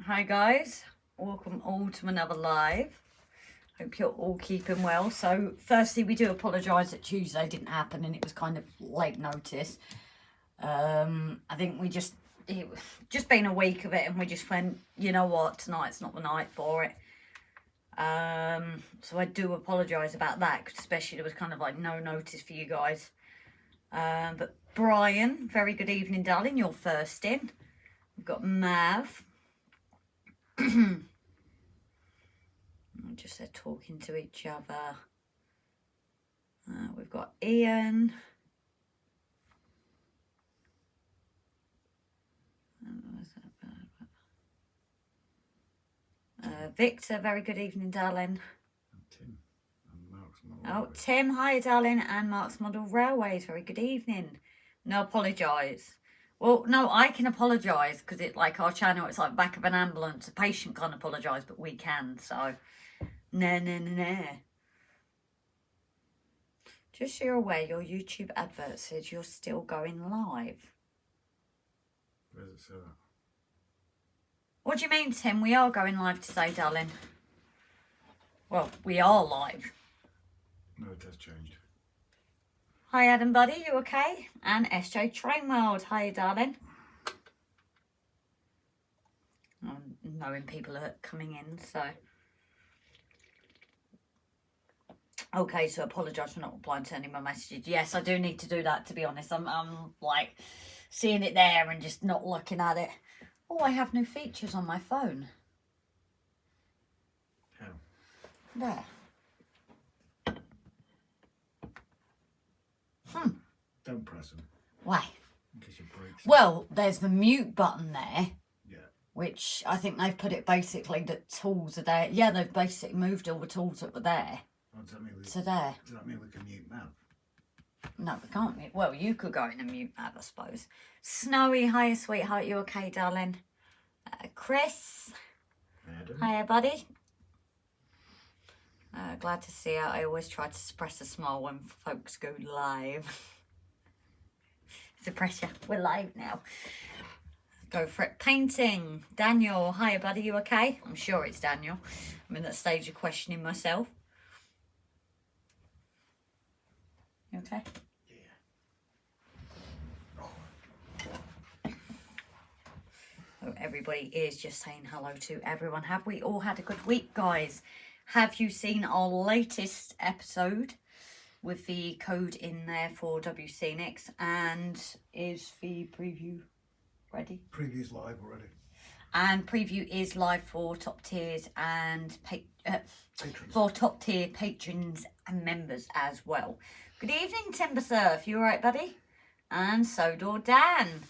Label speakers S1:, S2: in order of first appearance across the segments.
S1: Hi guys, welcome all to another live. Hope you're all keeping well. So firstly, we do apologise that Tuesday didn't happen and it was kind of late notice. I think it just been a week of it and we just went, you know what, tonight's not the night for it. So I do apologise about that, especially there was kind of like no notice for you guys. But Brian, very good evening, darling. You're first in. We've got Mav. Just they're talking to each other. We've got Ian. Victor, very good evening, darling.
S2: Tim and Mark's Model
S1: Railways. Tim, hi, darling, and Mark's Model Railways, very good evening. No, apologise. Well, no, I can apologise because it's like our channel, it's like back of an ambulance. A patient can't apologise, but we can, so no. Just so you're aware, your YouTube advert says you're still going live.
S2: Where does it say that?
S1: What do you mean, Tim? We are going live today, darling. Well, we are live.
S2: No, it has changed.
S1: Hi, Adam, buddy. You okay? And SSJ Trainworld. Hi, darling. Knowing people are coming in, so. Okay, so apologise for not replying to any of my messages. Yes, I do need to do that, to be honest. I'm like seeing it there and just not looking at it. Oh, I have new features on my phone.
S2: How?
S1: There.
S2: Don't press them.
S1: Why?
S2: In case you break them.
S1: Well, there's the mute button there.
S2: Yeah.
S1: Which I think they've put it basically that tools are there. Yeah, they've basically moved all the tools that were there.
S2: Oh, does that mean
S1: to there.
S2: Does that mean we can mute now?
S1: No, we can't mute. Well, you could go in and mute that, I suppose. Snowy, hiya, sweetheart. You okay, darling? Chris.
S2: Adam.
S1: Hiya, buddy. Glad to see you. I always try to suppress a smile when folks go live. Suppress you. We're live now. Go for it. Painting. Daniel. Hiya, buddy. You okay? I'm sure it's Daniel. I'm in that stage of questioning myself. You okay?
S2: Yeah.
S1: Oh, everybody is just saying hello to everyone. Have we all had a good week, guys? Have you seen our latest episode with the code in there for W Scenics? And is the preview ready?
S2: Preview's live already.
S1: And preview is live for top tiers and
S2: Patrons.
S1: for top tier patrons and members as well. Good evening, Timber Surf. You alright, buddy? And so do Dan.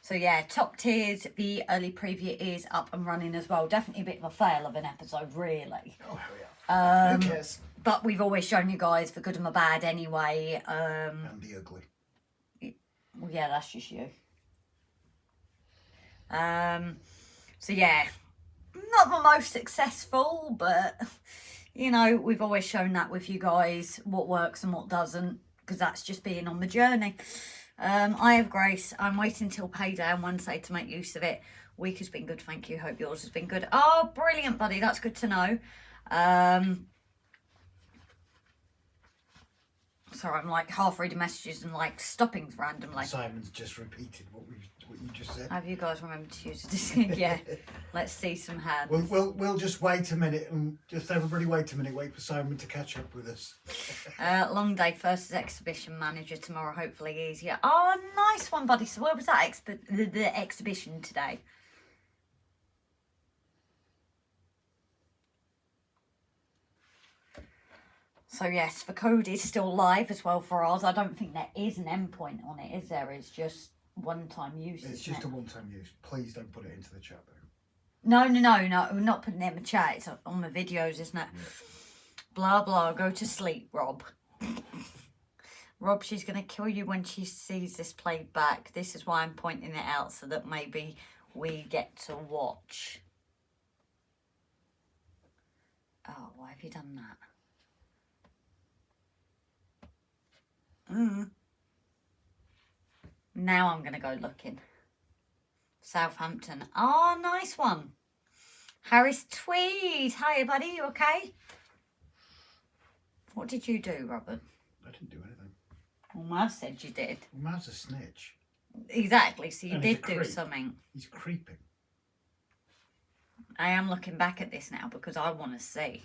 S1: So yeah, top tiers, the early preview is up and running as well. Definitely a bit of a fail of an episode, really.
S2: Oh, hell yeah. Who cares?
S1: But we've always shown you guys the good and the bad anyway.
S2: And the ugly.
S1: Well, yeah, that's just you. So yeah, not the most successful, but you know, we've always shown that with you guys, what works and what doesn't, because that's just being on the journey. I have Grace. I'm waiting till payday on Wednesday to make use of it. Week has been good, thank you. Hope yours has been good. Oh, brilliant, buddy. That's good to know. Sorry, I'm like half reading messages and like stopping randomly.
S2: Simon's just repeated what you just said.
S1: Have you guys remembered to use this? Yeah. Let's see some hands.
S2: We'll just wait a minute and just everybody wait a minute. Wait for Simon to catch up with us.
S1: Long day first as exhibition manager tomorrow. Hopefully easier. Oh, nice one, buddy. So where was that the exhibition today? So yes, the code is still live as well for ours. I don't think there is an endpoint on it, is there? It's just one-time use.
S2: It's just a one-time use. Please don't put it into the chat though.
S1: No. We're not putting it in the chat. It's on the videos, isn't it? Yeah. Blah, blah. Go to sleep, Rob. Rob, she's going to kill you when she sees this played back. This is why I'm pointing it out, so that maybe we get to watch. Oh, why have you done that? Now I'm going to go looking. Southampton. Oh, nice one. Harris Tweed. Hiya, buddy. You okay? What did you do, Robert?
S2: I didn't do anything.
S1: Well, Mav said you did.
S2: Well, Mav's a snitch.
S1: Exactly. So you
S2: And he's
S1: did
S2: a
S1: do
S2: creep.
S1: something.
S2: He's creeping.
S1: I am looking back at this now because I want to see.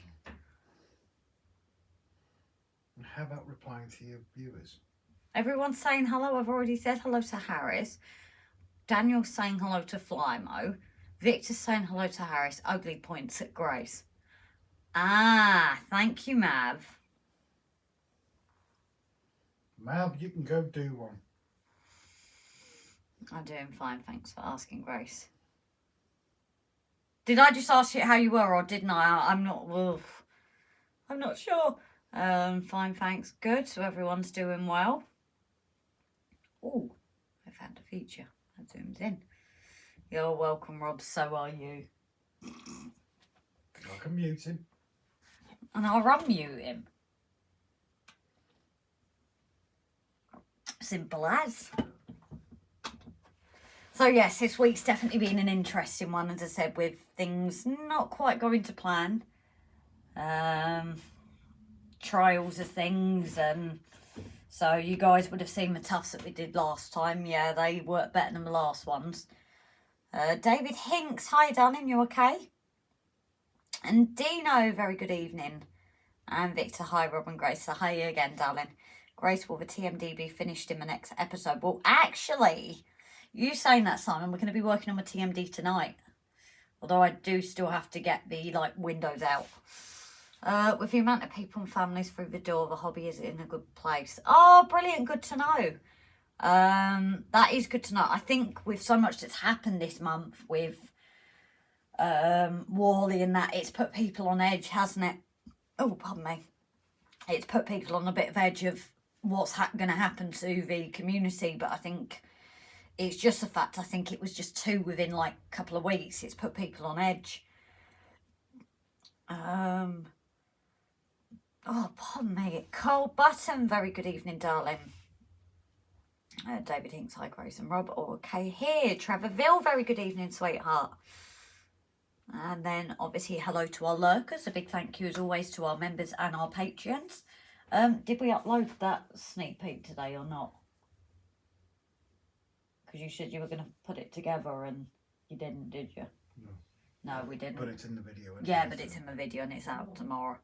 S2: And how about replying to your viewers?
S1: Everyone's saying hello. I've already said hello to Harris. Daniel's saying hello to Flymo. Victor's saying hello to Harris. Ugly points at Grace. Ah, thank you, Mav.
S2: Mav, you can go do one.
S1: I'm doing fine, thanks for asking, Grace. Did I just ask you how you were, or didn't I? I'm not sure. Fine, thanks. Good. So everyone's doing well. Oh, I found a feature. I zoomed in. You're welcome, Rob. So are you.
S2: I can mute him.
S1: And I'll unmute him. Simple as. So yes, this week's definitely been an interesting one, as I said, with things not quite going to plan. Trials of things, and so you guys would have seen the toughs that we did last time. Yeah, they worked better than the last ones. David Hinks, hi darling, you okay? And Dino, very good evening. And Victor, hi Rob and Grace, so hi again, darling. Grace, will the TMD be finished in the next episode? Well, actually, you saying that, Simon, we're going to be working on the TMD tonight. Although I do still have to get the windows out. With the amount of people and families through the door, the hobby is in a good place. Oh, brilliant, good to know. That is good to know. I think with so much that's happened this month with Worley and that, it's put people on edge, hasn't it? Oh, pardon me. It's put people on a bit of edge of what's going to happen to the community, but I think it's just the fact, I think it was just 2 within like a couple of weeks. It's put people on edge. Oh, pardon me. Cole Button, very good evening, darling. David Hinks, hi Grace and Rob. Okay, here. Trevor Veail, very good evening, sweetheart. And then obviously hello to our lurkers. A big thank you as always to our members and our Patreons. Did we upload that sneak peek today or not? Because you said you were going to put it together and you didn't, did you?
S2: No.
S1: No, we didn't.
S2: But it's in the video.
S1: Yeah, but it's in the video and it's out tomorrow.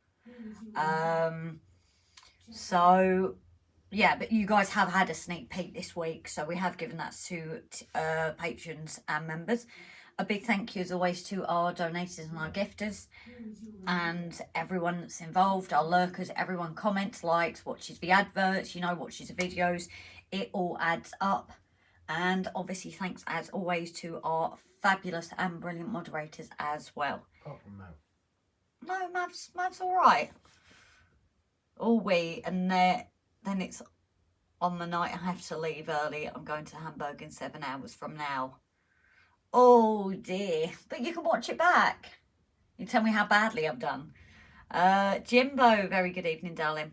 S1: So, yeah, but you guys have had a sneak peek this week. So we have given that to patrons and members. A big thank you as always to our donators and our gifters and everyone that's involved, our lurkers, everyone comments, likes, watches the adverts, watches the videos. It all adds up. And obviously thanks as always to our fabulous and brilliant moderators as well.
S2: Apart from Mav.
S1: No, Mav's all right. And then it's on the night I have to leave early. I'm going to Hamburg in 7 hours from now. Oh dear. But you can watch it back. You tell me how badly I've done. Jimbo, very good evening, darling.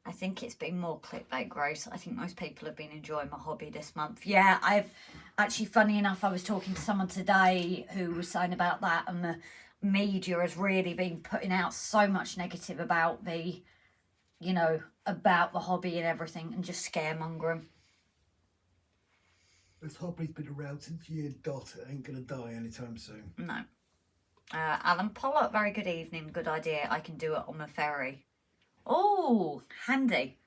S1: I think it's been more clickbait, Grace. I think most people have been enjoying my hobby this month. Yeah, I've actually, funny enough, I was talking to someone today who was saying about that, and the media has really been putting out so much negative about the, about the hobby and everything, and just scaremongering.
S2: This hobby's been around since year dot. It ain't going to die anytime soon.
S1: No. Alan Pollock, very good evening. Good idea. I can do it on the ferry. Oh, handy.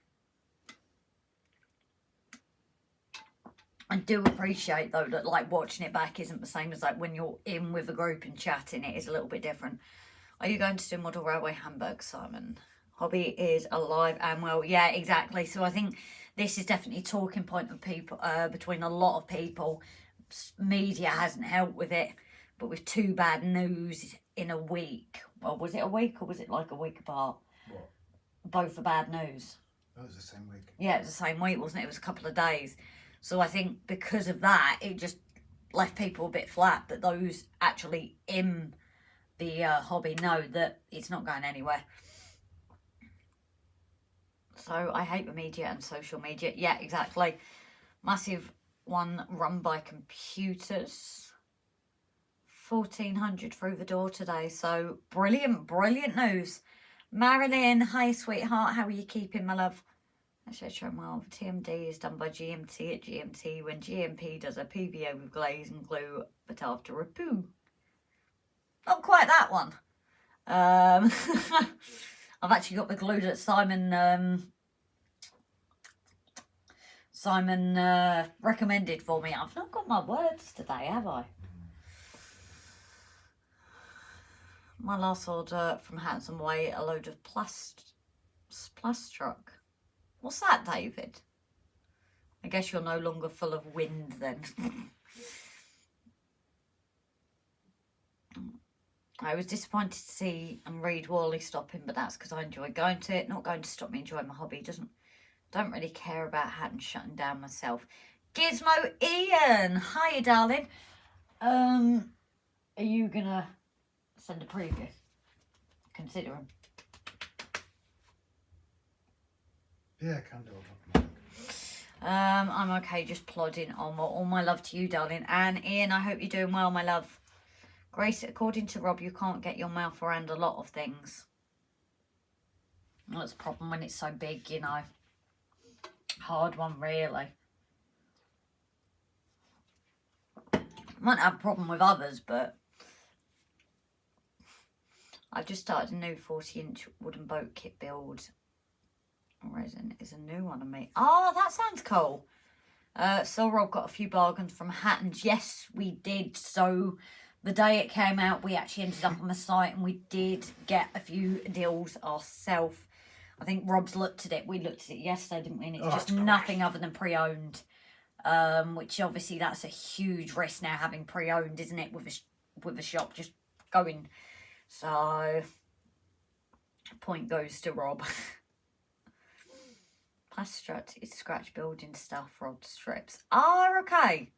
S1: I do appreciate though that watching it back isn't the same as when you're in with a group and chatting. It is a little bit different. Are you going to do Model Railway Hamburg, Simon? Hobby is alive and well. Yeah, exactly. So I think this is definitely a talking point of people between a lot of people. Media hasn't helped with it, but with 2 bad news in a week. Well, was it a week or was it a week apart?
S2: What?
S1: Both the bad news.
S2: That was the same week.
S1: Yeah, it was the same week, wasn't it? It was a couple of days. So I think because of that, it just left people a bit flat. But those actually in the hobby know that it's not going anywhere. So I hate the media and social media. Yeah, exactly. Massive one run by computers. 1,400 through the door today, so brilliant, brilliant news. Marilyn, hi sweetheart, how are you keeping, my love? SSJ Trainworld, TMD is done by GMT at GMT when GMP does a PVO with glaze and glue, but after a poo. Not quite that one. I've actually got the glue that Simon recommended for me. I've not got my words today, have I? My last order from Handsome Way, a load of truck. What's that, David? I guess you're no longer full of wind then. I was disappointed to see and read Wally stopping, but that's because I enjoy going to it. Not going to stop me enjoying my hobby. Don't really care about Hatton shutting down myself. Gizmo Ian, hiya darling. Are you gonna send a preview? Considering.
S2: Yeah, can do.
S1: I'm okay, just plodding on. All my love to you, darling. And Ian, I hope you're doing well, my love. Grace, according to Rob, you can't get your mouth around a lot of things. Well, that's a problem when it's so big, you know. Hard one, really. Might have a problem with others, but I've just started a new 40-inch wooden boat kit build. Resin is a new one on me. Oh, that sounds cool. So Rob got a few bargains from Hatton's. Yes, we did. So the day it came out, we actually ended up on the site and we did get a few deals ourselves. I think Rob's looked at it. We looked at it yesterday, didn't we? And it's just nothing other than pre-owned. Which obviously that's a huge risk now, having pre-owned, isn't it? With a shop just going. So point goes to Rob. Strut is scratch building stuff, rod strips. Oh, okay.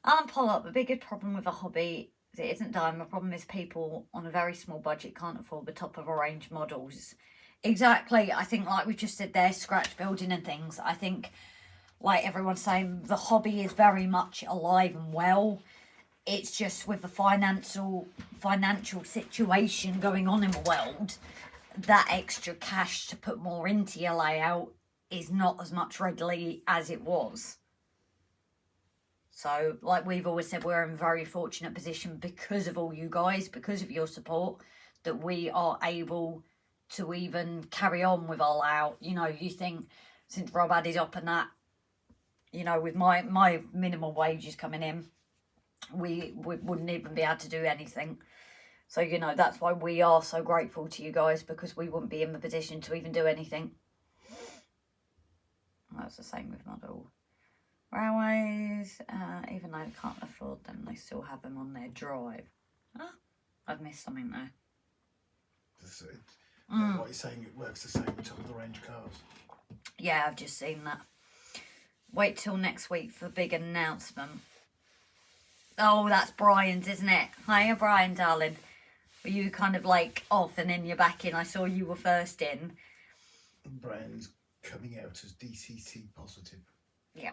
S1: Alan Pollock, the biggest problem with a hobby is it isn't dying. The problem is people on a very small budget can't afford the top of a range models. Exactly. I think like we just said there, scratch building and things. I think like everyone's saying, the hobby is very much alive and well. It's just with the financial situation going on in the world, that extra cash to put more into your layout is not as much readily as it was. So, like we've always said, we're in a very fortunate position because of all you guys, because of your support, that we are able to even carry on with our layout. You know, you think since Rob added up and that, you know, with my minimum wages coming in, we wouldn't even be able to do anything. So, you know, that's why we are so grateful to you guys, because we wouldn't be in the position to even do anything. That's the same with model railways. Even though they can't afford them, they still have them on their drive. Oh, I've missed something there.
S2: What you're saying, it works the same with top of the range cars.
S1: Yeah, I've just seen that. Wait till next week for the big announcement. Oh, that's Brian's, isn't it? Hiya, Brian, darling. Were you kind of like off and then you're back in? I saw you were first in.
S2: Brian's coming out as DCC positive.
S1: Yeah.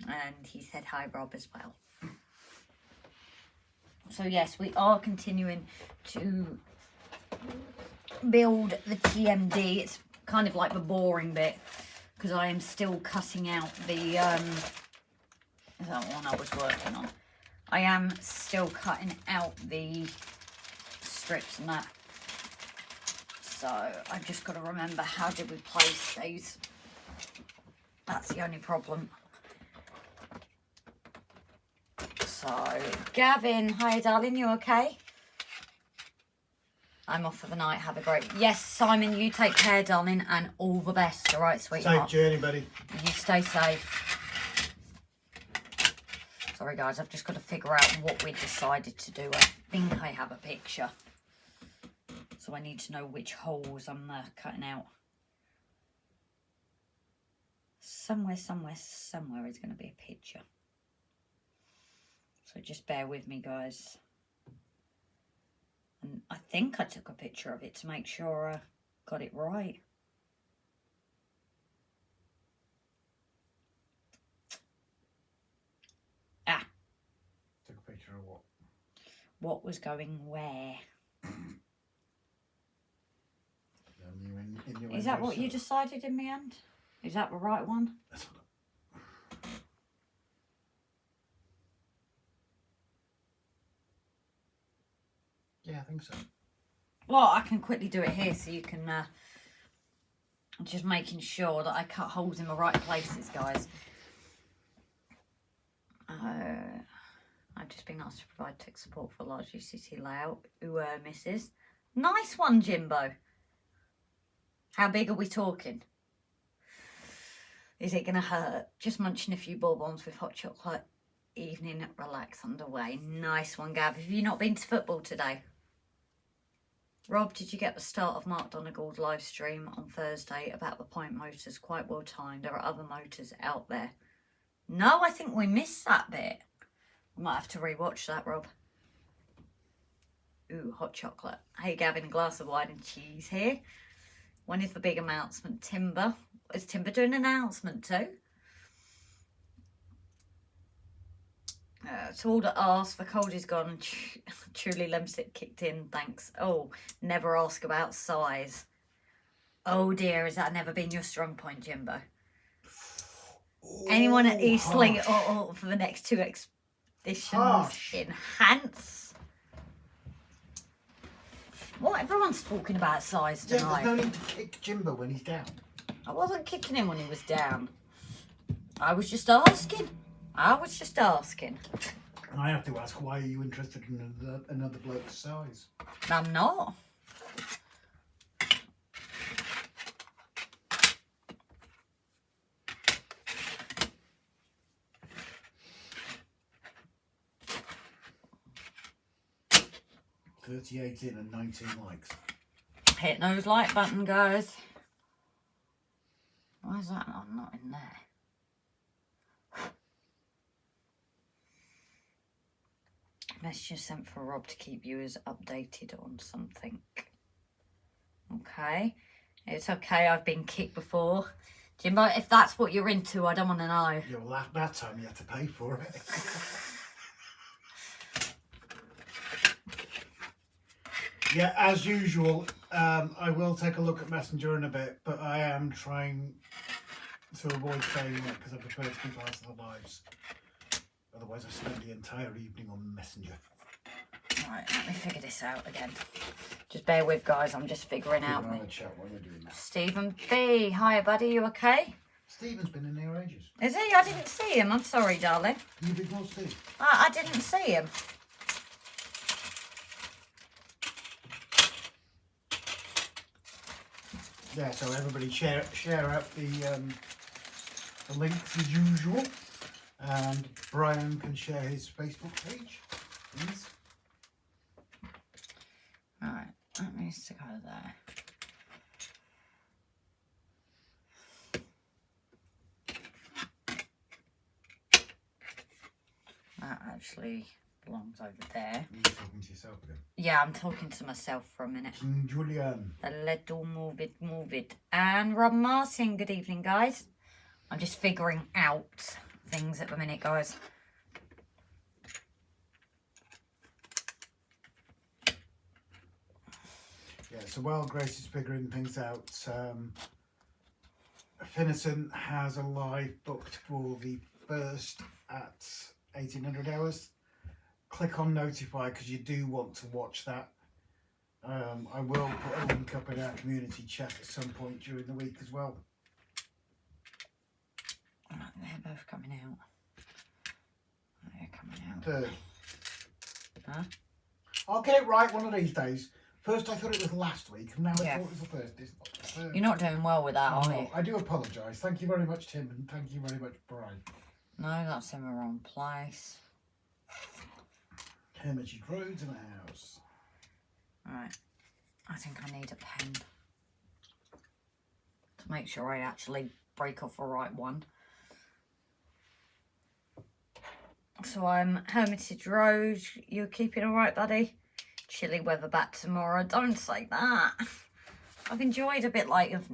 S1: And he said hi, Rob, as well. So, yes, we are continuing to build the TMD. It's kind of like the boring bit, because I am still cutting out the... that one I was working on. I am still cutting out the strips and that. So I've just got to remember, how did we place these? That's the only problem. So, Gavin, hi darling, you okay? I'm off for the night, have a great... Yes, Simon, you take care, darling, and all the best, all right, sweetheart?
S2: Safe journey, buddy.
S1: You stay safe. Sorry guys, I've just got to figure out what we decided to do. I think I have a picture. So I need to know which holes I'm cutting out. Somewhere is going to be a picture. So just bear with me, guys. And I think I took a picture of it to make sure I got it right.
S2: sure what.
S1: What was going where? Is that what you decided in the end? Is that the right one?
S2: That's what yeah, I think so.
S1: Well, I can quickly do it here so you can... just making sure that I cut holes in the right places, guys. I've just been asked to provide tech support for large UCC layout. Misses. Nice one, Jimbo. How big are we talking? Is it going to hurt? Just munching a few bonbons with hot chocolate. Evening relax underway. Nice one, Gav. Have you not been to football today? Rob, did you get the start of Mark Donegal's live stream on Thursday about the point motors? Quite well timed. There are other motors out there. No, I think we missed that bit. I might have to rewatch that, Rob. Ooh, hot chocolate. Hey, Gavin, a glass of wine and cheese here. When is the big announcement? Timber. Is Timber doing an announcement too? To all that ask, the cold is gone and truly Lemsick kicked in, thanks. Oh, never ask about size. Oh dear, has that never been your strong point, Jimbo? Ooh, anyone at Eastleigh or for the next two expeditions enhance? What? Everyone's talking about size tonight.
S2: Yeah, there's no need to kick Jimbo when he's down.
S1: I wasn't kicking him when he was down. I was just asking.
S2: And I have to ask, why are you interested in another bloke's size?
S1: I'm not.
S2: $38 in and 19 likes.
S1: Hit those like button, guys. Why is that? I'm not in there. Message sent for Rob to keep viewers updated on something. Okay. It's okay, I've been kicked before. Jimbo, if that's what you're into, I don't want to know.
S2: Yeah, well, that time you had to pay for it. Yeah, as usual, I will take a look at Messenger in a bit, but I am trying to avoid saying it because I prefer to be part of the lives. Otherwise, I spend the entire evening on Messenger.
S1: Right, let me figure this out again. Just bear with, guys. I'm just figuring out.
S2: Chat while you're doing that.
S1: Stephen B. Hiya, buddy. You okay?
S2: Stephen's been in here ages.
S1: Is he? I didn't see him. I'm sorry, darling.
S2: You big old Steve.
S1: I didn't see him.
S2: Yeah, so everybody share out the links as usual. And Brian can share his Facebook page, please.
S1: Alright, that needs to go there. That actually belongs over there.
S2: You're talking to yourself again.
S1: Yeah, I'm talking to myself for a minute.
S2: Julian.
S1: A little move it. And Rob Martin, good evening, guys. I'm just figuring out things at the minute, guys.
S2: Yeah, so while Grace is figuring things out, Finneson has a live booked for the 1st at 1800 hours. Click on notify because you do want to watch that. I will put a link up in our community chat at some point during the week as well.
S1: They're both coming out. They're coming out.
S2: 3rd.
S1: Huh?
S2: I'll get it right one of these days. First I thought it was last week, and now I thought it was the 1st. It's not the 3rd.
S1: You're not doing well with that, are you?
S2: I do apologise. Thank you very much, Tim, and thank you very much, Brian.
S1: No, that's in the wrong place.
S2: Hermitage Roads in the house.
S1: Alright. I think I need a pen to make sure I actually break off the right one. So I'm Hermitage Road. You're keeping alright, buddy? Chilly weather back tomorrow. Don't say that. I've enjoyed a bit like of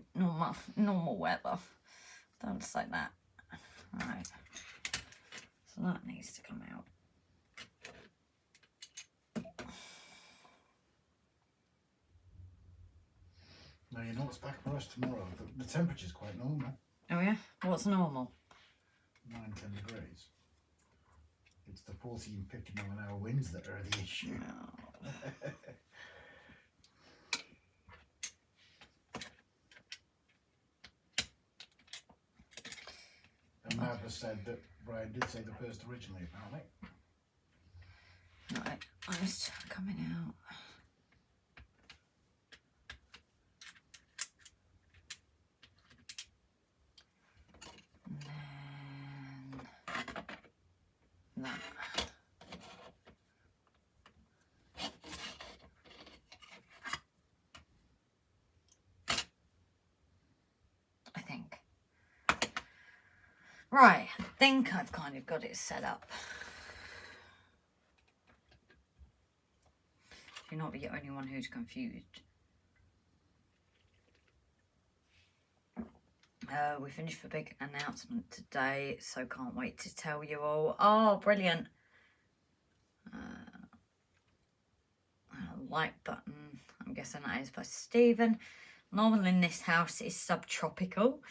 S1: normal weather. Don't say that. Alright. So that needs to come out.
S2: back for us tomorrow. The temperature's quite normal.
S1: Oh yeah? What's normal?
S2: 9-10 degrees. It's the 40 and 50 mile an hour winds that are the issue.
S1: Oh.
S2: And Mav has said that Brian did say the first originally, apparently.
S1: Right, I'm just coming out. And then that. I think. Right, I think I've kind of got it set up. You're not the only one who's confused. We finished the big announcement today, so can't wait to tell you all. Oh, brilliant. Like button, I'm guessing that is by Stephen. Normal in this house is subtropical.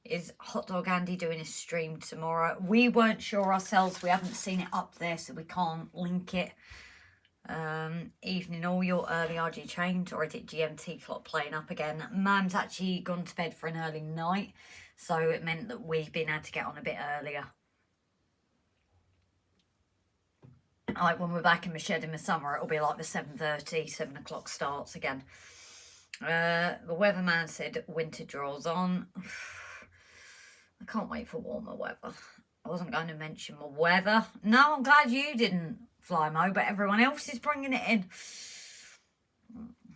S1: Is Hot Dog Andy doing a stream tomorrow? We weren't sure ourselves. We haven't seen it up there, so we can't link it. Evening all, your early RG trains, or is it GMT clock playing up again? Mum's actually gone to bed for an early night, so it meant that we've been able to get on a bit earlier. Like when we're back in the shed in the summer, it'll be like the 7:30, 7 o'clock starts again. The weatherman said winter draws on. I can't wait for warmer weather. I wasn't going to mention the weather. No, I'm glad you didn't, Fly Mo, but everyone else is bringing it in.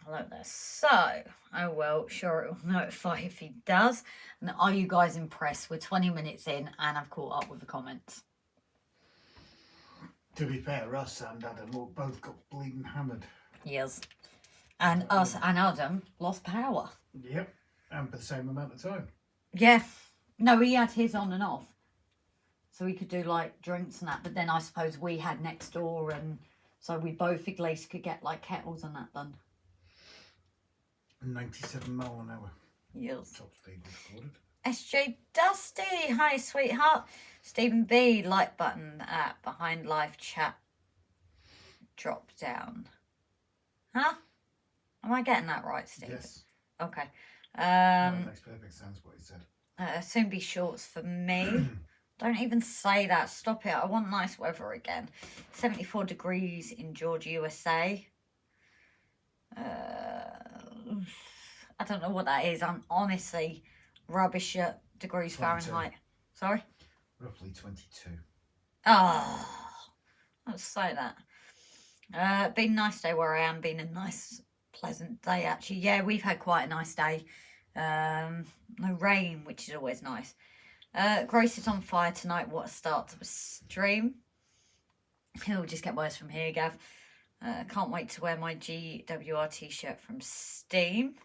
S1: Hello there. So, oh well, sure, it will notify if he does. And are you guys impressed? We're 20 minutes in and I've caught up with the comments.
S2: To be fair, us and Adam both got bleeding hammered.
S1: Yes. And us and Adam lost power.
S2: Yep, and for the same amount of time.
S1: Yeah. No, he had his on and off. So we could do like drinks and that, but then I suppose we had next door, and so we both at least could get like kettles and that done.
S2: 97 mile an hour.
S1: Yes.
S2: Top speed recorded.
S1: SJ Dusty, hi sweetheart. Stephen B, like button at behind live chat drop down. Huh? Am I getting that right, Steve?
S2: Yes.
S1: Okay.
S2: That makes perfect sense what he said.
S1: Soon be shorts for me. Don't even say that. Stop it. I want nice weather again. 74 degrees in Georgia, USA. I don't know what that is. I'm honestly rubbish at degrees
S2: 22.
S1: Fahrenheit. Sorry?
S2: Roughly 22.
S1: Oh, let's say that. Been a nice day where I am. Been a nice, pleasant day, actually. Yeah, we've had quite a nice day. No rain, which is always nice. Grace is on fire tonight. What a start to the stream. It'll just get worse from here, Gav. Can't wait to wear my GWR t-shirt from Steam.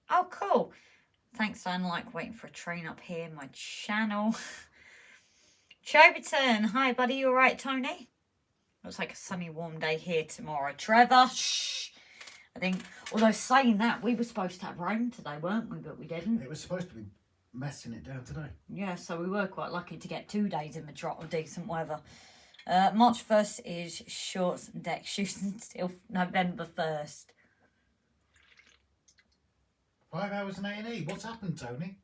S1: Oh, cool. Thanks, I like waiting for a train up here, my channel. Choberton, hi buddy, you alright, Tony? Looks like a sunny, warm day here tomorrow. Trevor, shh. I think, although saying that, we were supposed to have rain today, weren't we? But we didn't.
S2: It was supposed to be messing it down today.
S1: Yeah, so we were quite lucky to get 2 days in the trot of decent weather. March 1st is shorts and deck shoes until November 1st.
S2: 5 hours in A&E. What's happened, Tony?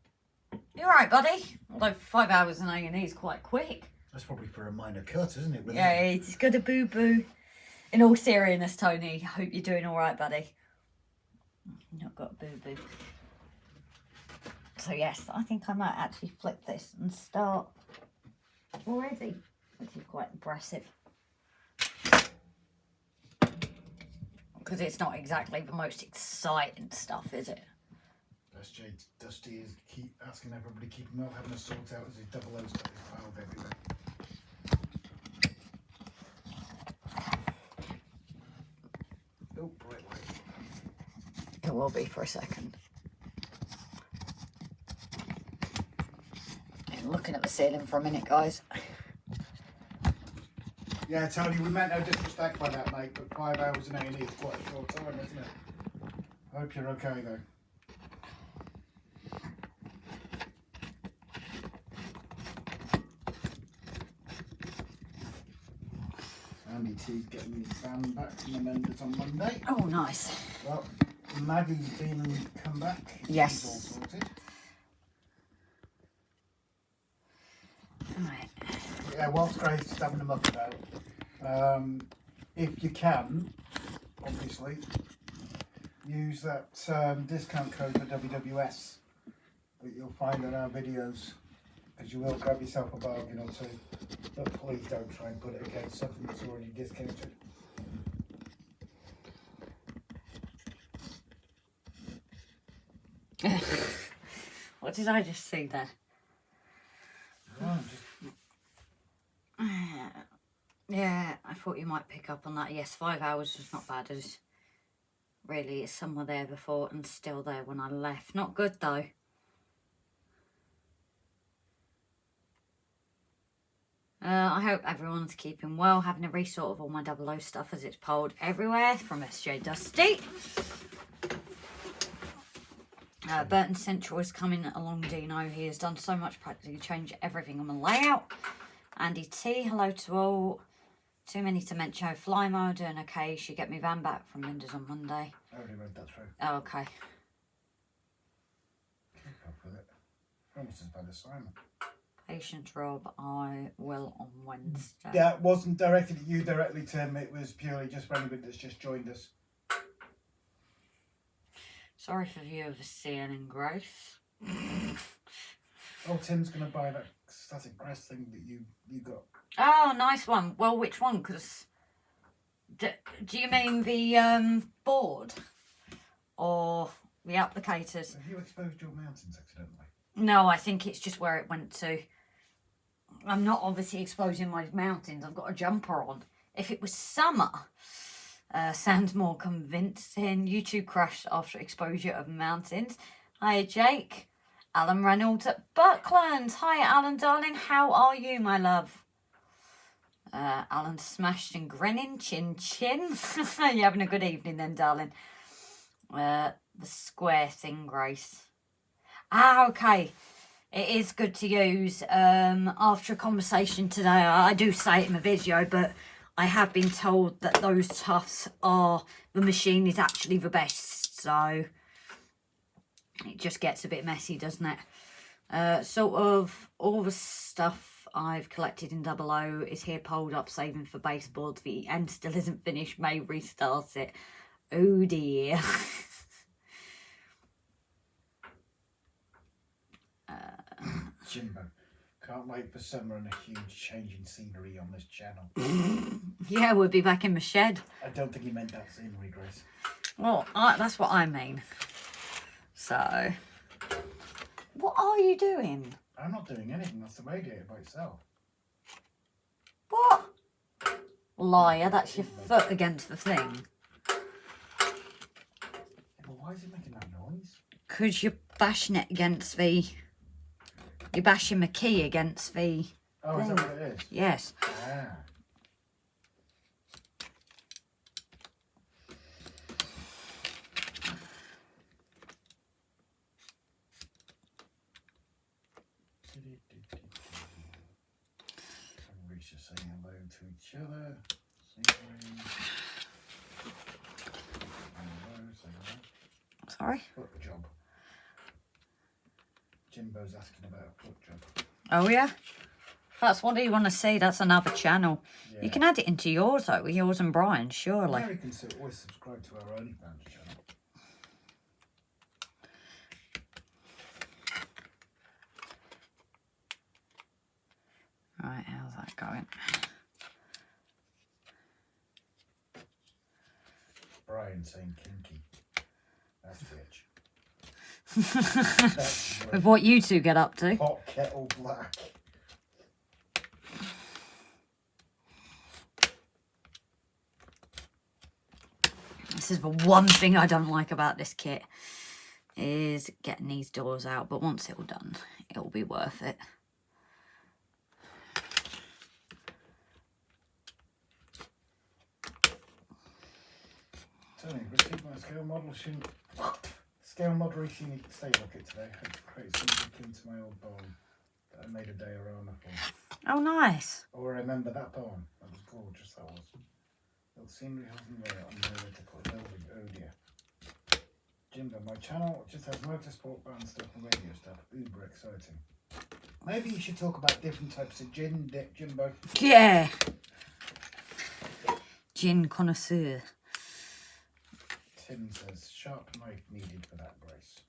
S1: You're right, buddy. Although 5 hours in A&E is quite quick.
S2: That's probably for a minor cut, isn't it?
S1: Yeah, it's got a boo-boo. In all seriousness, Tony, I hope you're doing all right, buddy. You've not got a boo-boo. So yes, I think I might actually flip this and start already, which is quite impressive. Because it's not exactly the most exciting stuff, is it?
S2: SJ Dusty is asking everybody to keep him up, having a sort out as his double O's got his filed everywhere. Oh, right way.
S1: It will be for a second. Looking at the ceiling for a minute, guys.
S2: Yeah, Tony, we meant no disrespect by that, mate, but 5 hours in A&E is quite a short time, isn't it? I hope you're okay, though. Andy T's getting his van back from the menders on Monday.
S1: Oh, nice.
S2: Well, Maggie's been and come back.
S1: Yes.
S2: She's all sorted.
S1: Right.
S2: Yeah, whilst Grace is having a muck about, if you can, obviously, use that discount code for WWS that you'll find on our videos, because you will grab yourself a bargain or two. But please don't try and put it against something that's already discounted.
S1: What did I just see there?
S2: Oh,
S1: Yeah, I thought you might pick up on that. Yes, 5 hours was not bad. As really, it's somewhere there before and still there when I left. Not good though. I hope everyone's keeping well, having a resort of all my 00 stuff as it's polled everywhere from SJ Dusty. Burton Central is coming along, Dino. He has done so much, practically changed everything on the layout. Andy T, hello to all. Too many to mention. Fly mode doing okay. She get me van back from Windsor on Monday.
S2: I already read that through.
S1: Oh, okay.
S2: Keep up with it. Almost as bad as Simon.
S1: Patience, Rob. I will on Wednesday.
S2: That wasn't directed at you directly, Tim. It was purely just for anybody that's just joined us.
S1: Sorry for viewers seeing in Grace.
S2: Oh, Tim's going to buy that static grass thing that you got.
S1: Oh, nice one. Well, which one? Because do you mean the board or the applicators?
S2: Have you exposed your mountains accidentally?
S1: No, I think it's just where it went to. I'm not obviously exposing my mountains. I've got a jumper on. If it was summer, sounds more convincing. YouTube crashed after exposure of mountains. Hi, Jake. Alan Reynolds at Buckland. Hi, Alan, darling. How are you, my love? Alan smashed and grinning. Chin, chin. You're having a good evening then, darling. The square thing, Grace. Ah, okay. It is good to use after a conversation today. I do say it in the video, but I have been told that those tufts are, the machine is actually the best. So it just gets a bit messy, doesn't it? Sort of all the stuff I've collected in 00 is here pulled up, saving for baseboards. The end still isn't finished. May restart it. Oh dear.
S2: Jimbo, can't wait for summer and a huge change in scenery on this channel.
S1: Yeah, we'll be back in the shed.
S2: I don't think he meant that scenery, Grace.
S1: Well, that's what I mean. So, what are you doing?
S2: I'm not doing anything. That's the radiator by itself.
S1: What? Liar, that's your foot against the thing.
S2: Well, why is it making that noise?
S1: Because you're bashing it against the... You're bashing the key against the...
S2: Oh, is that what it is?
S1: Yes.
S2: Ah. Everybody's just saying hello to each other.
S1: Sorry?
S2: Foot job. Jimbo's asking about a foot job.
S1: Oh, yeah? That's what you want to see. That's another channel.
S2: Yeah.
S1: You can add it into yours, though, with yours and Brian, surely.
S2: Americans always subscribe to our OnlyFans channel.
S1: Right, how's that going?
S2: Brian saying kinky. That's bitch.
S1: With what you two get up to.
S2: Hot kettle black.
S1: This is the one thing I don't like about this kit, is getting these doors out. But once it's all done, it'll be worth it.
S2: Tony, received my scale model scale mod racing stable kit today. Had to create something akin to my old bone that I made a diorama for.
S1: Oh, nice.
S2: Oh, I remember that barn. That was gorgeous, that was. Little scenery house and rail and vertical building. Oh dear. Jimbo, my channel just has motorsport, band stuff and radio stuff. Uber exciting. Maybe you should talk about different types of gin, Jimbo.
S1: Yeah. Gin connoisseur.
S2: Tim says, sharp knife needed for that, Grace.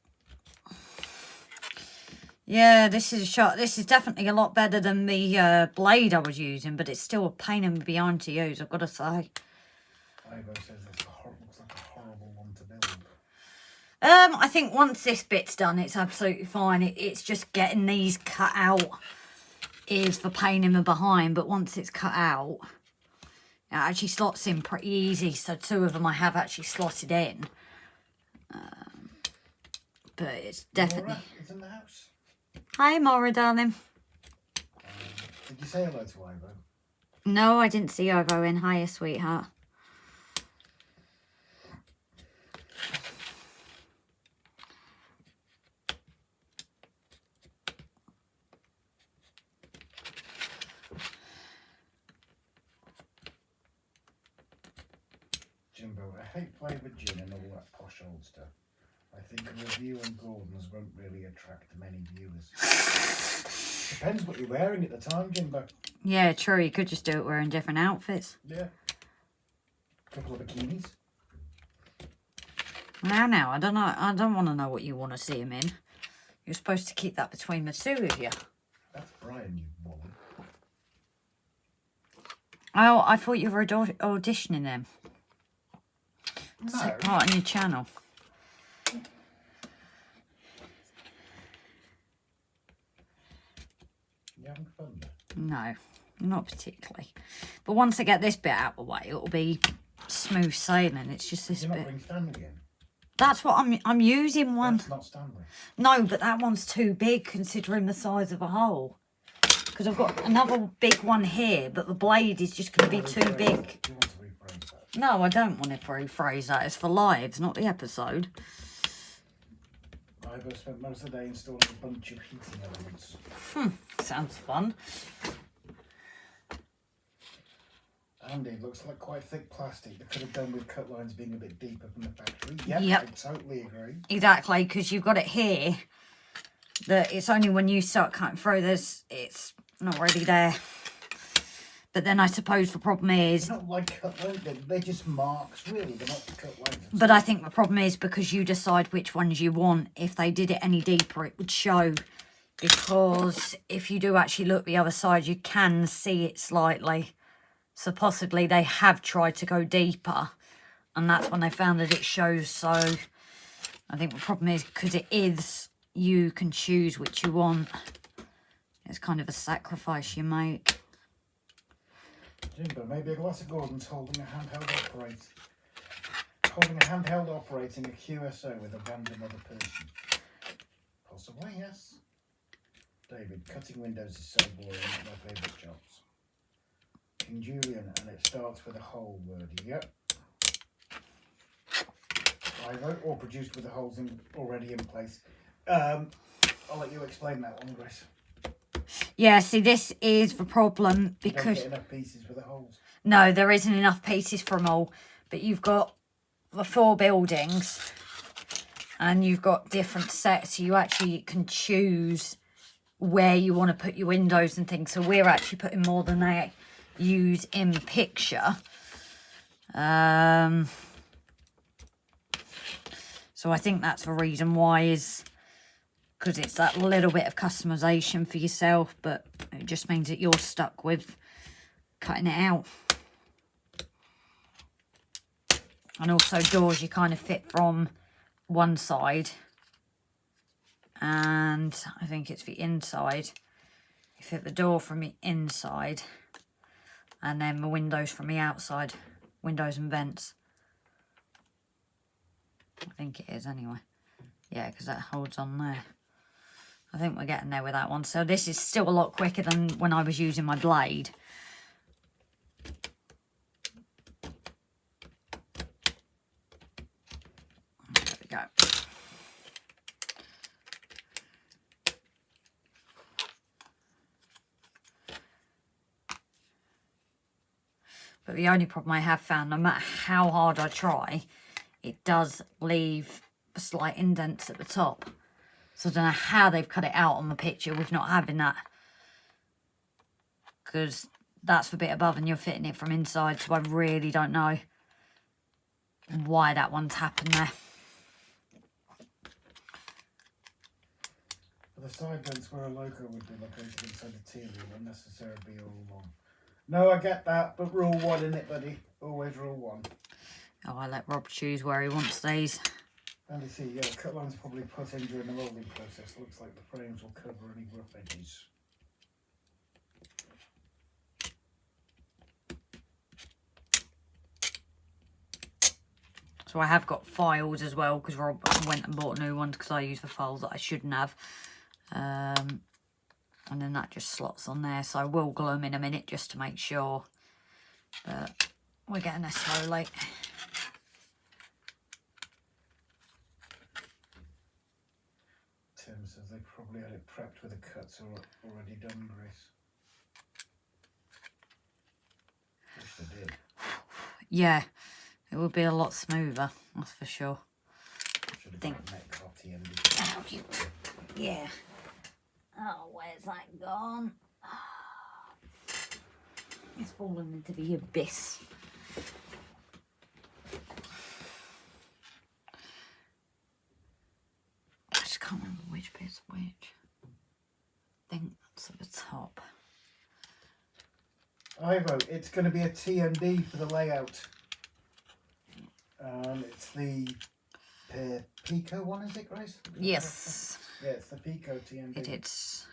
S1: Yeah, this is definitely a lot better than the blade I was using, but it's still a pain in the behind to use, I've got to say.
S2: Ivo says this looks like a horrible one to build.
S1: I think once this bit's done, it's absolutely fine. It's just getting these cut out is the pain in the behind, but once it's cut out, it actually slots in pretty easy. So 2 of them I have actually slotted in. But it's definitely...
S2: Maura is in the house.
S1: Hi, Maura, darling.
S2: Did you say hello to Ivo?
S1: No, I didn't see Ivo in. Hiya, sweetheart.
S2: Jimbo, I hate flavoured gin and all that posh old stuff. I think a review on Gordon's won't really attract many viewers. Depends what you're wearing at the time, Jimbo.
S1: Yeah, true. You could just do it wearing different outfits.
S2: Yeah. A couple of bikinis.
S1: Now, I don't know. I don't want to know what you want to see him in. You're supposed to keep that between the 2 of you.
S2: That's Brian, you woman.
S1: Oh, I thought you were auditioning him.
S2: No.
S1: Take part in your channel.
S2: You having fun there?
S1: No, not particularly. But once I get this bit out of the way, it'll be smooth sailing. It's just this
S2: Did you not
S1: bit.
S2: bring Stanley in?
S1: That's what I'm using one.
S2: That's not Stanley.
S1: No, but that one's too big considering the size of a hole. Because I've got another big one here, but the blade is just going to be too big.
S2: Do you want to rephrase that?
S1: No, I don't want to rephrase that. It's for lives, not the episode.
S2: Ivo spent most of the day installing a bunch of heating elements.
S1: Sounds fun.
S2: Andy, looks like quite thick plastic that could have done with cut lines being a bit deeper from the factory. Yep. I totally agree.
S1: Exactly, because you've got it here. That it's only when you start cutting through, it's not really there. But then I suppose the problem is...
S2: They're not like cut lines, they're just marks, really. They're not cut lines.
S1: But I think the problem is because you decide which ones you want. If they did it any deeper, it would show. Because if you do actually look the other side, you can see it slightly. So possibly they have tried to go deeper. And that's when they found that it shows. So I think the problem is because it is, you can choose which you want. It's kind of a sacrifice you make.
S2: Jimbo, maybe a glass of Gordon's holding a handheld operating a QSO with a random other person. Possibly, yes. David, cutting windows is so boring, not my favourite jobs. King Julian, and it starts with a whole word. Yep. Ivo, or produced with the holes already in place. I'll let you explain that one, Grace.
S1: Yeah, see, this is the problem because...
S2: You don't get enough pieces for the holes.
S1: No, there isn't enough pieces for them all. But you've got the 4 buildings and you've got different sets. So you actually can choose where you want to put your windows and things. So we're actually putting more than they use in the picture. So I think that's the reason why is... because it's that little bit of customization for yourself, but it just means that you're stuck with cutting it out. And also doors you kind of fit from one side, and I think it's the inside. You fit the door from the inside, and then the windows from the outside, windows and vents. I think it is anyway. Yeah, because that holds on there. I think we're getting there with that one. So this is still a lot quicker than when I was using my blade. There we go. But the only problem I have found, no matter how hard I try, it does leave slight indents at the top. So I don't know how they've cut it out on the picture with not having that. Because that's the bit above and you're fitting it from inside. So I really don't know why that one's happened there.
S2: The side vents where a loco would be located inside the T wheel won't necessarily be all one. No, I get that, but rule 1 in it, buddy. Always rule 1.
S1: Oh, I let Rob choose where he wants these.
S2: And you see, yeah, cut lines probably put in during the rolling process. Looks like the frames will cover any rough edges.
S1: So I have got files as well, because Rob went and bought new ones because I use the files that I shouldn't have. And then that just slots on there. So I will glue them in a minute just to make sure. But we're getting there slowly.
S2: Tim says they probably had it prepped with the cuts already done, Grace. Wish they did.
S1: Yeah, it would be a lot smoother, that's for sure.
S2: Should have got a neck cotty and
S1: yeah. Oh, where's that gone? It's fallen into the abyss. I just can't remember which bit's which. I think that's at the top.
S2: Ivo, it's going to be a TND for the layout. It's the Pico one, is it, Grace?
S1: Yes.
S2: Yeah, it's the Pico TND.
S1: It is.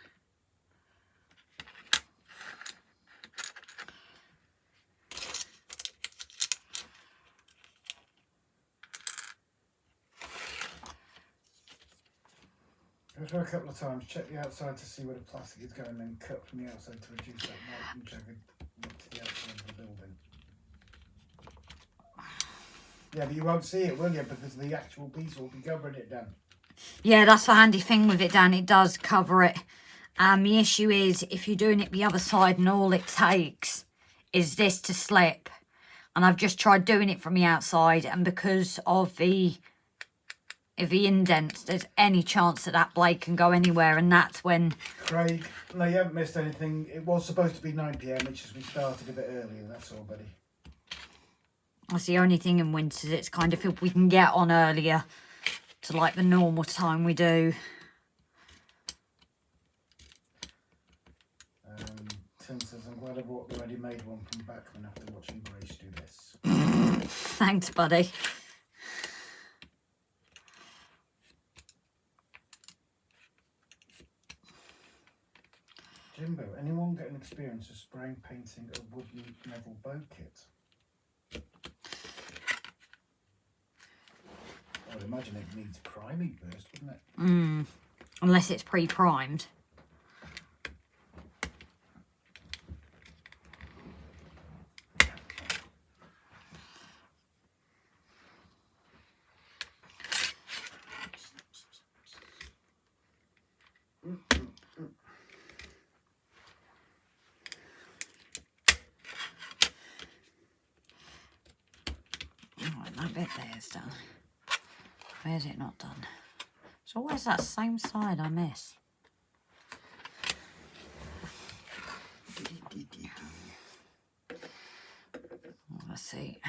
S2: Go through a couple of times, check the outside to see where the plastic is going, then cut from the outside to reduce that light and jagged look to the outside of the building. Yeah, but you won't see it, will you? Because the actual piece will be covering it, Dan.
S1: Yeah, that's the handy thing with it, Dan. It does cover it. The issue is, if you're doing it the other side and all it takes is this to slip. And I've just tried doing it from the outside, and because of the indents, there's any chance that that blade can go anywhere, and that's when...
S2: Craig, no, you haven't missed anything. It was supposed to be 9 PM, which is we started a bit earlier, that's all, buddy.
S1: That's the only thing in Windsor. It's kind of if we can get on earlier to like the normal time we do.
S2: Tim says, I'm glad I brought the ready-made one from Backman after watching Grace do this.
S1: Thanks, buddy.
S2: Jimbo, anyone get an experience of spraying painting a wooden metal bow kit? I would imagine it needs priming first, wouldn't it?
S1: Unless it's pre-primed. That bit there is done. Where's it not done? It's always that same side I miss. Let's see.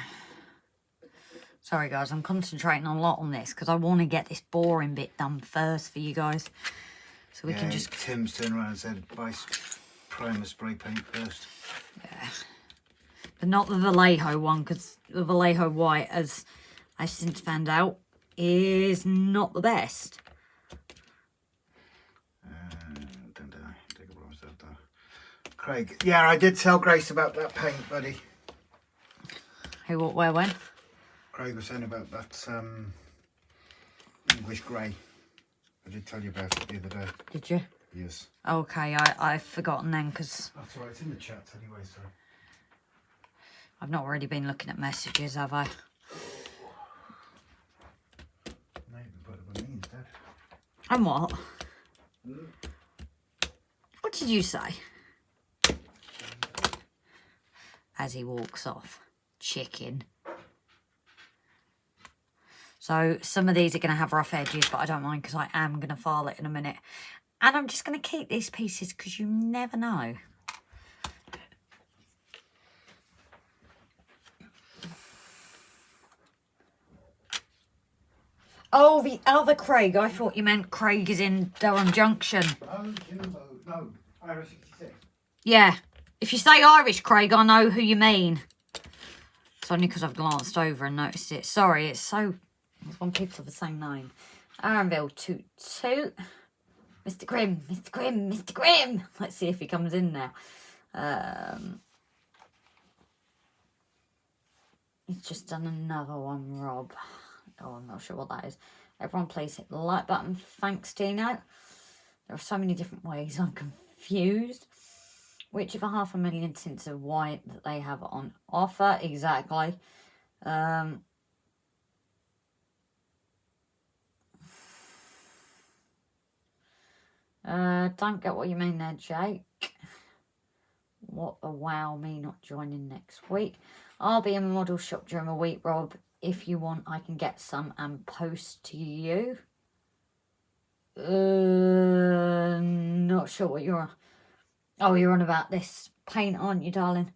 S1: Sorry guys, I'm concentrating a lot on this because I want to get this boring bit done first for you guys. So we can just...
S2: Tim's turned around and said, buy primer spray paint first.
S1: Yeah. But not the Vallejo one, because the Vallejo white, as I since found out, is not the best.
S2: Take a myself though. Craig, yeah, I did tell Grace about that paint, buddy.
S1: Who, what, where, when?
S2: Craig was saying about that English grey. I did tell you about it the other day.
S1: Did you?
S2: Yes.
S1: Okay, I've forgotten then, because...
S2: That's right, it's in the chat anyway, so...
S1: I've not really been looking at messages, have I?
S2: Maybe, but it means that.
S1: And what? What did you say? as he walks off. Chicken. So some of these are going to have rough edges, but I don't mind because I am going to file it in a minute. And I'm just going to keep these pieces because you never know. Oh, the other Craig. I thought you meant Craig is in Durham Junction.
S2: Oh, Jimbo. No, Irish 66.
S1: Yeah. If you say Irish Craig, I know who you mean. It's only because I've glanced over and noticed it. Sorry, it's so... There's one people have the same name. Arnville, toot toot. Mr. Grimm, Mr. Grimm, Mr. Grimm. Let's see if he comes in now. He's just done another one, Rob. Oh, I'm not sure what that is. Everyone please hit the like button. Thanks, Dino. There are so many different ways. I'm confused. Which of the 500,000 tints of white that they have on offer? Exactly. Don't get what you mean there, Jake. What the wow, me not joining next week. I'll be in the model shop during the week, Rob. If you want, I can get some and post to you. Not sure what you're on. Oh, you're on about this paint, aren't you, darling?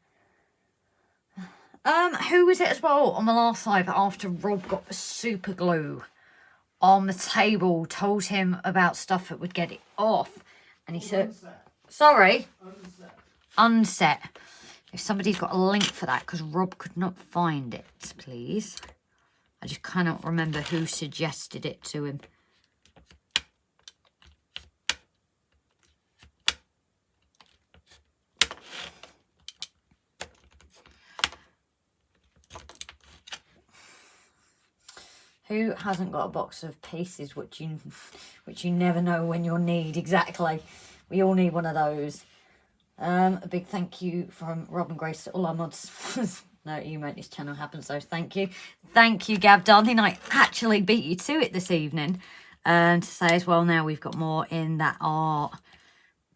S1: Who was it as well on the last live after Rob got the super glue on the table, told him about stuff that would get it off, and he said, sorry, unset. If somebody's got a link for that, because Rob could not find it, please. I just cannot remember who suggested it to him. Who hasn't got a box of pieces which you never know when you'll need? Exactly. We all need one of those. A big thank you from Rob and Grace to all our mods. No, you meant this channel happen, so thank you. Thank you, Gav, darling. I actually beat you to it this evening. And to say as well, now we've got more in that our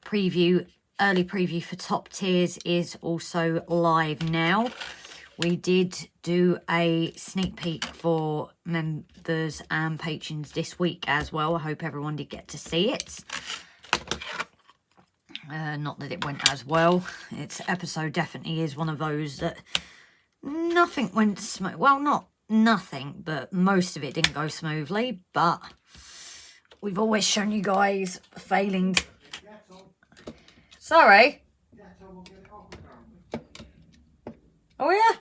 S1: preview, early preview for top tiers is also live now. We did do a sneak peek for members and patrons this week as well. I hope everyone did get to see it. Not that it went as well. Its episode definitely is one of those that nothing went smooth. Well, not nothing, but most of it didn't go smoothly. But we've always shown you guys failing. Sorry. Oh, yeah.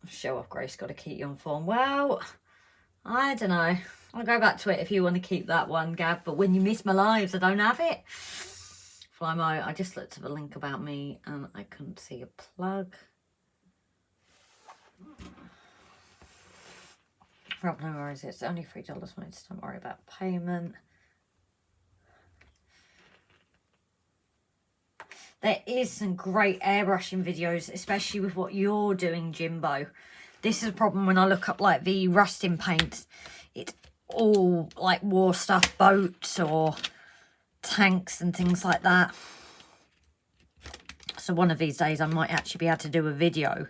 S1: Show off, Grace. Got to keep you on form. Well, I don't know. I'll go back to it if you want to keep that one, Gav. But when you miss my lives, I don't have it. Flymo, I just looked at the link about me and I couldn't see a plug. Rob, no worries. It's only $3, mates. Don't worry about payment. There is some great airbrushing videos, especially with what you're doing, Jimbo. This is a problem when I look up like the rusting paints. It's all like war stuff, boats or tanks and things like that. So one of these days I might actually be able to do a video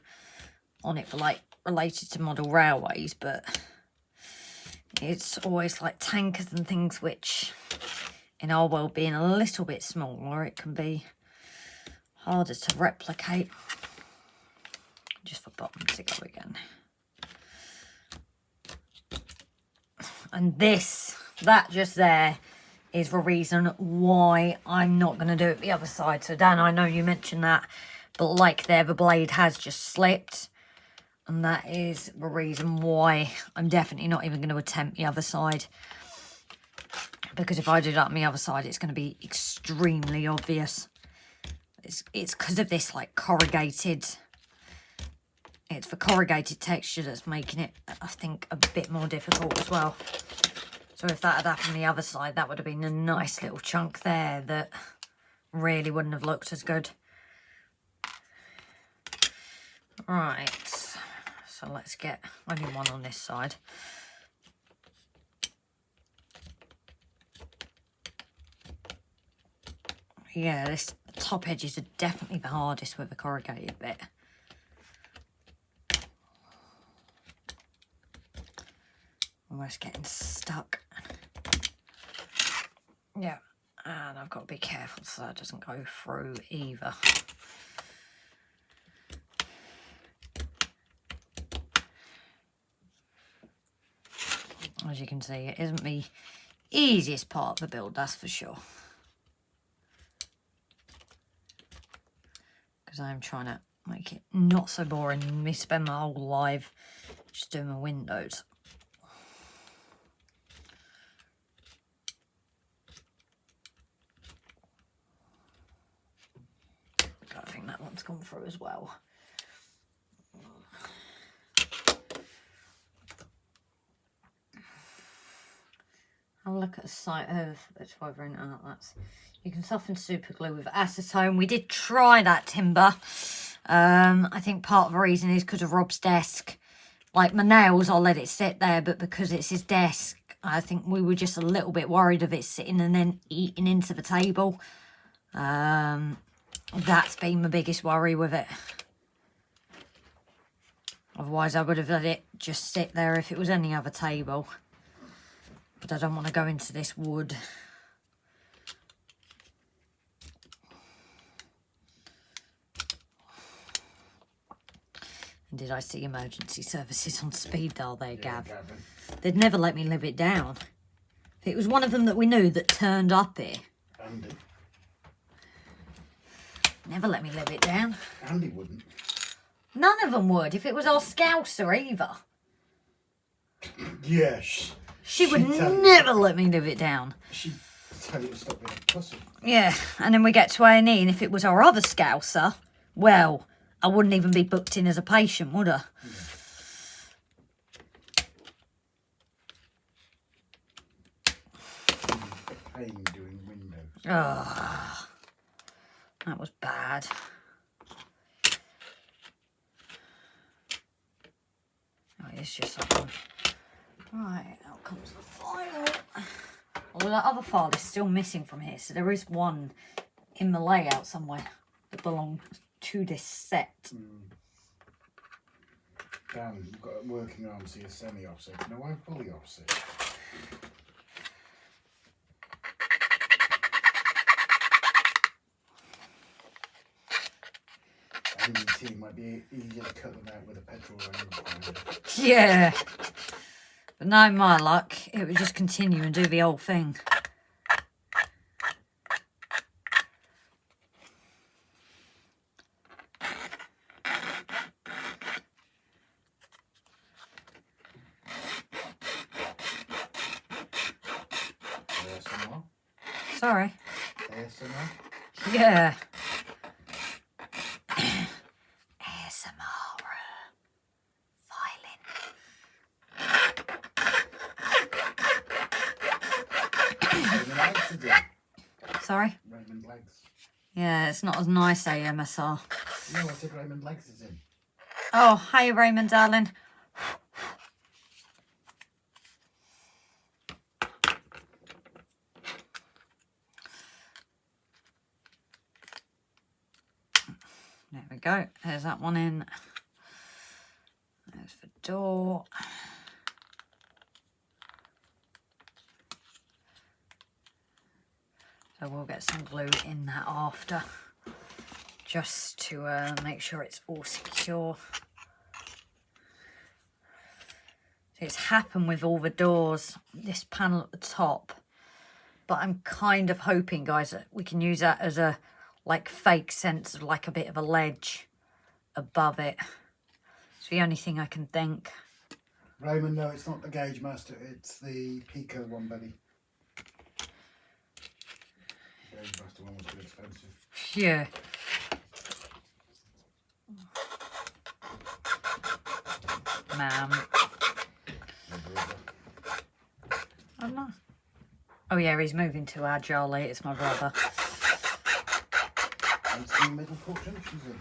S1: on it for like related to model railways, but it's always like tankers and things which in our world being a little bit smaller, it can be harder to replicate. Just for bottom to go again. And that just there is the reason why I'm not going to do it the other side. So Dan, I know you mentioned that, but like there, the blade has just slipped. And that is the reason why I'm definitely not even going to attempt the other side. Because if I do that on the other side, it's going to be extremely obvious. It's because of this like corrugated... It's the corrugated texture that's making it, I think, a bit more difficult as well. So if that had happened the other side, that would have been a nice little chunk there that really wouldn't have looked as good. Right, so let's get only one on this side. Yeah, this top edges are definitely the hardest with a corrugated bit. Almost getting stuck. Yeah, and I've got to be careful so that doesn't go through either. As you can see, it isn't the easiest part of the build, that's for sure. Because I'm trying to make it not so boring and me spend my whole life just doing my windows. I think that one's gone through as well. I'll look at a site of it's weathering out. That's you can soften super glue with acetone. We did try that timber. I think part of the reason is because of Rob's desk. Like my nails, I'll let it sit there, but because it's his desk, I think we were just a little bit worried of it sitting and then eating into the table. That's been my biggest worry with it. Otherwise, I would have let it just sit there if it was any other table. But I don't want to go into this wood. And did I see emergency services on speed dial there, Gav?
S2: Gavin.
S1: They'd never let me live it down. If it was one of them that we knew that turned up here.
S2: Andy.
S1: Never let me live it down.
S2: Andy wouldn't.
S1: None of them would, if it was our Scouser either.
S2: Yes.
S1: She would never let me live it down.
S2: She'd tell you to stop being a pussy.
S1: Yeah, and then we get to A&E, and if it was our other Scouser, well, I wouldn't even be booked in as a patient, would I?
S2: Yeah. Pain doing windows.
S1: Oh, that was bad. Oh, it's just something. Right, out comes the file. Well, that other file is still missing from here, so there is one in the layout somewhere that belongs to this set.
S2: Dan, you've got a working arm, so you're semi-offset. No, I'm fully offset. I think the team might be easier to cut them out with a petrol range.
S1: Yeah. But no, my luck, it would just continue and do the whole thing.
S2: ASMR?
S1: Sorry.
S2: ASMR?
S1: Yeah. ASMR. Violin.
S2: Raymond Legs is in.
S1: Sorry?
S2: Raymond Legs.
S1: Yeah, it's not as nice AMSR.
S2: No, I said Raymond Legs is in.
S1: Oh, hey Raymond, darling. There we go. There's that one in. There's the door. So we'll get some glue in that after, just to make sure it's all secure. So it's happened with all the doors, this panel at the top, but I'm kind of hoping, guys, that we can use that as a like fake sense of like a bit of a ledge above it. It's the only thing I can think.
S2: Raymond, no, it's not the Gauge Master, it's the Pico one, buddy. The Gauge Master one was too expensive.
S1: Yeah. Ma'am. I'm not. Oh yeah, he's moving to Agile. It's my brother.
S2: And some Middleport Junction's in.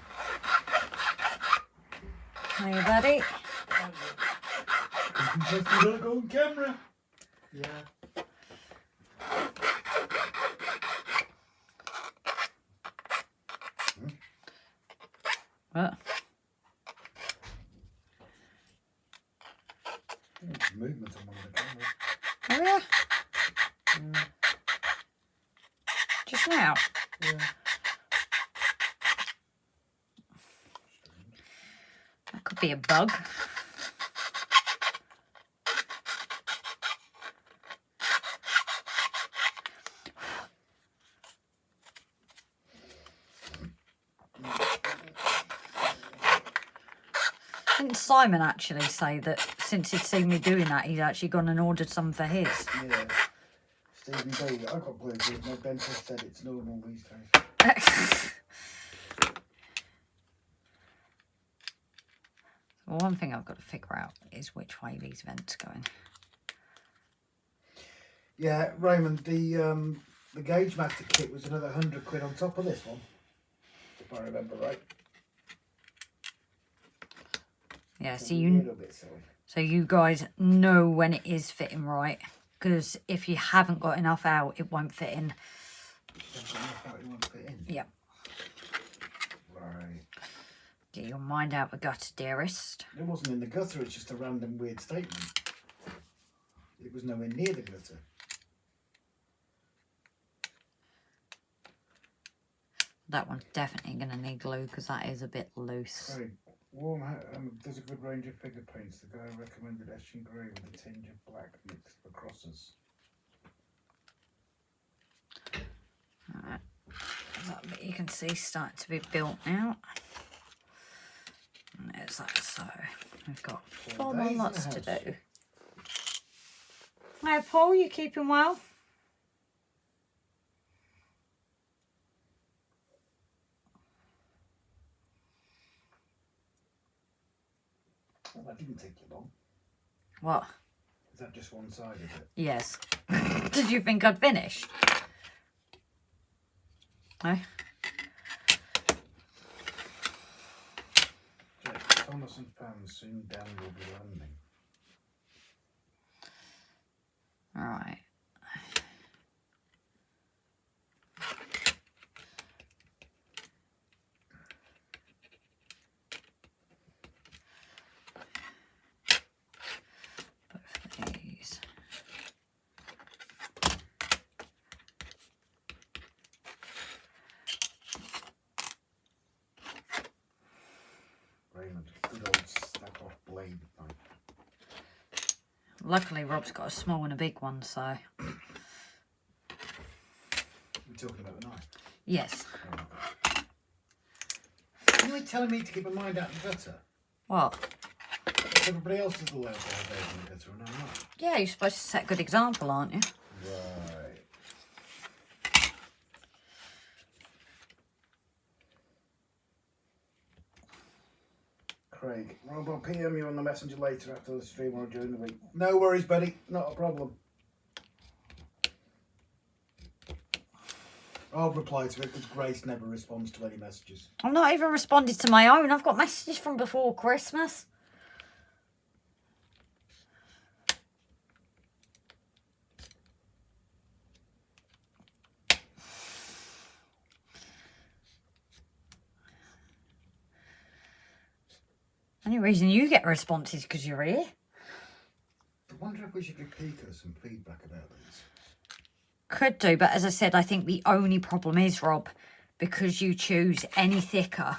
S1: Hey, buddy.
S2: You gotta go on camera. Yeah.
S1: What?
S2: Movement on one of the cameras.
S1: Oh yeah? Just now?
S2: Yeah.
S1: That could be a bug. Didn't Simon actually say that since he'd seen me doing that, he'd actually gone and ordered some for his?
S2: Yeah. Stevie B, I got blues. My dentist said it's normal these days.
S1: Well, one thing I've got to figure out is which way these vents going.
S2: Yeah, Raymond, the Gauge Master kit was another £100 on top of this one, if I remember right.
S1: Yeah,
S2: So
S1: so you guys know when it is fitting right, because if you haven't got enough out, it won't fit in. Yep.
S2: Right.
S1: Get your mind out the gutter, dearest.
S2: It wasn't in the gutter, it's just a random weird statement. It was nowhere near the gutter.
S1: That one's definitely going to need glue because that is a bit loose.
S2: Very warm. There's a good range of figure paints. The guy recommended Eshin Grey with a tinge of black mixed for crosses.
S1: Alright. That bit you can see starting to be built out. And there's that. So we've got 4 more lots to do. Hi Paul, you keeping well?
S2: Well, that didn't take you long.
S1: What?
S2: Is that just one side of it?
S1: Yes. Did you think I'd finished? No?
S2: Jack, Thomas and fans, soon Dan will be landing.
S1: Alright. Both of these.
S2: Raymond, good old snap off blade knife.
S1: Luckily Rob's got a small and a big one, so...
S2: We're talking about the knife?
S1: Yes.
S2: Oh. Are you telling me to keep my mind out of the gutter?
S1: What?
S2: Everybody else is allowed to have theirs in the gutter and I'm not.
S1: Yeah, you're supposed to set a good example, aren't you?
S2: Right. Craig, Rob, I'll PM you on the messenger later after the stream or during the week. No worries, buddy. Not a problem. I'll reply to it because Grace never responds to any messages.
S1: I'm not even responded to my own. I've got messages from before Christmas. Only reason you get a response is because you're here.
S2: I wonder if we should give Pika some feedback about these.
S1: Could do, but as I said, I think the only problem is, Rob, because you choose any thicker,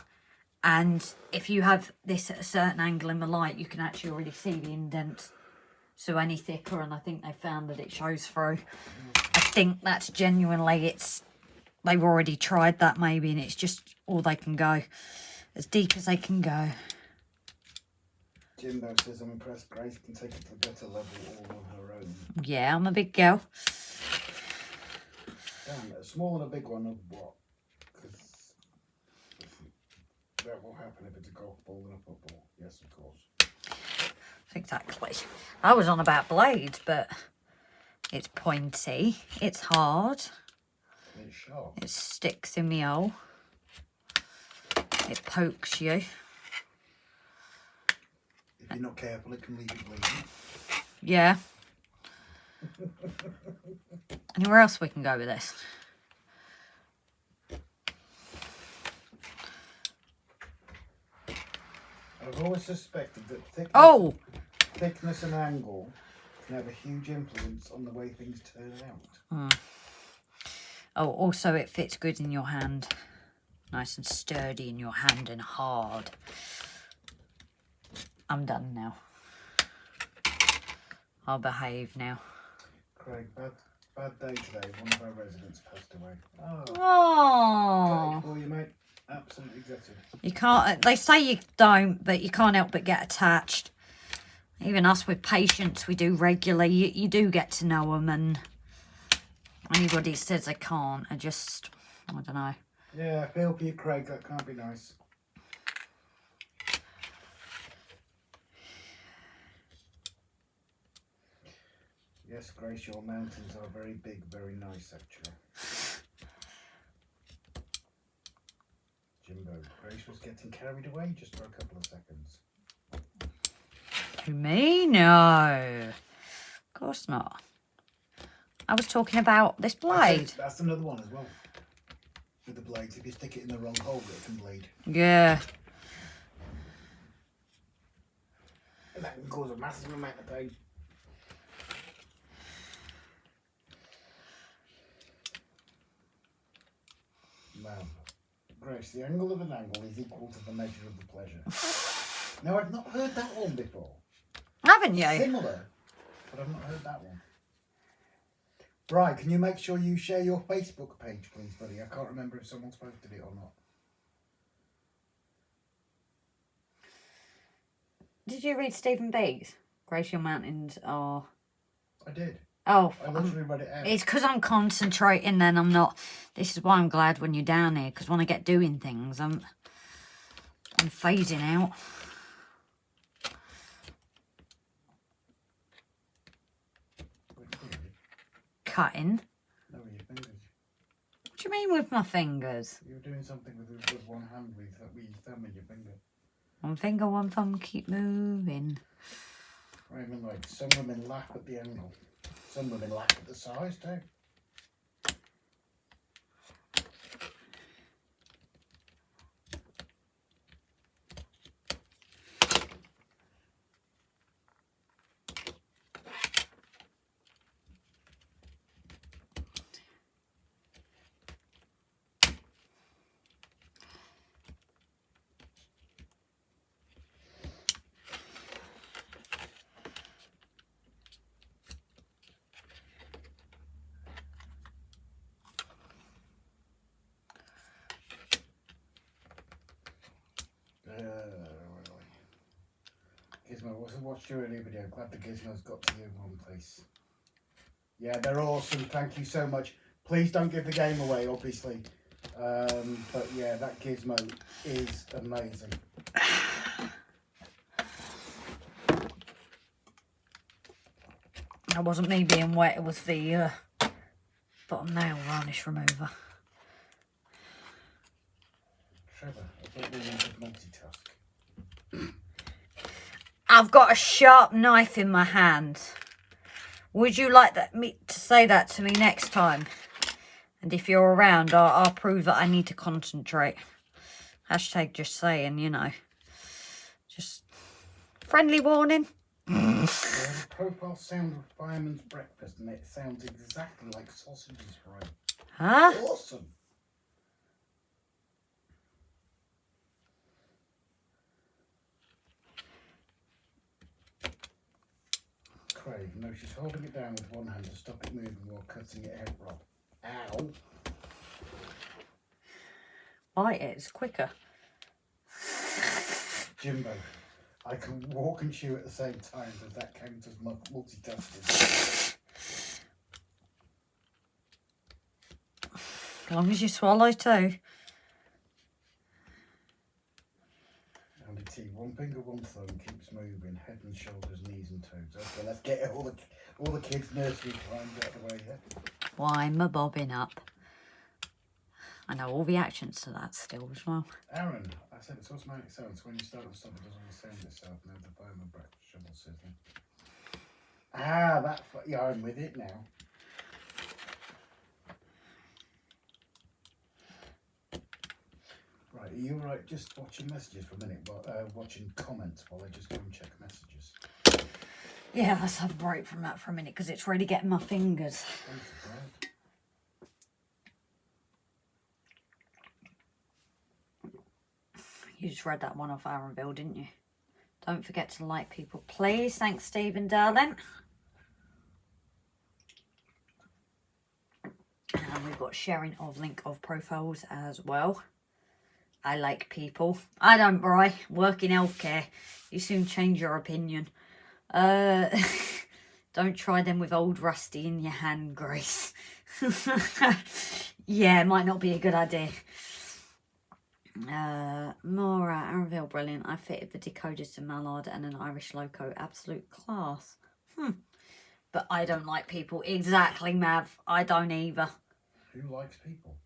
S1: and if you have this at a certain angle in the light, you can actually already see the indent. So any thicker, and I think they found that it shows through. I think that's genuinely, they've already tried that maybe, and it's just all they can go. As deep as they can go.
S2: Jimbo says, I'm impressed Grace can take it to the better level all on her own.
S1: Yeah, I'm a big girl.
S2: Damn, a small and a big one of what? Because that will happen if it's a golf ball and a football. Yes, of course.
S1: Exactly. I was on about blades, but it's pointy, it's hard,
S2: It's sharp.
S1: it sticks in the hole, it pokes you.
S2: If you're not careful, it can leave you bleeding.
S1: Yeah. Anywhere else we can go with this?
S2: I've always suspected that thickness and angle can have a huge influence on the way things turn out.
S1: Oh, also it fits good in your hand. Nice and sturdy in your hand and hard. I'm done now. I'll behave now.
S2: Craig, bad day today. One of our residents passed away.
S1: Oh.
S2: Gutted for you, mate. Absolutely gutted.
S1: You can't, they say you don't, but you can't help but get attached. Even us with patients we do regularly, you do get to know them, and anybody says they can't, I don't know.
S2: Yeah, I feel for you, Craig. That can't be nice. Yes, Grace, your mountains are very big, very nice, actually. Jimbo, Grace was getting carried away just for a couple of seconds.
S1: Me? No. Of course not. I was talking about this blade.
S2: That's another one as well. With the blades, if you stick it in the wrong hole, it can bleed.
S1: Yeah.
S2: And that can cause a massive amount of pain. Now, Grace, the angle of an angle is equal to the measure of the pleasure. Now, I've not heard that one before.
S1: Haven't you?
S2: Similar, but I've not heard that one. Right, can you make sure you share your Facebook page, please, buddy? I can't remember if someone's posted it or not.
S1: Did you read Stephen Beat's? Glacial Mountains are...
S2: I did.
S1: Oh.
S2: I literally read it out.
S1: It's because I'm concentrating then, I'm not... This is why I'm glad when you're down here, because when I get doing things, I'm phasing out. Cutting.
S2: No, with your fingers.
S1: What do you mean with my fingers?
S2: You were doing something with one hand with your thumb and your finger.
S1: One finger, one thumb, keep moving.
S2: I mean, like, some women laugh at the angle. Some women laugh at the size too. Gizmo, watched your earlier video. Glad the Gizmo's got to you in one place. Yeah, they're awesome. Thank you so much. Please don't give the game away, obviously. But yeah, that Gizmo is amazing.
S1: That wasn't me being wet, it was the bottom nail varnish remover.
S2: Trevor, I thought we needed multitask.
S1: I've got a sharp knife in my hand. Would you like to say that to me next time? And if you're around, I'll prove that I need to concentrate. Hashtag just saying, you know. Just friendly warning.
S2: The profile sound of fireman's breakfast, and it sounds exactly like sausages fried.
S1: Huh?
S2: Awesome. Craig, no, she's holding it down with one hand to stop it moving while cutting it out, Rob. Ow.
S1: Bite it, it's quicker.
S2: Jimbo, I can walk and chew at the same time. Does that count as multitasking?
S1: As long as you swallow too.
S2: Andy T, one finger, one thumb, keeps moving, head and shoulders, knees and toes. Okay, let's get all the kids' nursery times out of the way here.
S1: Why am I bobbing up? I know all reactions to that still as well.
S2: Aaron, I said it's automatic sounds. When you start up stuff, it doesn't always sound itself. Now the fireman breakfast shovel sizzling. Ah, yeah, I'm with it now. Right, Right, are you right just watching messages for a minute? Watching comments while I just go and check messages.
S1: Yeah, let's have a break from that for a minute because it's really getting my fingers. You just read that one off Aaronville, didn't you? Don't forget to like people, please. Thanks, Stephen, darling. And we've got sharing of link of profiles as well. I like people. I don't, Bri. Work in healthcare. You soon change your opinion. Don't try them with old rusty in your hand, Grace. Yeah, it might not be a good idea. Maura, Aaronville, brilliant. I fitted the decoders to Mallard and an Irish loco. Absolute class. But I don't like people. Exactly, Mav. I don't either.
S2: Who likes people?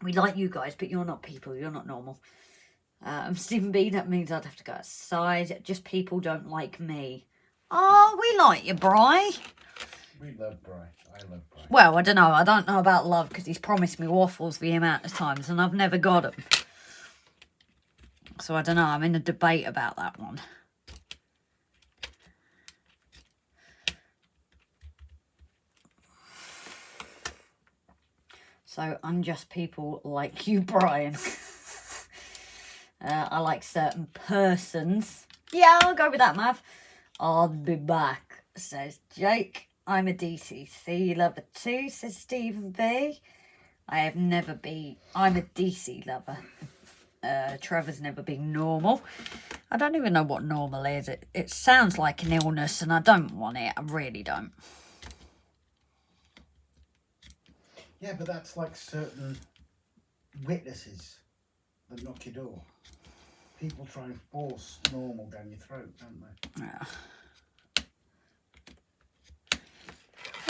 S1: We like you guys, but you're not people. You're not normal. Stephen B, that means I'd have to go outside. Just people don't like me. Oh, we like you, Bri.
S2: We love Bri. I love Bri.
S1: Well, I don't know. I don't know about love because he's promised me waffles the amount of times and I've never got them. So I don't know. I'm in a debate about that one. So unjust people like you, Brian. I like certain persons. Yeah, I'll go with that, Mav. I'll be back, says Jake. I'm a DCC lover too, says Stephen B. I have never been... I'm a DC lover. Trevor's never been normal. I don't even know what normal is. It sounds like an illness and I don't want it. I really don't.
S2: Yeah, but that's like certain witnesses that knock your door. People try and force normal down your throat, don't they?
S1: Yeah.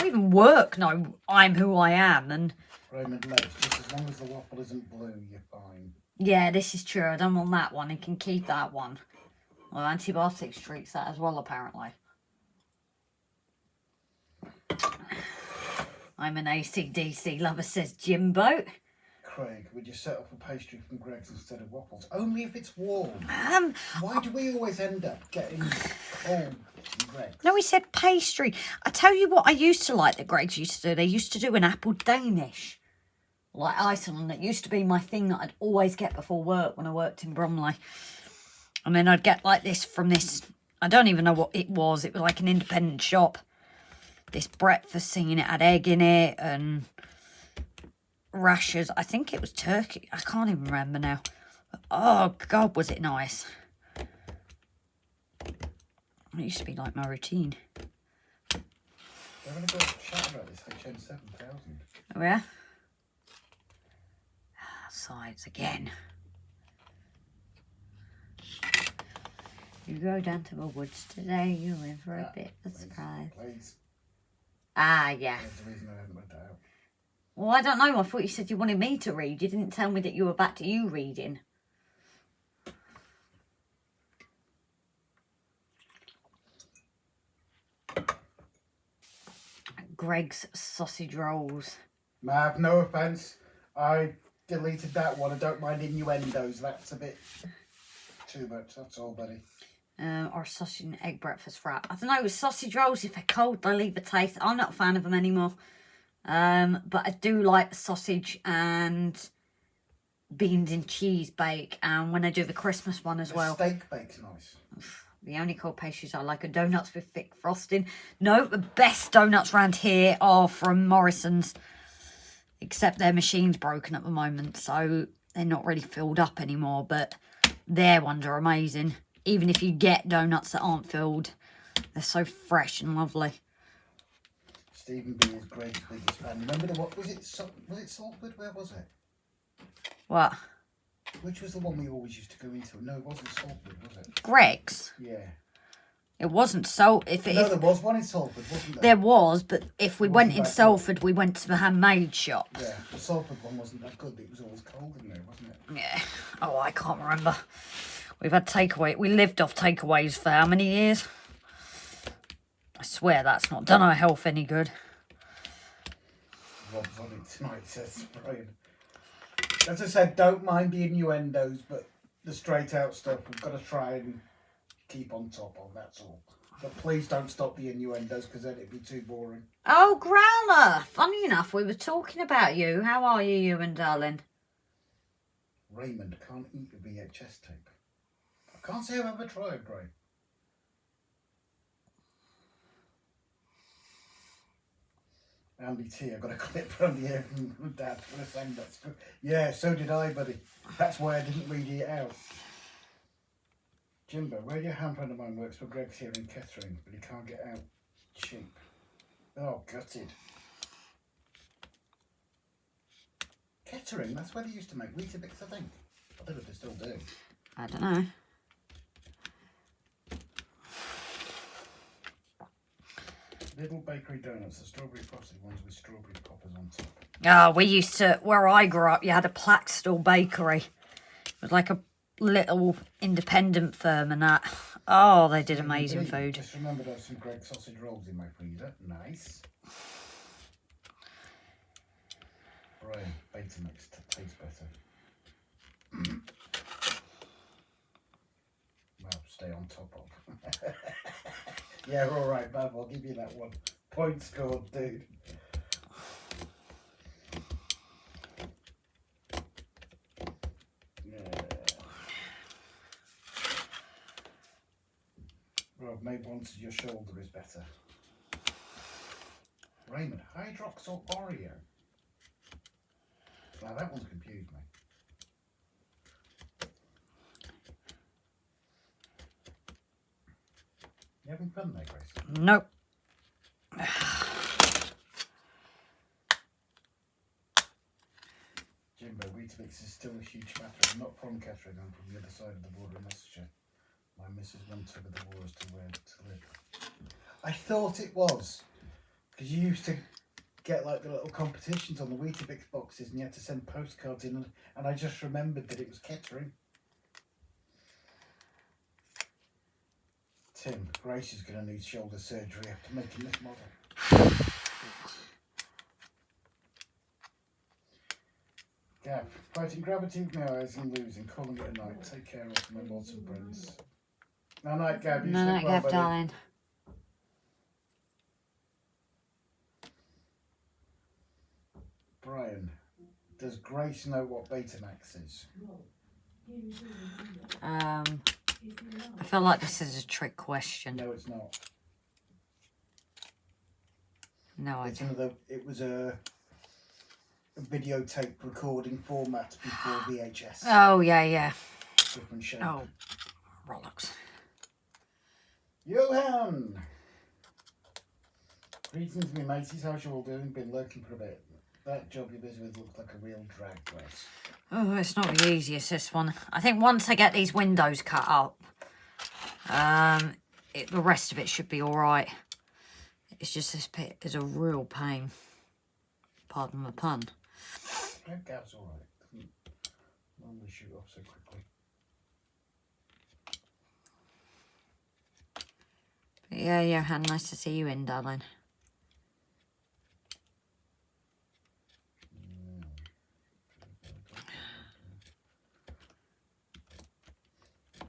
S1: Even work know I'm who I am, and
S2: Raymond Legg, just as long as the waffle isn't blue, you're fine.
S1: yeah, this is true. I don't want that one. You can keep that one. Well, antibiotics treats that as well, apparently. I'm an ACDC lover, says Jimbo.
S2: Craig, would you set up a pastry from Greg's instead of waffles? Only if it's warm. Why do we always end up getting cold from Greg's?
S1: No, he said pastry. I tell you what I used to like that Greg's used to do. They used to do an apple Danish. Like Iceland. It used to be my thing that I'd always get before work when I worked in Bromley. And then I'd get like this from this... I don't even know what it was. It was like an independent shop. This breakfast scene, it had egg in it and... rashers. I think it was turkey. I can't even remember now. Oh, God, was it nice. It used to be like my routine.
S2: They're going to go chat about this HN 7000.
S1: Oh, yeah? Sides again. You go down to the woods today, you're in for a bit of a surprise.
S2: Please.
S1: Ah, yeah.
S2: That's the reason I haven't read that out.
S1: Well, I don't know. I thought you said you wanted me to read. You didn't tell me that you were back to you reading. Greg's sausage rolls.
S2: Mav, no offence. I deleted that one. I don't mind innuendos. That's a bit too much. That's all, buddy.
S1: Or sausage and egg breakfast wrap. I don't know. Sausage rolls, if they're cold, they leave a taste. I'm not a fan of them anymore. But I do like the sausage and beans and cheese bake, and when I do the Christmas one as well.
S2: Steak bake's nice.
S1: The only cold pastries I like are donuts with thick frosting. No, the best donuts around here are from Morrison's, except their machine's broken at the moment, so they're not really filled up anymore, but their ones are amazing. Even if you get donuts that aren't filled, they're so fresh and lovely.
S2: Stephen B is Greg's biggest fan. Remember the what was it? Was it Salford? Where was it?
S1: What?
S2: Which was the one we always used to go into? No, it wasn't Salford, was it?
S1: Greg's?
S2: Yeah.
S1: It wasn't so.
S2: There was one in Salford, wasn't there?
S1: There was, but if we went in Salford, we went to the handmade shop.
S2: Yeah, the Salford one wasn't that good. It was always cold in there, wasn't it?
S1: Yeah. Oh, I can't remember. We've had takeaway. We lived off takeaways for how many years? I swear that's not done our health any good.
S2: Rob's on it tonight, says Brian. As I said, don't mind the innuendos, but the straight out stuff we've got to try and keep on top of, that's all. But please don't stop the innuendos because then it'd be too boring.
S1: Oh, Growler! Funny enough, we were talking about you. How are you, Ewan, darling?
S2: Raymond can't eat the VHS tape. I can't say I've ever tried, Gray. Andy T, I got a clip from the from Dad for a thing. That's good. Yeah, so did I, buddy. That's why I didn't read it out. Jimbo, radio hand friend of mine works for Greg's here in Kettering, but he can't get out cheap. Oh, gutted. Kettering, that's where they used to make Weetabix, I think. I don't know if they still do.
S1: I don't know.
S2: Little bakery donuts, the strawberry frosted ones with strawberry poppers on top.
S1: Oh, we used to, where I grew up, you had a Plaxtall bakery. It was like a little independent firm and that. Oh, they did amazing food.
S2: Just remember there's some great sausage rolls in my freezer. Nice. Brian, Betamax tastes better. Well, stay on top of. Yeah, all right, Bav, I'll give you that one. Point scored, dude. Yeah. Rob, maybe once your shoulder is better. Raymond, Hydrox or Oreo? Now that one's confused me. You having fun there, Grace?
S1: Nope.
S2: Jimbo, Weetabix is still a huge matter. I'm not from Kettering, I'm from the other side of the border in Leicestershire. My missus went over the wars to where to live. I thought it was. Because you used to get like the little competitions on the Weetabix boxes and you had to send postcards in, and I just remembered that it was Kettering. Tim, Grace is going to need shoulder surgery after making this model. Gav, fighting gravity with my eyes and losing, calling it a night. Take care of my lords and friends. Night night, Gav. You
S1: Night,
S2: sleep well, buddy.
S1: darling.
S2: Brian, does Grace know what Betamax is?
S1: I feel like this is a trick question.
S2: No, it's not.
S1: No
S2: It's
S1: idea.
S2: another. It was a videotape recording format before VHS.
S1: Oh, yeah, yeah.
S2: Different shape.
S1: Oh, Rollocks.
S2: Johan! Greetings, me mateys. How's you all doing? Been lurking for a bit. That job you're busy with looks like a real drag, Grace.
S1: Oh, it's not the easiest, this one. I think once I get these windows cut up, the rest of it should be alright. It's just this bit is a real pain. Pardon the pun.
S2: That Gav's alright. Doesn't normally shoot off so quickly.
S1: But yeah, Johan, nice to see you in, darling.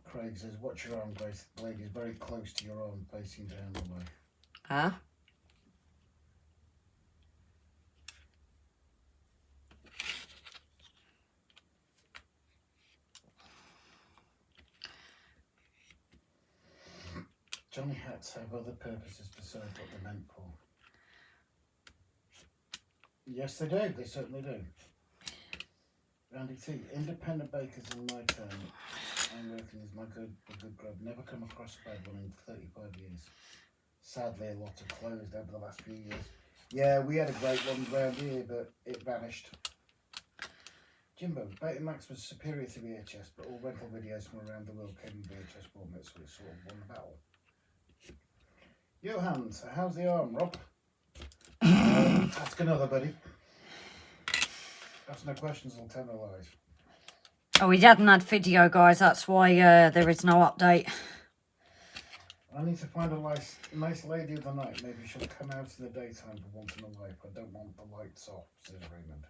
S2: Craig says, watch your arm, Grace. The blade is very close to your arm, facing down the way.
S1: Huh?
S2: Johnny hats have other purposes besides what they're meant for. Yes, they do. They certainly do. Andy T. Independent bakers in my turn. I'm working as a good grub. Never come across a bad one in 35 years. Sadly, a lot have closed over the last few years. Yeah, we had a great one around here, but it vanished. Jimbo, Betamax was superior to VHS, but all rental videos from around the world came in VHS format, so it sort of won the battle. Johan, so how's the arm, Rob? Ask another, buddy. Ask no questions, I'll tell no lies.
S1: Oh, we hadn't had video, guys. That's why there is no update.
S2: I need to find a nice lady of the night. Maybe she'll come out in the daytime for once in a life. I don't want the lights off, says Raymond.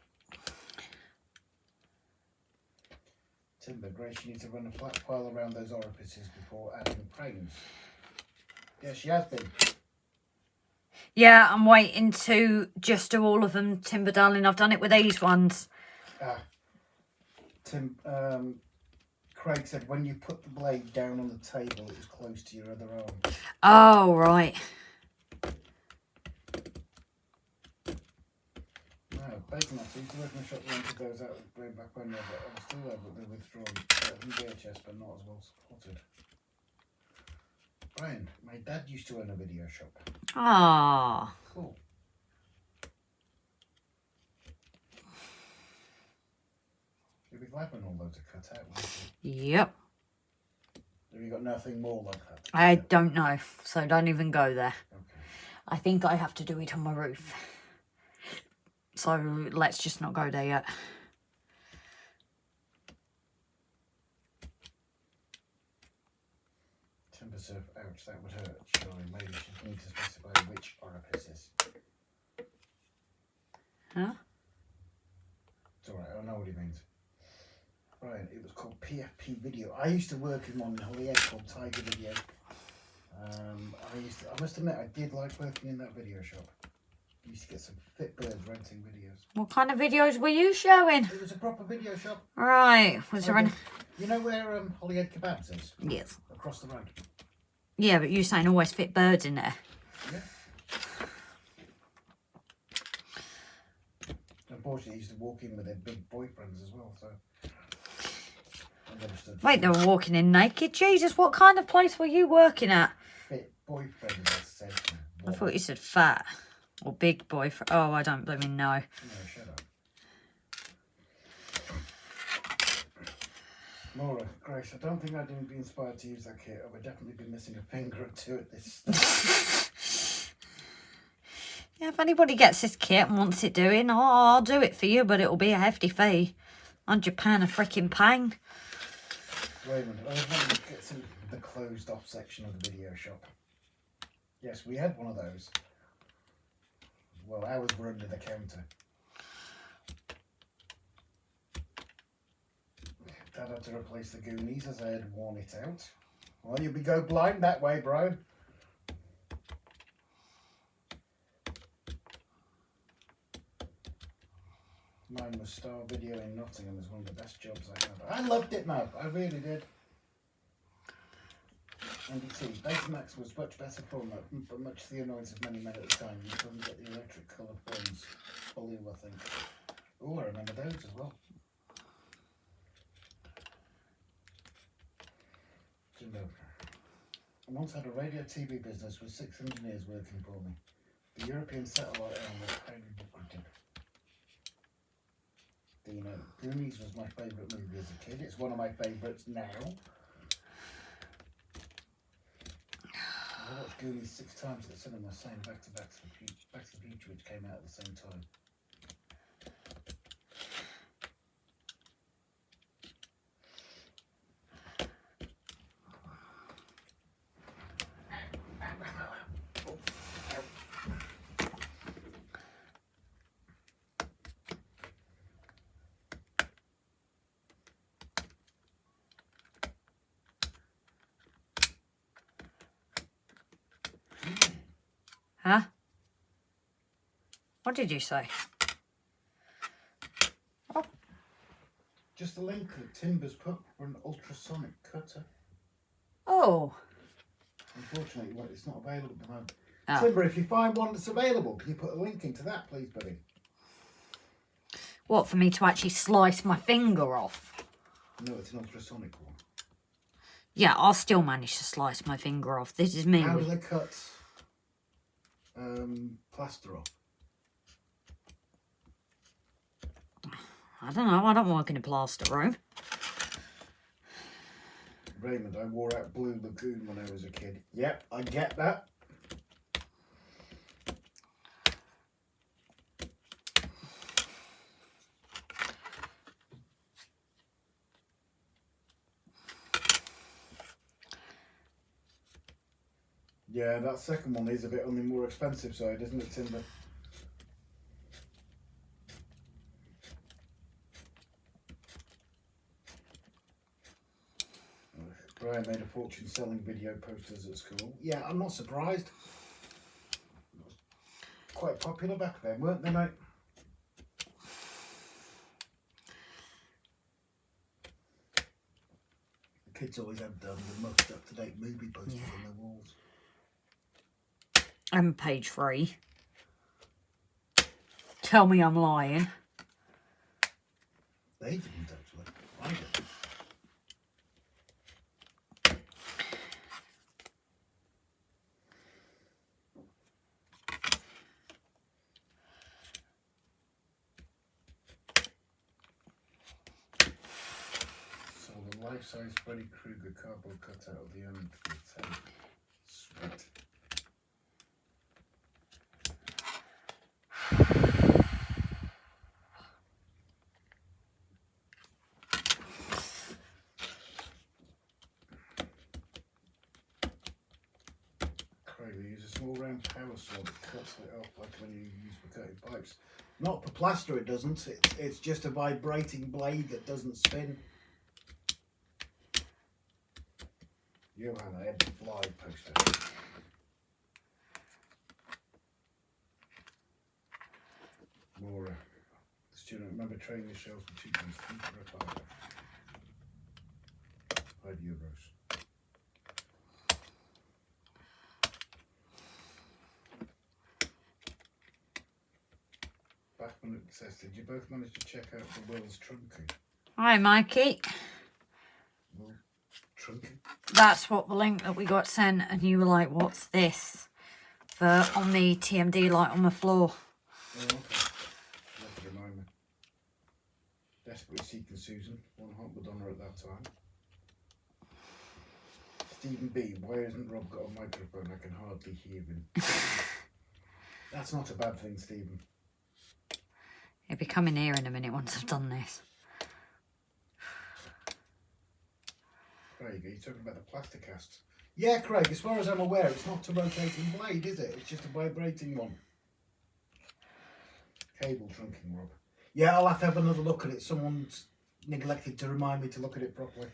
S2: Timber, Grace, you need to run a flat file around those orifices before adding frames. Yeah, she has been.
S1: Yeah, I'm waiting to just do all of them, Timber darling. I've done it with these ones.
S2: Craig said when you put the blade down on the table, it was close to your other arm.
S1: Oh, right.
S2: No, Bacon actually used to work in a shop that rented those out way back when they were still there, but they're withdrawn. Better than VHS, but not as well supported. Brian, my dad used to own a video shop.
S1: Ah.
S2: Cool. You'll be glad when all those are cut out, won't you?
S1: Yep.
S2: Have you got nothing more like that?
S1: I don't know, so don't even go there.
S2: Okay.
S1: I think I have to do it on my roof. So let's just not go there yet.
S2: Timber surf, ouch, that would hurt. Surely, maybe she needs to specify which orifices.
S1: Huh?
S2: It's alright, I know what he means. Right, it was called PFP Video. I used to work in one in Holyhead called Tiger Video. I must admit, I did like working in that video shop. I used to get some fit birds renting videos.
S1: What kind of videos were you showing?
S2: It was a proper video shop.
S1: Right. Was there any...
S2: You know where Holyhead Kebabs is?
S1: Yes.
S2: Across the road.
S1: Yeah, but you're saying always fit birds in there.
S2: Yeah. Unfortunately, they used to walk in with their big boyfriends as well, so...
S1: Wait, they were walking in naked? Jesus, what kind of place were you working at?
S2: Fit boyfriend, I said.
S1: I thought you said fat. Or big boyfriend. Oh, I don't blooming know.
S2: No, shut up. Laura, Grace, I don't think I didn't be inspired to use that kit. I would definitely be missing a finger or two at this stage.
S1: Yeah, if anybody gets this kit and wants it doing, oh, I'll do it for you, but it'll be a hefty fee. £100 a freaking pang.
S2: Raymond, I was wanting to get to the closed off section of the video shop. Yes, we had one of those. Well, ours were under the counter. Dad had to replace the Goonies as I had worn it out. Well, you'll be go blind that way, bro. Mine was Star Video in Nottingham. It was one of the best jobs I had. I loved it, Mav. I really did. And you see, Betamax was much better format, but much to the annoyance of many men at the time. You couldn't get the electric colour phones fully, I think. Oh, I remember those as well. Jimbo. I once had a radio TV business with 6 engineers working for me. The European satellite arm was highly lucrative. Dino, Goonies was my favourite movie as a kid. It's one of my favourites now. I watched Goonies 6 times at the cinema, same Back to the Future, which came out at the same time.
S1: Huh? What did you say? Oh.
S2: Just a link that Timber's put for an ultrasonic cutter.
S1: Oh.
S2: Unfortunately, well, it's not available at the moment.
S1: Oh.
S2: Timber, if you find one that's available, can you put a link into that, please, buddy?
S1: What, for me to actually slice my finger off?
S2: No, it's an ultrasonic one.
S1: Yeah, I'll still manage to slice my finger off. This is me.
S2: How do they cut plaster off?
S1: I don't know. I don't work in a plaster room.
S2: Raymond, I wore out Blue Lagoon when I was a kid. Yep, I get that. Yeah, that second one is a bit on the more expensive side, isn't it, Timber? Brian made a fortune selling video posters at school. Yeah, I'm not surprised. Quite popular back then, weren't they, mate? The kids always had the most up-to-date movie posters on their walls.
S1: And page 3. Tell me I'm lying.
S2: They didn't actually. I did. So the life-size Freddy Krueger cardboard cutout of the end of the tape. Sweet. We use a small round power saw that cuts it off like when you use for cutting pipes. Not for plaster, it doesn't. It's just a vibrating blade that doesn't spin. Johan, I had the fly poster. More student, remember training the shells for 2 pounds for a fiver. €5. Backman says, did you both manage to check out the Will's trunking?
S1: Hi, Mikey.
S2: Will trunking?
S1: That's what the link that we got sent, and you were like, what's this? For on the TMD light on the floor.
S2: Oh, okay. That could remind me. Desperately seeking Susan. One hot Madonna at that time. Stephen B. Why hasn't Rob got a microphone? I can hardly hear him. That's not a bad thing, Stephen.
S1: He'll be coming here in a minute once I've done this.
S2: Craig, are you talking about the plastic casts? Yeah, Craig, as far as I'm aware, it's not a rotating blade, is it? It's just a vibrating one. Cable trunking, Rob. Yeah, I'll have to have another look at it. Someone's neglected to remind me to look at it properly.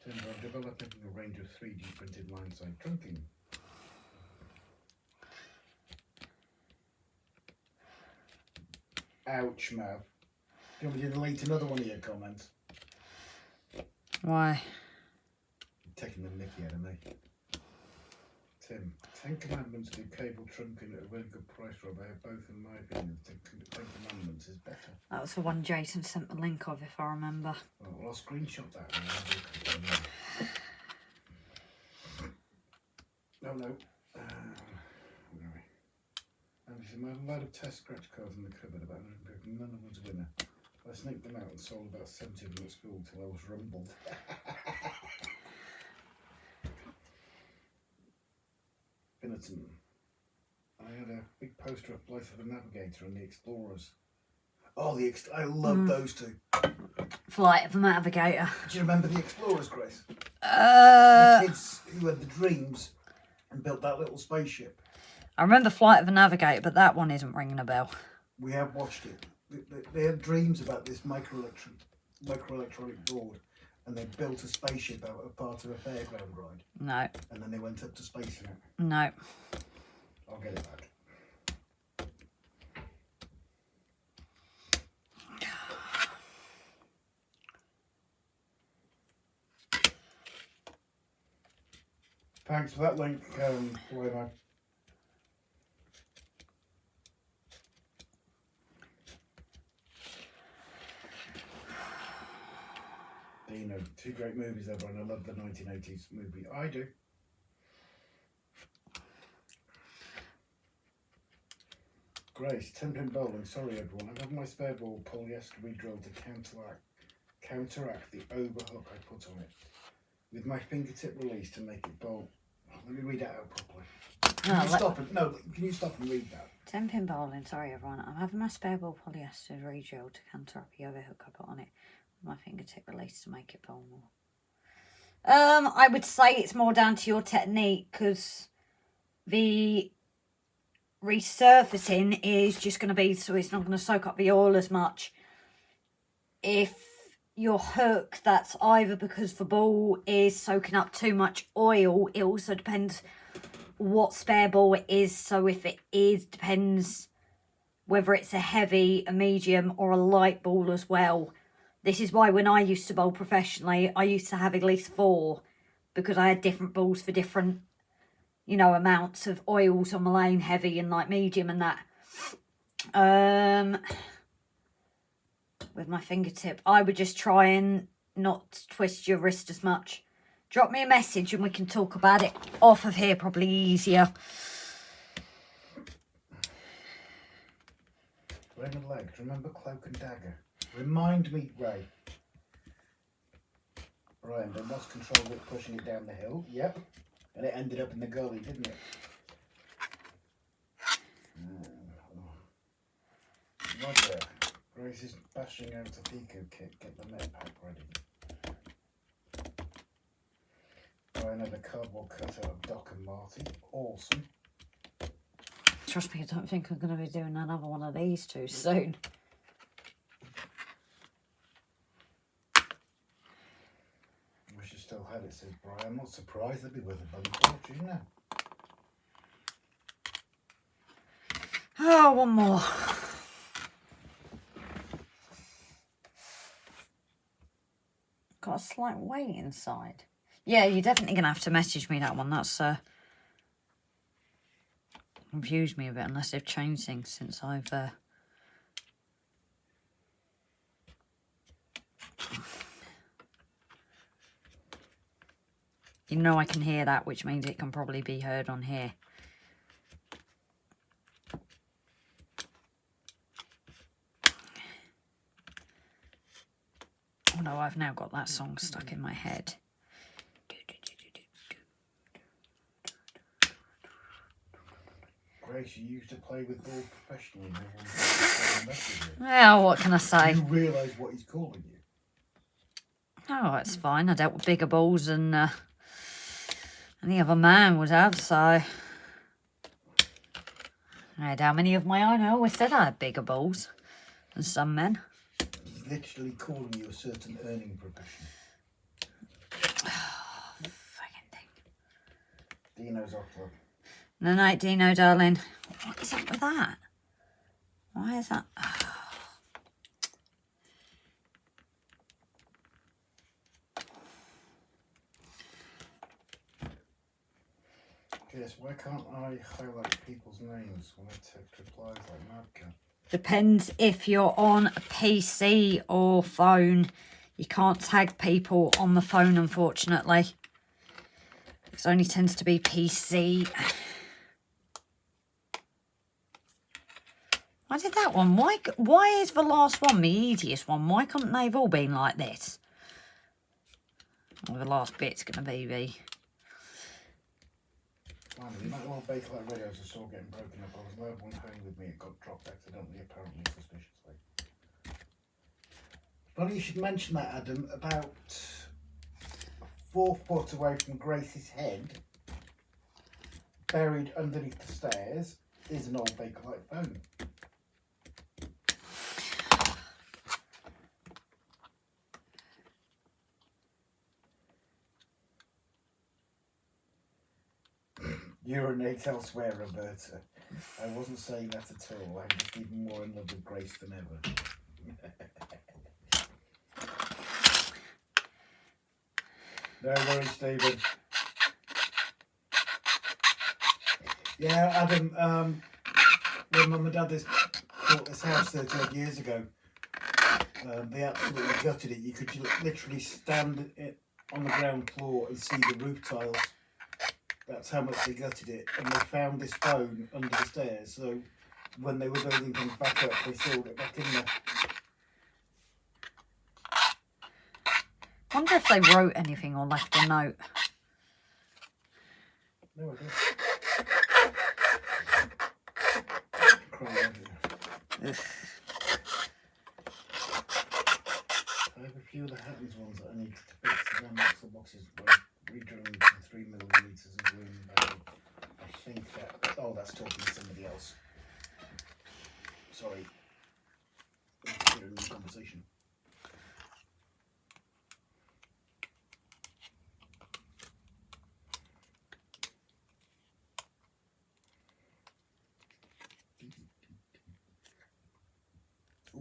S2: Turns out developing a range of 3D printed line side trunking. Ouch, Mav. Do you want me to delete another one of your comments?
S1: Why?
S2: You're taking the mickey out of me. Tim, 10 Commandments do cable trunking at a really good price, Rob. I have both in my opinion. 10 Commandments is better.
S1: That was the one Jason sent the link of, if I remember.
S2: Oh, well, I'll screenshot that and I'll have a look at it. No, no. Where are we? I have a load of test scratch cards in the cupboard, about 100 people. None of them's a winner. I sneaked them out and sold about 70 of them at school till I was rumbled. Finneton. I had a big poster of Flight of the Navigator and the Explorers. Oh, I love those two.
S1: Flight of the Navigator.
S2: Do you remember the Explorers, Grace? The kids who had the dreams and built that little spaceship.
S1: I remember Flight of the Navigator, but that one isn't ringing a bell.
S2: We have watched it. They had dreams about this microelectronic board, and they built a spaceship out of part of a fairground ride.
S1: No.
S2: And then they went up to space in it.
S1: No.
S2: I'll get it back. Thanks for that link, Boyman. Dino, 2 great movies ever, and I love the 1980s movie. I do. Grace, 10-pin bowling. Sorry, everyone. I have my spare ball polyester re-drilled to counteract the overhook I put on it. With my fingertip release to make it bowl. Let me read it out properly. Can you stop and read that?
S1: 10-pin bowling. Sorry, everyone. I'm having my spare ball polyester re-drilled to counteract the overhook I put on it. My fingertip release to make it bowl more. I would say it's more down to your technique, because the resurfacing is just going to be so it's not going to soak up the oil as much if your hook, that's either because the ball is soaking up too much oil. It also depends what spare ball it is. So if it is, depends whether it's a heavy, a medium or a light ball as well. This is why when I used to bowl professionally, I used to have at least 4, because I had different balls for different, you know, amounts of oils on my lane, heavy and like medium and that. With my fingertip, I would just try and not twist your wrist as much. Drop me a message and we can talk about it off of here, probably easier.
S2: Raymond Legg, remember Cloak and Dagger? Remind me, Ray. Brian, they lost control of it, pushing it down the hill. Yep. And it ended up in the gully, didn't it? Roger. Grace is bashing out a Pico kit. Get the net pack ready. Brian had a cardboard cutout of Doc and Marty. Awesome.
S1: Trust me, I don't think I'm going to be doing another one of these too soon.
S2: Wish you still had it, says Brian. I'm not surprised. They'd be worth a bloody fortune now.
S1: Oh, one more. Got a slight weight inside. Yeah, you're definitely going to have to message me that one. That's confused me a bit, unless they've changed things since I've you know, I can hear that, which means it can probably be heard on here. Oh no, I've now got that song stuck in my head.
S2: Grace, you used to play with ball professionally.
S1: Well, what can I say?
S2: You realise what he's calling you?
S1: Oh, it's fine. I dealt with bigger balls than any other man would have, so... I had how many of my own? I always said I had bigger balls than some men.
S2: He's literally calling you a certain earning profession.
S1: Fucking thing.
S2: Dino's off club.
S1: No, no, Dino, darling. What is up with that? Why is that?
S2: Yes, why can't I highlight people's names when I text replies like Madcap?
S1: Depends if you're on a PC or phone. You can't tag people on the phone, unfortunately. It only tends to be PC. I did that one. Why is the last one the easiest one? Why couldn't they have all been like this? Well, the last bit's going to be the...
S2: Man, the amount of Bakelite radios I saw getting broken up, I was allowed one home with me, it got dropped accidentally, apparently suspiciously. Funny you should mention that, Adam, about 4 foot away from Grace's head, buried underneath the stairs, is an old Bakelite phone. Urinate elsewhere, Roberta. I wasn't saying that at all. I'm just even more in love with Grace than ever. No worries, Stephen. Yeah, Adam, when Mum and Dad bought this house 30 odd years ago, they absolutely gutted it. You could literally stand on the ground floor and see the roof tiles. That's how much they gutted it. And they found this phone under the stairs, so when they were building things back up, they sealed it back in there.
S1: I wonder if they wrote anything or left a note.
S2: No idea. I have a few of the Hattons ones that I need to fix. The axle boxes redrilling to 3mm and gluing them back in. I think that... Oh, that's talking to somebody else. Sorry. We're in the conversation.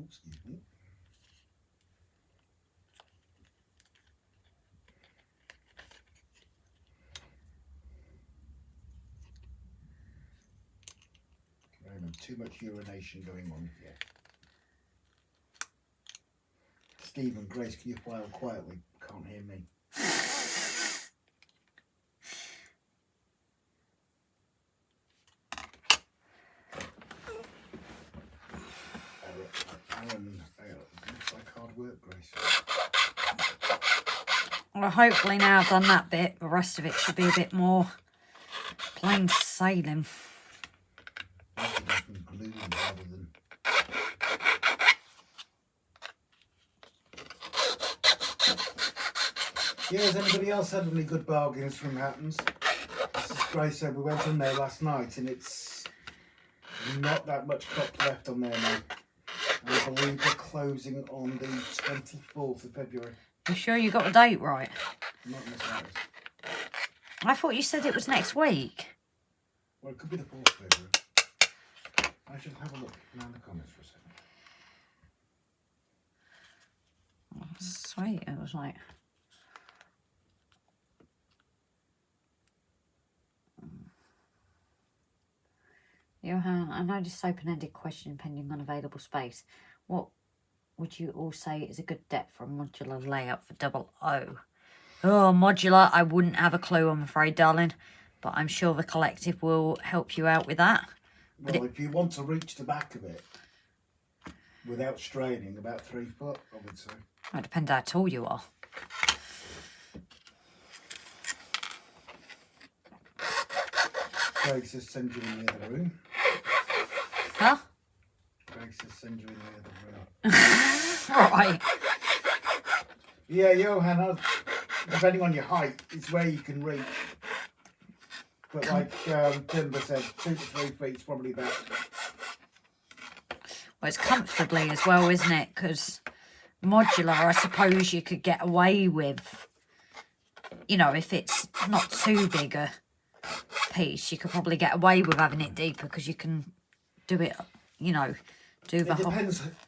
S2: excuse me. Too much urination going on here. Stephen, Grace, can you file quietly? Can't hear me. Aaron, looks like hard work, Grace.
S1: Well, hopefully now I've done that bit, the rest of it should be a bit more plain sailing.
S2: Glue rather than... Yeah, has anybody else had any good bargains from Hattons? This is Grace said we went in there last night and it's not that much cop left on there now. And I believe they're closing on the 24th of February.
S1: You sure you got the date right?
S2: Not in the slightest.
S1: I thought you said it was next week.
S2: Well, it could be the 4th of February. I should have a look around the comments for a second.
S1: Sweet, it was like... Johan, I know this is open-ended question pending unavailable space. What would you all say is a good depth for a modular layout for double O? Oh, modular, I wouldn't have a clue, I'm afraid, darling. But I'm sure the collective will help you out with that.
S2: Well, if you want to reach the back of it without straining, about 3 foot, I would say.
S1: It depends how tall you are.
S2: Craig says send you in the other room.
S1: Huh?
S2: Craig says send you in the other room.
S1: Right.
S2: Yeah, Johan, depending on your height, it's where you can reach. But like Timber said, 2 to 3 feet is probably about.
S1: Well, it's comfortably as well, isn't it? Because modular, I suppose you could get away with, you know, if it's not too big a piece, you could probably get away with having it deeper because you can do it, you know, do the whole...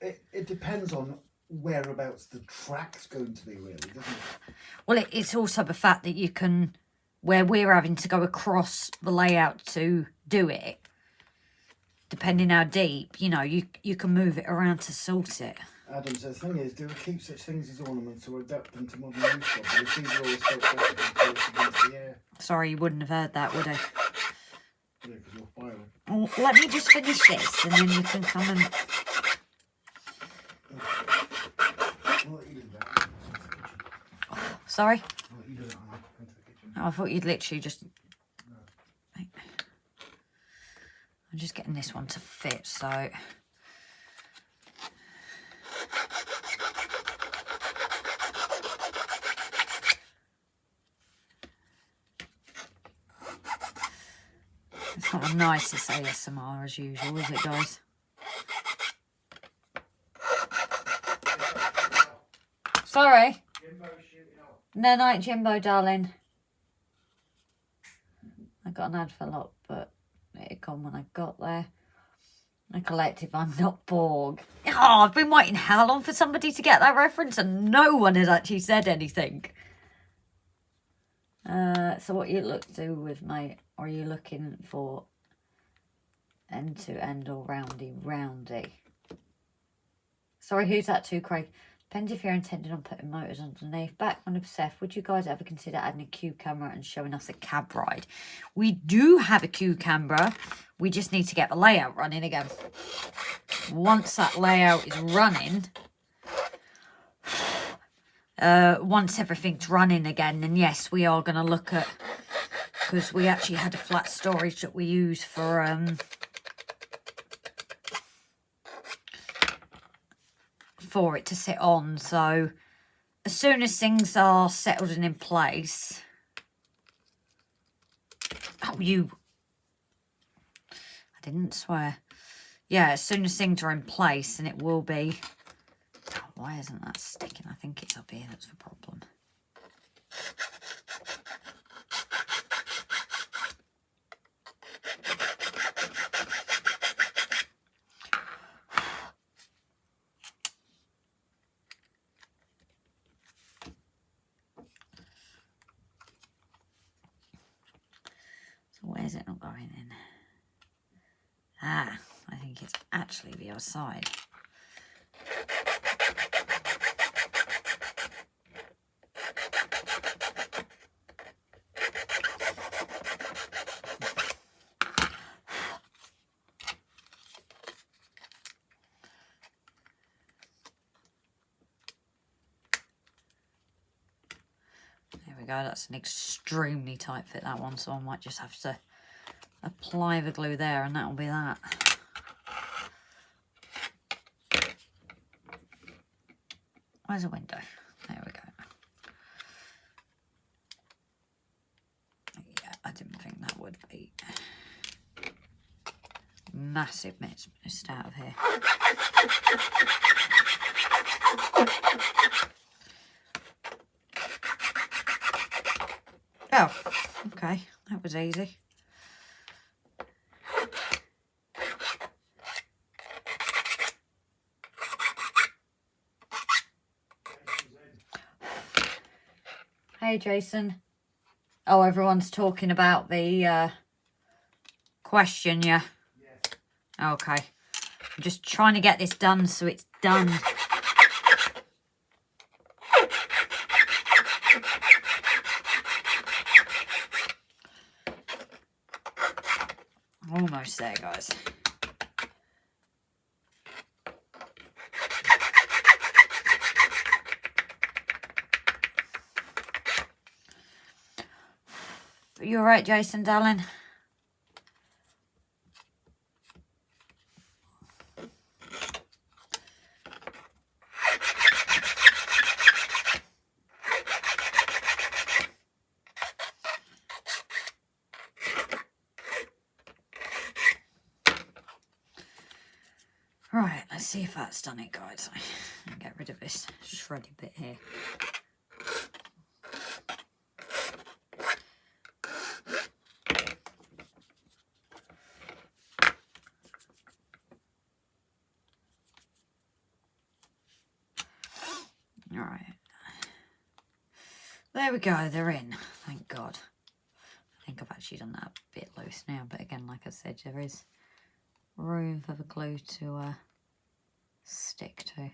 S2: It depends on whereabouts the track's going to be, really, doesn't it?
S1: Well, it's also the fact that you can, where we're having to go across the layout to do it, depending how deep, you know, you can move it around to sort it.
S2: Adam says, the thing is, do we keep such things as ornaments or adapt them to modern use? But these are always felt better into the air.
S1: Sorry, you wouldn't have heard that, would I?
S2: Yeah, because you're firing.
S1: Well, let me just finish this and then you can come and...
S2: I'll let you do that.
S1: Sorry?
S2: I'll let you do that. I'll go into the kitchen.
S1: Oh, I thought you'd literally just...
S2: No.
S1: I'm just getting this one to fit, so... It's not the nicest ASMR as usual, is it, guys? Sorry. No, night, Jimbo, darling. I got an ad for a lot, but it had gone when I got there. A collective, I'm not Borg. Oh, I've been waiting how long for somebody to get that reference and no one has actually said anything. So what you look to with, mate? Or are you looking for end-to-end or roundy? Sorry, who's that to, Craig? Depends if you're intending on putting motors underneath. Back on Seth, would you guys ever consider adding a Q camera and showing us a cab ride? We do have a Q camera. We just need to get the layout running again. Once that layout is running, once everything's running again, then yes, we are going to look at, because we actually had a flat storage that we use for it to sit on. So as soon as things are settled and in place, I didn't swear. Yeah, as soon as things are in place, and it will be. Oh, why isn't that sticking? I think it's up here that's the problem. is it not going in? Ah, I think it's actually the other side. There we go, that's an extremely tight fit, that one, so I might just have to apply the glue there and that'll be that. Where's the window? There we go. Yeah, I didn't think that would be massive mist out of here. Oh, okay, that was easy. Hey, Jason. Oh, everyone's talking about the question, yeah? Yes. Okay. I'm just trying to get this done so it's done. Almost there, guys. You all right, Jason, darling? Right, let's see if that's done it, guys. I'll get rid of this shreddy bit here. Alright. There we go, they're in. Thank God. I think I've actually done that a bit loose now, but again, like I said, there is room for the glue to stick to.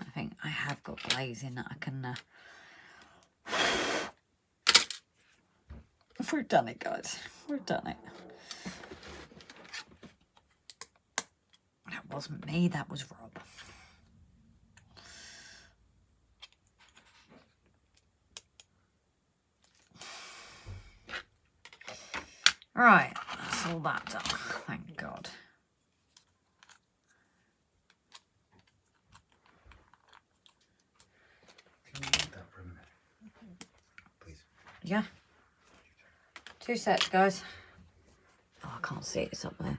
S1: I think I have got glazing that I can... We've done it, guys. We've done it. That wasn't me, that was Rob. Right, that's all that done, thank God.
S2: Can you hold that for a minute, please?
S1: Yeah. 2 sets, guys. Oh, I can't see it, it's up there.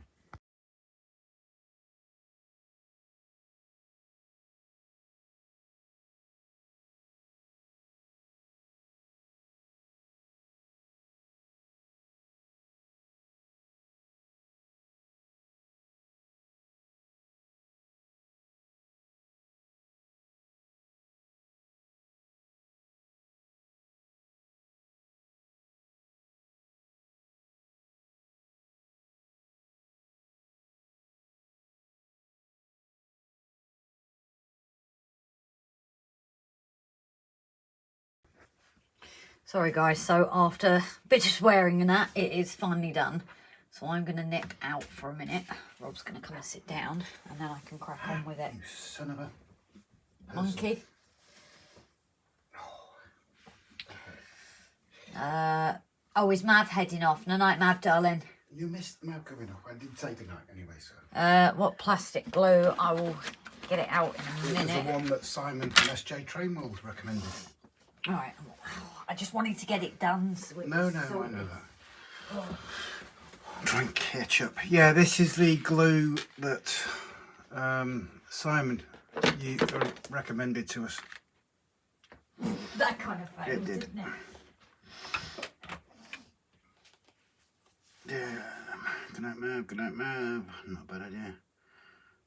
S1: Sorry guys, so after a bit of swearing and that, it is finally done. So I'm going to nip out for a minute. Rob's going to come and sit down and then I can crack on with it.
S2: You son of a...
S1: Monkey. Oh, is Mav heading off? No night, Mav, darling.
S2: You missed Mav coming off. I did say goodnight anyway, so...
S1: What plastic glue? I will get it out in a minute.
S2: It was the one that Simon from SSJ Trainworld recommended.
S1: Alright, I just wanted to get it done. So
S2: No, I know that. Oh. Drink ketchup. Yeah, this is the glue that Simon recommended to us.
S1: That kind of failed, didn't it?
S2: Yeah. Good night, Mav. Not a bad idea.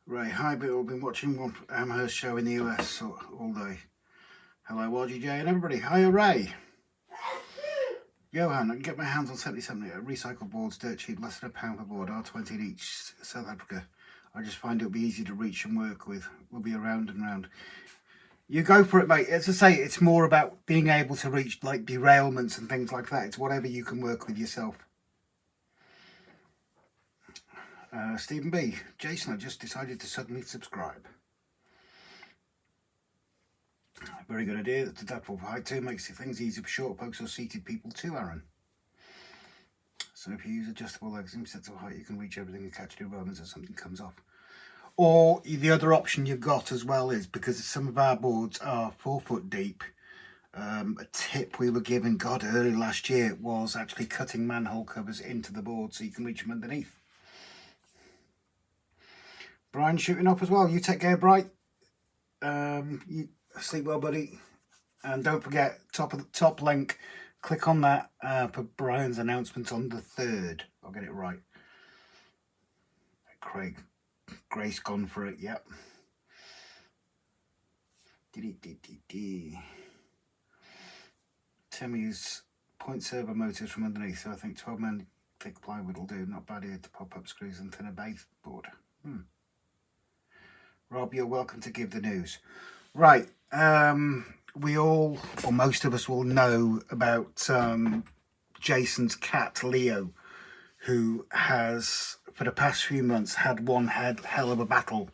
S2: Right, hi, but we've been watching Amherst show in the US all day. Hello, RGJ and everybody. Hiya, Ray.
S3: Johan, I can get my hands on 70 recycled boards, dirt cheap, less than £1 per board, R20 in each, South Africa. I just find it'll be easy to reach and work with. We'll be around and round. You go for it, mate. As I say, it's more about being able to reach like derailments and things like that. It's whatever you can work with yourself. Stephen B. Jason, I just decided to suddenly subscribe. Very good idea. That's adaptable for height too. Makes things easy for short folks or seated people too, Aaron. So if you use adjustable legs in sets of height, you can reach everything and catch derailments as something comes off. Or the other option you've got as well is, because some of our boards are 4 foot deep, a tip we were given, God, early last year was actually cutting manhole covers into the board so you can reach them underneath. Brian shooting up as well. You take care, Bright. You sleep well, buddy. And don't forget, top link, click on that for Brian's announcement on the 3rd. I'll get it right. Craig. Grace gone for it, yep. Timmy's point servo motors from underneath, so I think 12 men thick plywood will do. Not bad here to pop up screws and thinner baseboard. Rob, you're welcome to give the news. Right, we all, or most of us will know about Jason's cat, Leo, who has, for the past few months, had one hell of a battle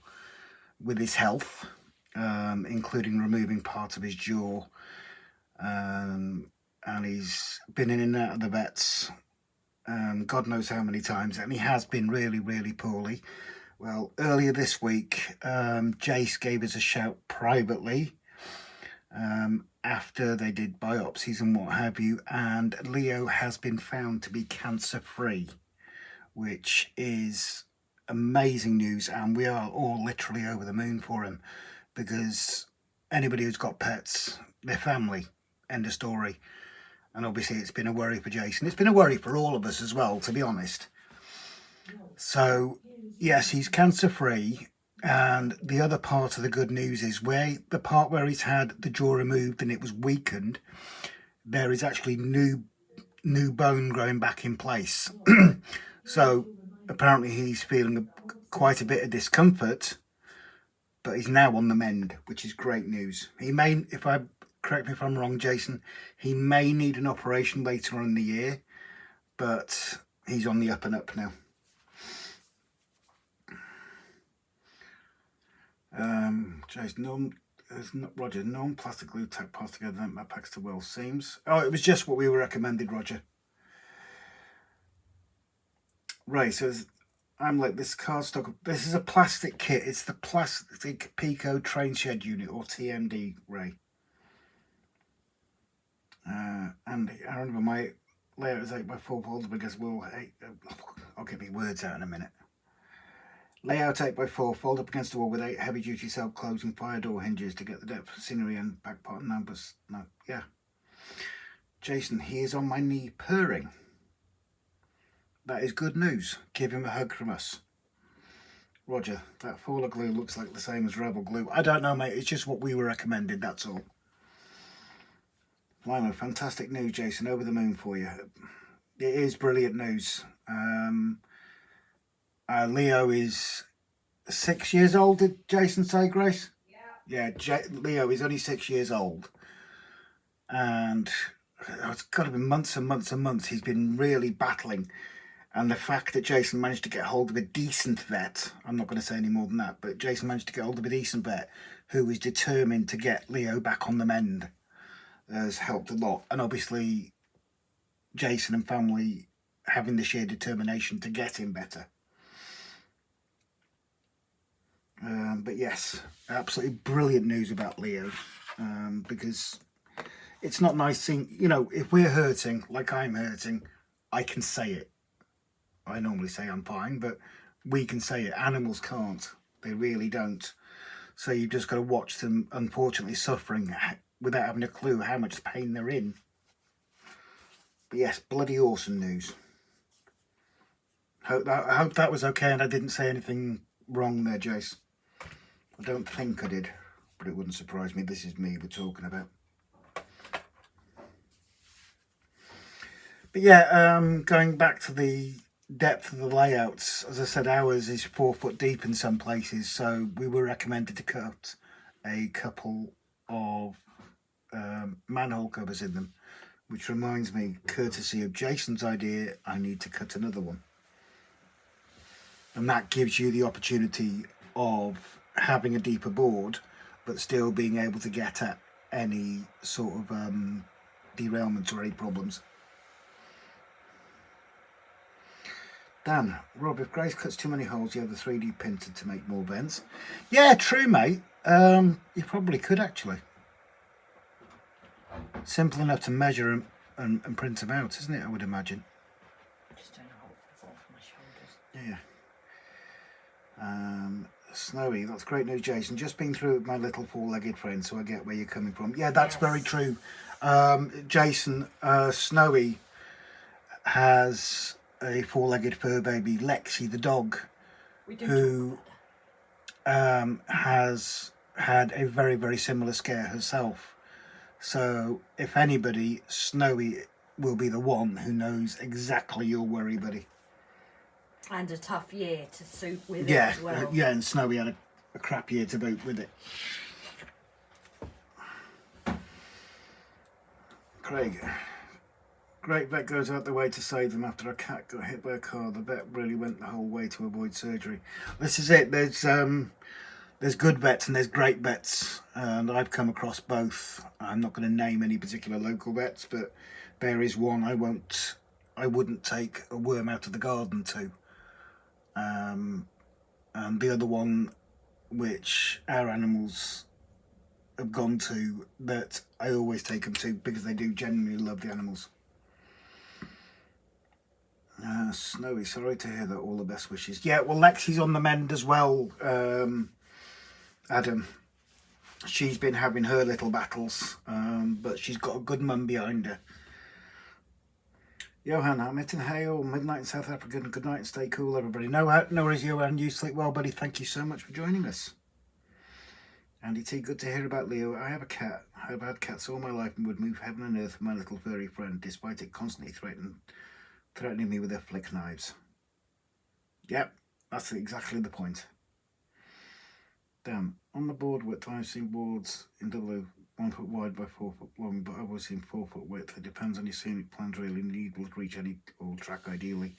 S3: with his health, including removing part of his jaw. And he's been in and out of the vets, God knows how many times, and he has been really, really poorly. Well, earlier this week, Jace gave us a shout privately after they did biopsies and what have you, and Leo has been found to be cancer-free, which is amazing news, and we are all literally over the moon for him, because anybody who's got pets, they're family, end of story. And obviously it's been a worry for Jason. It's been a worry for all of us as well, to be honest. So yes, he's cancer-free, and the other part of the good news is the part where he's had the jaw removed and it was weakened, there is actually new bone growing back in place. So apparently he's feeling quite a bit of discomfort, but he's now on the mend, which is great news. He may, correct me if I'm wrong, Jason, he may need an operation later on in the year, but he's on the up and up now. Jason, Roger, non-plastic glue tack parts together, that packs to well seams. Oh, it was just what we were recommended, Roger. Right, so I'm like, this cardstock, this is a plastic kit. It's the plastic Pico train shed unit, or TMD, Ray. And I remember my layout is 8x4 foldable because I'll get my words out in a minute. Layout 8x4, fold up against the wall with 8 heavy duty self closing fire door hinges to get the depth of scenery and back part and numbers. No, yeah. Jason, he is on my knee purring. That is good news. Give him a hug from us. Roger, that Faller glue looks like the same as Rebel glue. I don't know, mate. It's just what we were recommended, that's all. Limo, fantastic news, Jason. Over the moon for you. It is brilliant news. Leo is 6 years old, did Jason say, Grace? Yeah. Leo is only 6 years old. And it's got to be months and months and months he's been really battling. And the fact that Jason managed to get hold of a decent vet, I'm not going to say any more than that, but Jason managed to get hold of a decent vet who is determined to get Leo back on the mend has helped a lot. And obviously Jason and family having the sheer determination to get him better. But yes, absolutely brilliant news about Leo, because it's not nice seeing, you know, if we're hurting, like I'm hurting, I can say it. I normally say I'm fine, but we can say it. Animals can't. They really don't. So you've just got to watch them, unfortunately, suffering without having a clue how much pain they're in. But yes, bloody awesome news. I hope that was okay and I didn't say anything wrong there, Jace. I don't think I did, but it wouldn't surprise me. This is me we're talking about. But yeah, going back to the depth of the layouts, as I said, ours is 4 foot deep in some places, so we were recommended to cut a couple of manhole covers in them, which reminds me, courtesy of Jason's idea, I need to cut another one. And that gives you the opportunity of having a deeper board, but still being able to get at any sort of derailments or any problems. Dan, Rob, if Grace cuts too many holes, you have the 3D printer to make more vents. Yeah, true, mate. You probably could, actually. Simple enough to measure and print them out, isn't it, I would imagine?
S1: Just doing a hole for my shoulders.
S3: Yeah. Snowy, that's great news, Jason. Just been through with my little four-legged friend, so I get where you're coming from. Yeah, that's very true. Jason, Snowy has a four-legged fur baby, Lexi the dog, who has had a very, very similar scare herself. So if anybody, Snowy will be the one who knows exactly your worry, buddy.
S1: And a tough year to suit with it
S3: Yeah,
S1: as well.
S3: yeah, and Snowy had a crap year to boot with it. Craig, great vet goes out the way to save them after a cat got hit by a car. The vet really went the whole way to avoid surgery. This is it. There's good vets and there's great vets, and I've come across both. I'm not going to name any particular local vets, but there is one I wouldn't take a worm out of the garden to. And the other one, which our animals have gone to, that I always take them to because they do genuinely love the animals. Snowy, sorry to hear that. All the best wishes. Yeah, well, Lexi's on the mend as well, Adam. She's been having her little battles, but she's got a good mum behind her. Johan, I'm hitting hail, midnight in South Africa. Good night and stay cool, everybody. No worries, Johan. You sleep well, buddy. Thank you so much for joining us. Andy T, good to hear about Leo. I have a cat. I've had cats all my life and would move heaven and earth for my little furry friend, despite it constantly threatening me with their flick knives. Yep, that's exactly the point. Damn, on the board width, I've seen boards in W 1 foot wide by 4 foot long, but I've always seen 4 foot width. It depends on your scenic plans, really. Need will reach any old track ideally.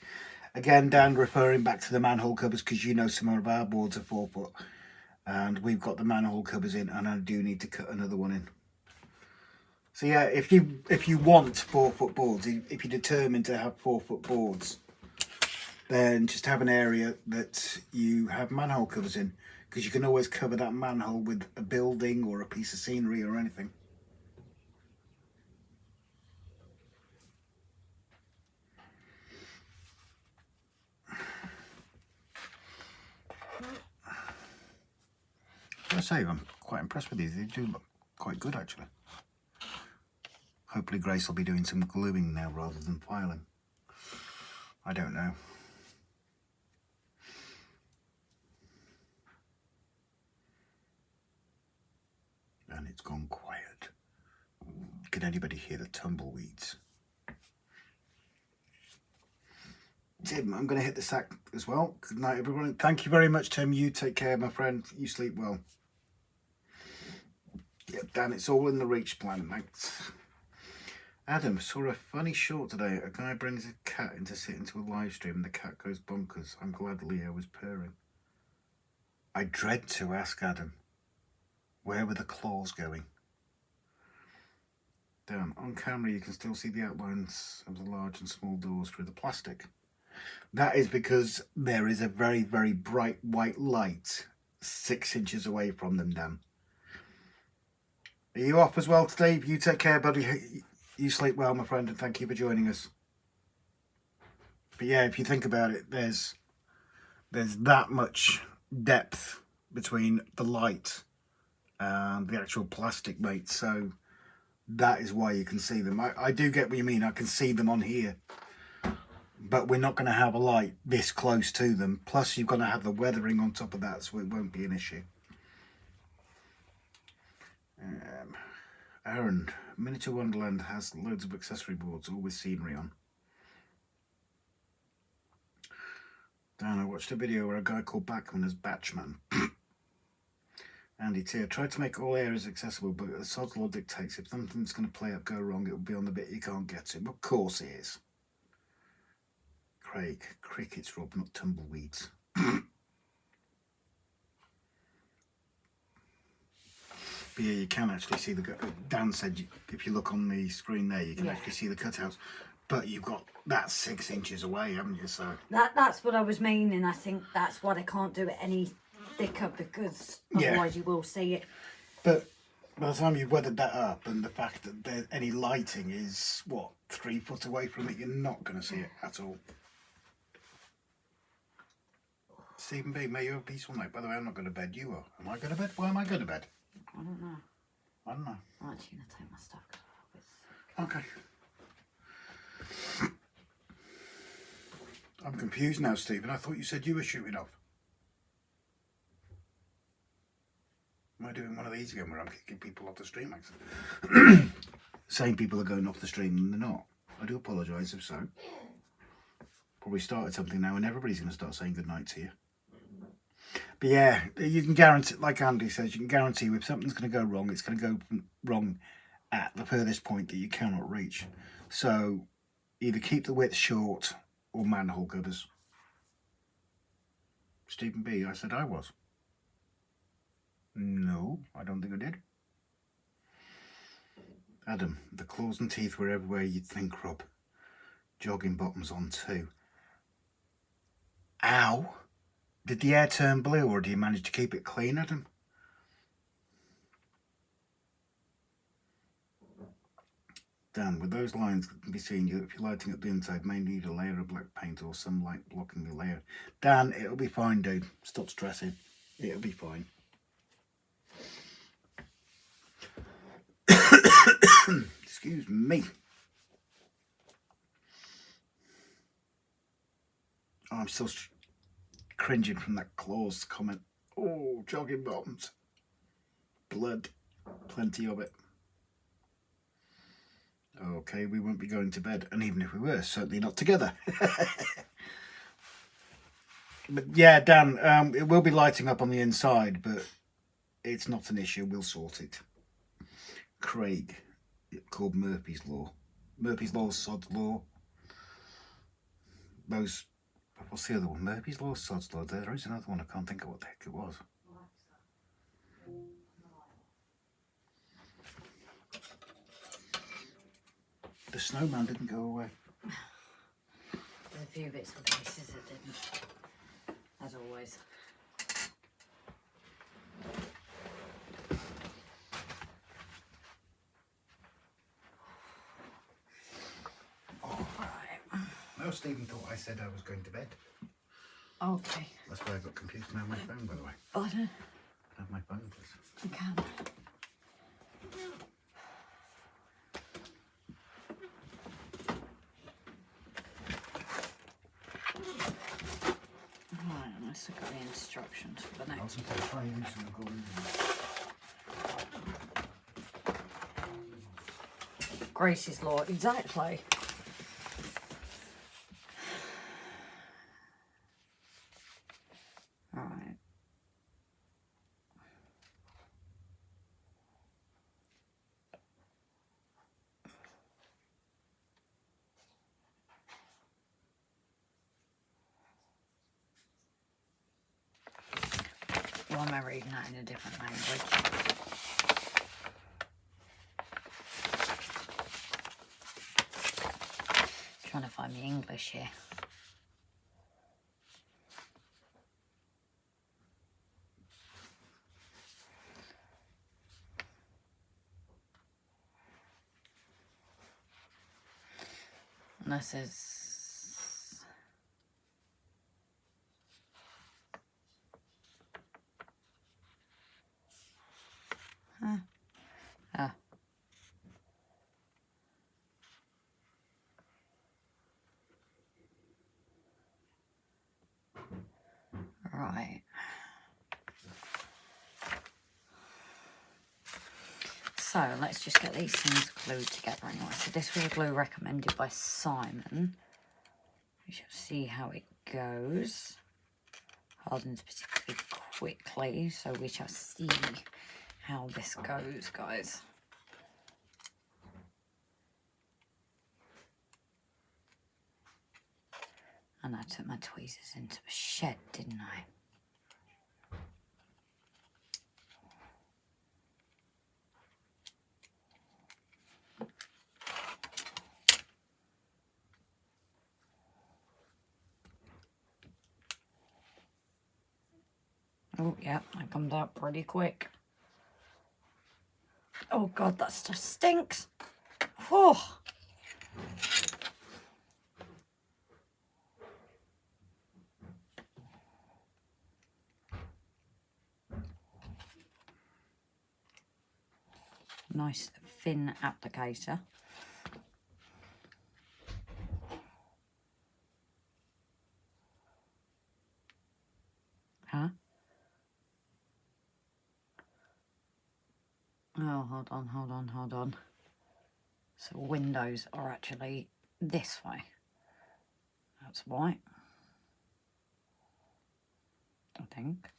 S3: Again, Dan, referring back to the manhole covers, because you know some of our boards are 4 foot, and we've got the manhole covers in, and I do need to cut another one in. So yeah, if you want 4 foot boards, if you're determined to have 4 foot boards, then just have an area that you have manhole covers in, because you can always cover that manhole with a building or a piece of scenery or anything. I say, I'm quite impressed with these. They do look quite good, actually. Hopefully Grace will be doing some gluing now rather than filing. I don't know. And it's gone quiet. Can anybody hear the tumbleweeds? Tim, I'm going to hit the sack as well. Good night, everyone. Thank you very much, Tim. You take care, my friend. You sleep well. Yeah, Dan, it's all in the reach plan, thanks. Adam, saw a funny short today. A guy brings a cat in to sit into a live stream and the cat goes bonkers. I'm glad Leo was purring. I dread to ask Adam, where were the claws going? Damn, on camera you can still see the outlines of the large and small doors through the plastic. That is because there is a very, very bright white light 6 inches away from them, Dan. Are you off as well today? You take care, buddy. You sleep well, my friend, and thank you for joining us. But yeah, if you think about it, there's that much depth between the light and the actual plastic, mate. So that is why you can see them. I do get what you mean. I can see them on here. But we're not going to have a light this close to them. Plus, you're going to have the weathering on top of that, so it won't be an issue. Aaron, Miniature Wonderland has loads of accessory boards, all with scenery on. Dan, I watched a video where a guy called Backman as Batchman. Andy Tier tried to make all areas accessible, but the sod's law dictates if something's going to play up go wrong, it will be on the bit you can't get to. Of course it is. Craig, crickets, Rob, not tumbleweeds. But yeah, you can actually see the... Dan said if you look on the screen there, you can actually see the cutouts. But you've got that 6 inches away, haven't you? So
S1: that's what I was meaning. I think that's why they can't do it any thicker, because otherwise you will see it.
S3: But by the time you've weathered that up, and the fact that there, any lighting is, what, 3 foot away from it, you're not going to see it at all. Stephen B, may you have a peaceful night. By the way, I'm not going to bed. You are. Am I going to bed? Why am I going to bed?
S1: I don't know.
S3: I don't know.
S1: I'm actually going to take my stuff.
S3: Okay. I'm confused now, Stephen. I thought you said you were shooting off. Am I doing one of these again where I'm kicking people off the stream? Saying people are going off the stream and they're not. I do apologise if so. Probably started something now and everybody's going to start saying goodnight to you. But yeah, you can guarantee, like Andy says, you can guarantee if something's going to go wrong, it's going to go wrong at the furthest point that you cannot reach. So either keep the width short or manhole covers. Stephen B, I said I was. No, I don't think I did. Adam, the claws and teeth were everywhere you'd think, Rob. Jogging bottoms on too. Ow! Did the air turn blue or did you manage to keep it clean, Adam? Dan, with those lines that can be seen, if you're lighting up the inside, may need a layer of black paint or some light blocking the layer. Dan, it'll be fine, dude. Stop stressing. It'll be fine. Excuse me. Oh, I'm still cringing from that claws comment. Oh, jogging bottoms. Blood. Plenty of it. Okay, we won't be going to bed. And even if we were, certainly not together. But yeah, Dan, it will be lighting up on the inside, but it's not an issue. We'll sort it. Craig, called Murphy's Law. Murphy's Law, Sod's Law. Those... What's the other one? Murphy's Law, Sod's Law. There is another one. I can't think of what the heck it was. The snowman didn't go away.
S1: There's a few bits and pieces that didn't, as always.
S3: Oh, right. No, Stephen thought I said I was going to bed.
S1: Okay.
S3: That's why I got confused now. My phone, by the way.
S1: Oh, no.
S3: Have my phone, please.
S1: I can. Right, let's look at the instructions for the
S3: I'll
S1: next.
S3: sometimes try and use some recording.
S1: Grace's Law, exactly. Right. Why am I reading that in a different language? Trying to find the English here. And this is... Huh. Ah. Right. So let's just get these things glued together anyway. So this was a glue recommended by Simon. We shall see how it goes. hardens particularly quickly, so we shall see how this goes, guys. And I took my tweezers into a shed, didn't I? Oh, yeah, that comes out pretty quick. Oh, God, that stuff stinks. Oh. Nice thin applicator. Huh? Oh, hold on. So windows are actually this way. That's white. I think.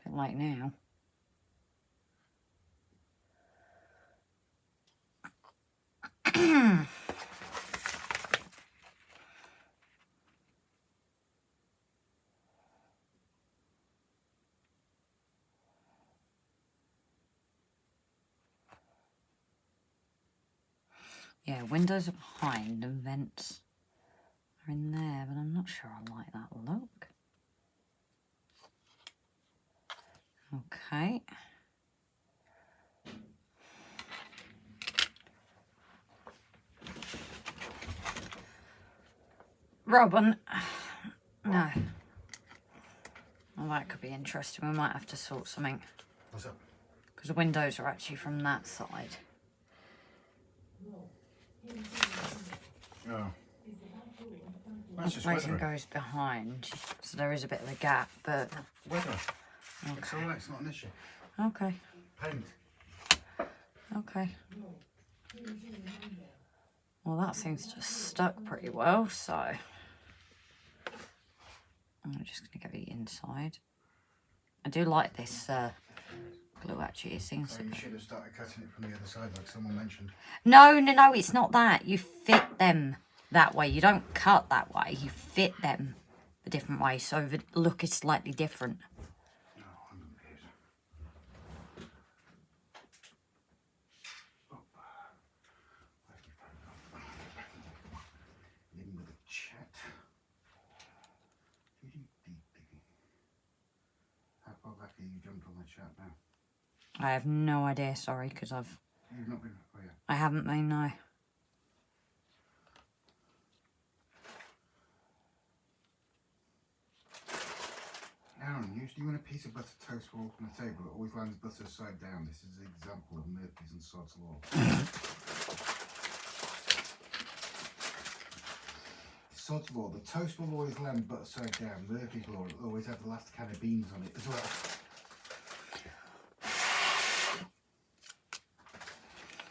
S1: A bit late now. Yeah, windows are behind and vents are in there, but I'm not sure I like that look. Okay. Robin. No. Well, that could be interesting. We might have to sort something.
S3: What's up?
S1: Because the windows are actually from that side.
S3: Oh. That's just
S1: Racing
S3: weather.
S1: goes behind, so there is a bit of a gap, but...
S3: Weather.
S1: Okay.
S3: It's alright, it's not an issue.
S1: Okay.
S3: Paint.
S1: Okay. Well, that seems to have stuck pretty well, so... I'm just going to go the inside. I do like this glue, actually. It seems
S3: So
S1: to
S3: you
S1: go...
S3: should have started cutting it from the other side like someone mentioned.
S1: No, it's not that. You fit them that way. You don't cut that way. You fit them a different way, so the look is slightly different.
S3: Oh, I'm confused. Oh. In with the chat. How far back are you jumped on the chat now?
S1: I have no idea, sorry, because
S3: You've not been... Oh, yeah.
S1: I haven't been, no.
S3: Aaron, usually when a piece of butter toast falls from the table, it always lands butter side down. This is an example of Murphy's and Sod's Law. Sod's Law, the toast will always land butter side down. Murphy's Law will always have the last can of beans on it as well.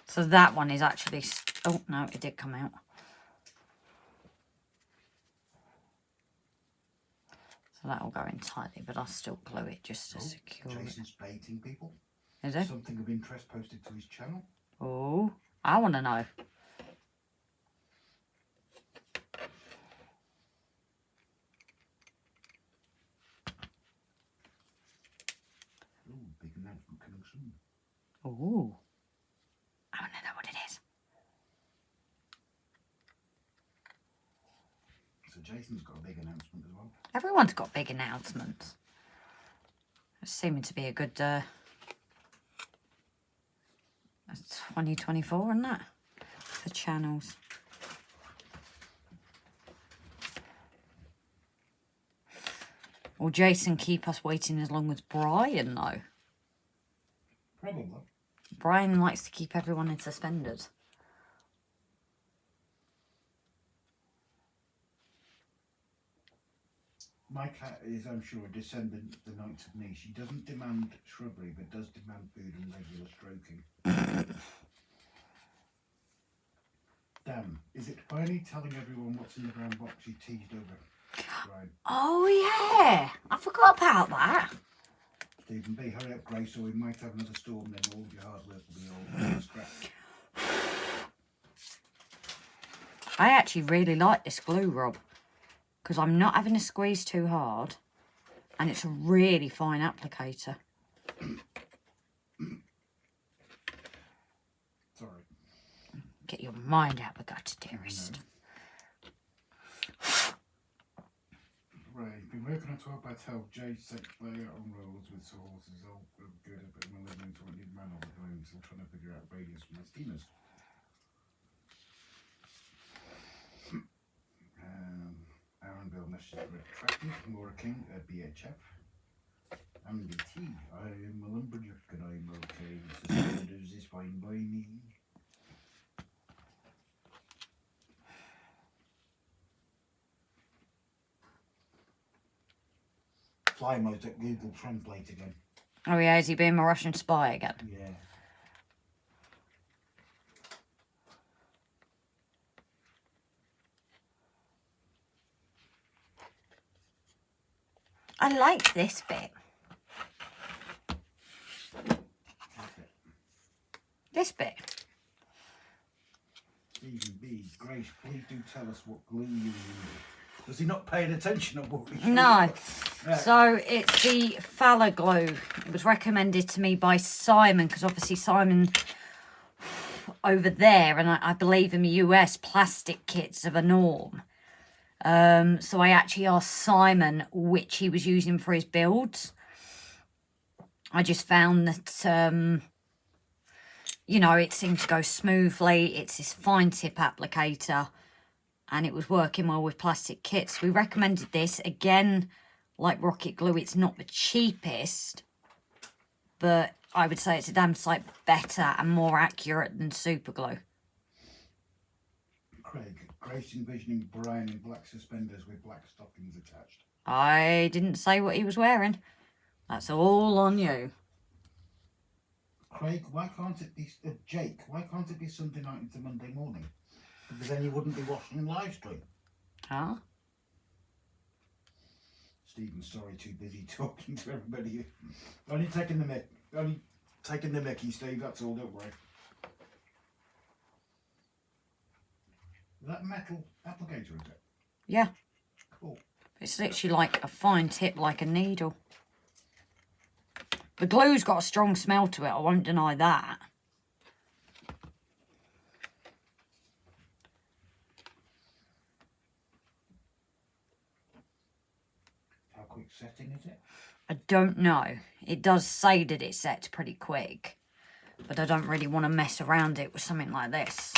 S1: So that one is actually... Oh, no, it did come out. So that will go in tightly, but I'll still glue it just to secure it.
S3: Jason's baiting people.
S1: Is it?
S3: Something of interest posted to his channel.
S1: Oh, I want to know.
S3: Ooh, big announcement coming soon.
S1: Oh, I want to know what it is.
S3: So Jason's got a big announcement as well.
S1: Everyone's got big announcements. It's seeming to be a good 2024, isn't that? For channels. Will Jason keep us waiting as long as Brian, though?
S3: Probably.
S1: Brian likes to keep everyone in suspenders.
S3: My cat is, I'm sure, a descendant of the Knights of Ni. She doesn't demand shrubbery, but does demand food and regular stroking. Dan, is it finally telling everyone what's in the brown box you teased over?
S2: Right.
S1: Oh, yeah. I forgot about that.
S2: Stephen B, hurry up, Grace, or we might have another storm, then all of your hard work will be all scrapped.
S1: I actually really like this glue, Rob, because I'm not having to squeeze too hard, and it's a really fine applicator.
S2: Sorry.
S1: Get your mind out of the gutter, dearest.
S2: Right, been working on 12 by 12 J set layout on roads with horses, all good, but I'm living to what need man on the home, still trying to figure out radius for my steamers. Aaron Bill message retracted, Maura King at BHF. Andy T, I'm a lumberjack and I'm okay, suspenders is fine by me. Fly mode at Google Translate again.
S1: Oh, yeah, is he being a Russian spy again?
S2: Yeah.
S1: I like this bit. This bit.
S2: Stephen B, Grace, please do tell us what glue you use. Was he not paying attention at what we showed?
S1: No.
S2: Right.
S1: So it's the Fowler glue. It was recommended to me by Simon, because obviously Simon over there, and I believe in the US, plastic kits are the norm. So I actually asked Simon which he was using for his builds. I just found that, you know, it seemed to go smoothly. It's this fine tip applicator, and it was working well with plastic kits. We recommended this. Again, like rocket glue, it's not the cheapest, but I would say it's a damn sight better and more accurate than super glue.
S2: Craig, Grace envisioning Brian in black suspenders with black stockings attached.
S1: I didn't say what he was wearing. That's all on you.
S2: Craig, why can't it be, Jake, why can't it be Sunday night into Monday morning? Because then you wouldn't be watching live stream.
S1: Huh?
S2: Stephen, sorry, too busy talking to everybody. Only taking the mickey, Steve, that's all, don't worry. Is that metal applicator, is it?
S1: Yeah.
S2: Cool.
S1: It's literally like a fine tip, like a needle. The glue's got a strong smell to it, I won't deny that.
S2: How quick setting is it?
S1: I don't know. It does say that it sets pretty quick, but I don't really want to mess around it with something like this.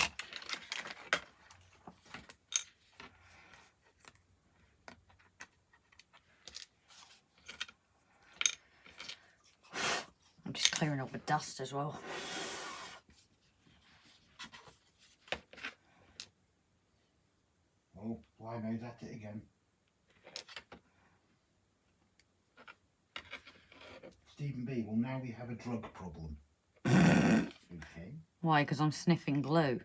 S1: I'm just clearing up the dust as well.
S2: Oh, why made at it again? Stephen B, well now we have a drug problem. Okay.
S1: Why? Because I'm sniffing glue.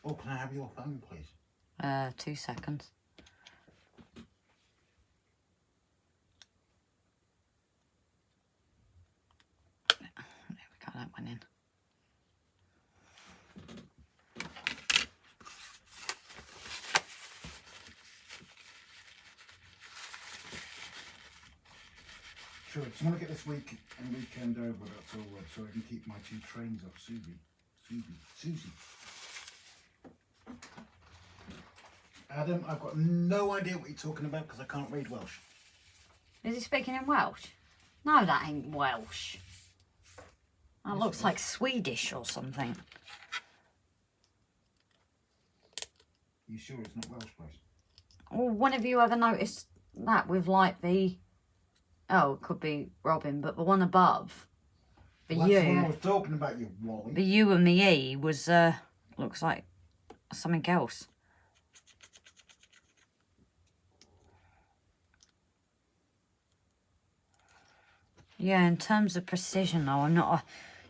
S2: Oh, can I have your phone, please?
S1: 2 seconds. There we go, that went in.
S2: Sure, I just want to get this week and weekend over, that's all, so I can keep my 2 trains up. Susie. Adam, I've got no idea what you're talking about because I can't read Welsh.
S1: Is he speaking in Welsh? No, that ain't Welsh. That
S2: Yes,
S1: looks
S2: it
S1: like Swedish or something.
S2: You sure it's not Welsh, Grace?
S1: Or one of you ever noticed that with like the... Oh, it could be Robin, but the one above. The
S2: Well, that's what I
S1: U.
S2: was talking about, you Wally.
S1: The U and the E was, looks like something else. Yeah, in terms of precision though, I'm not a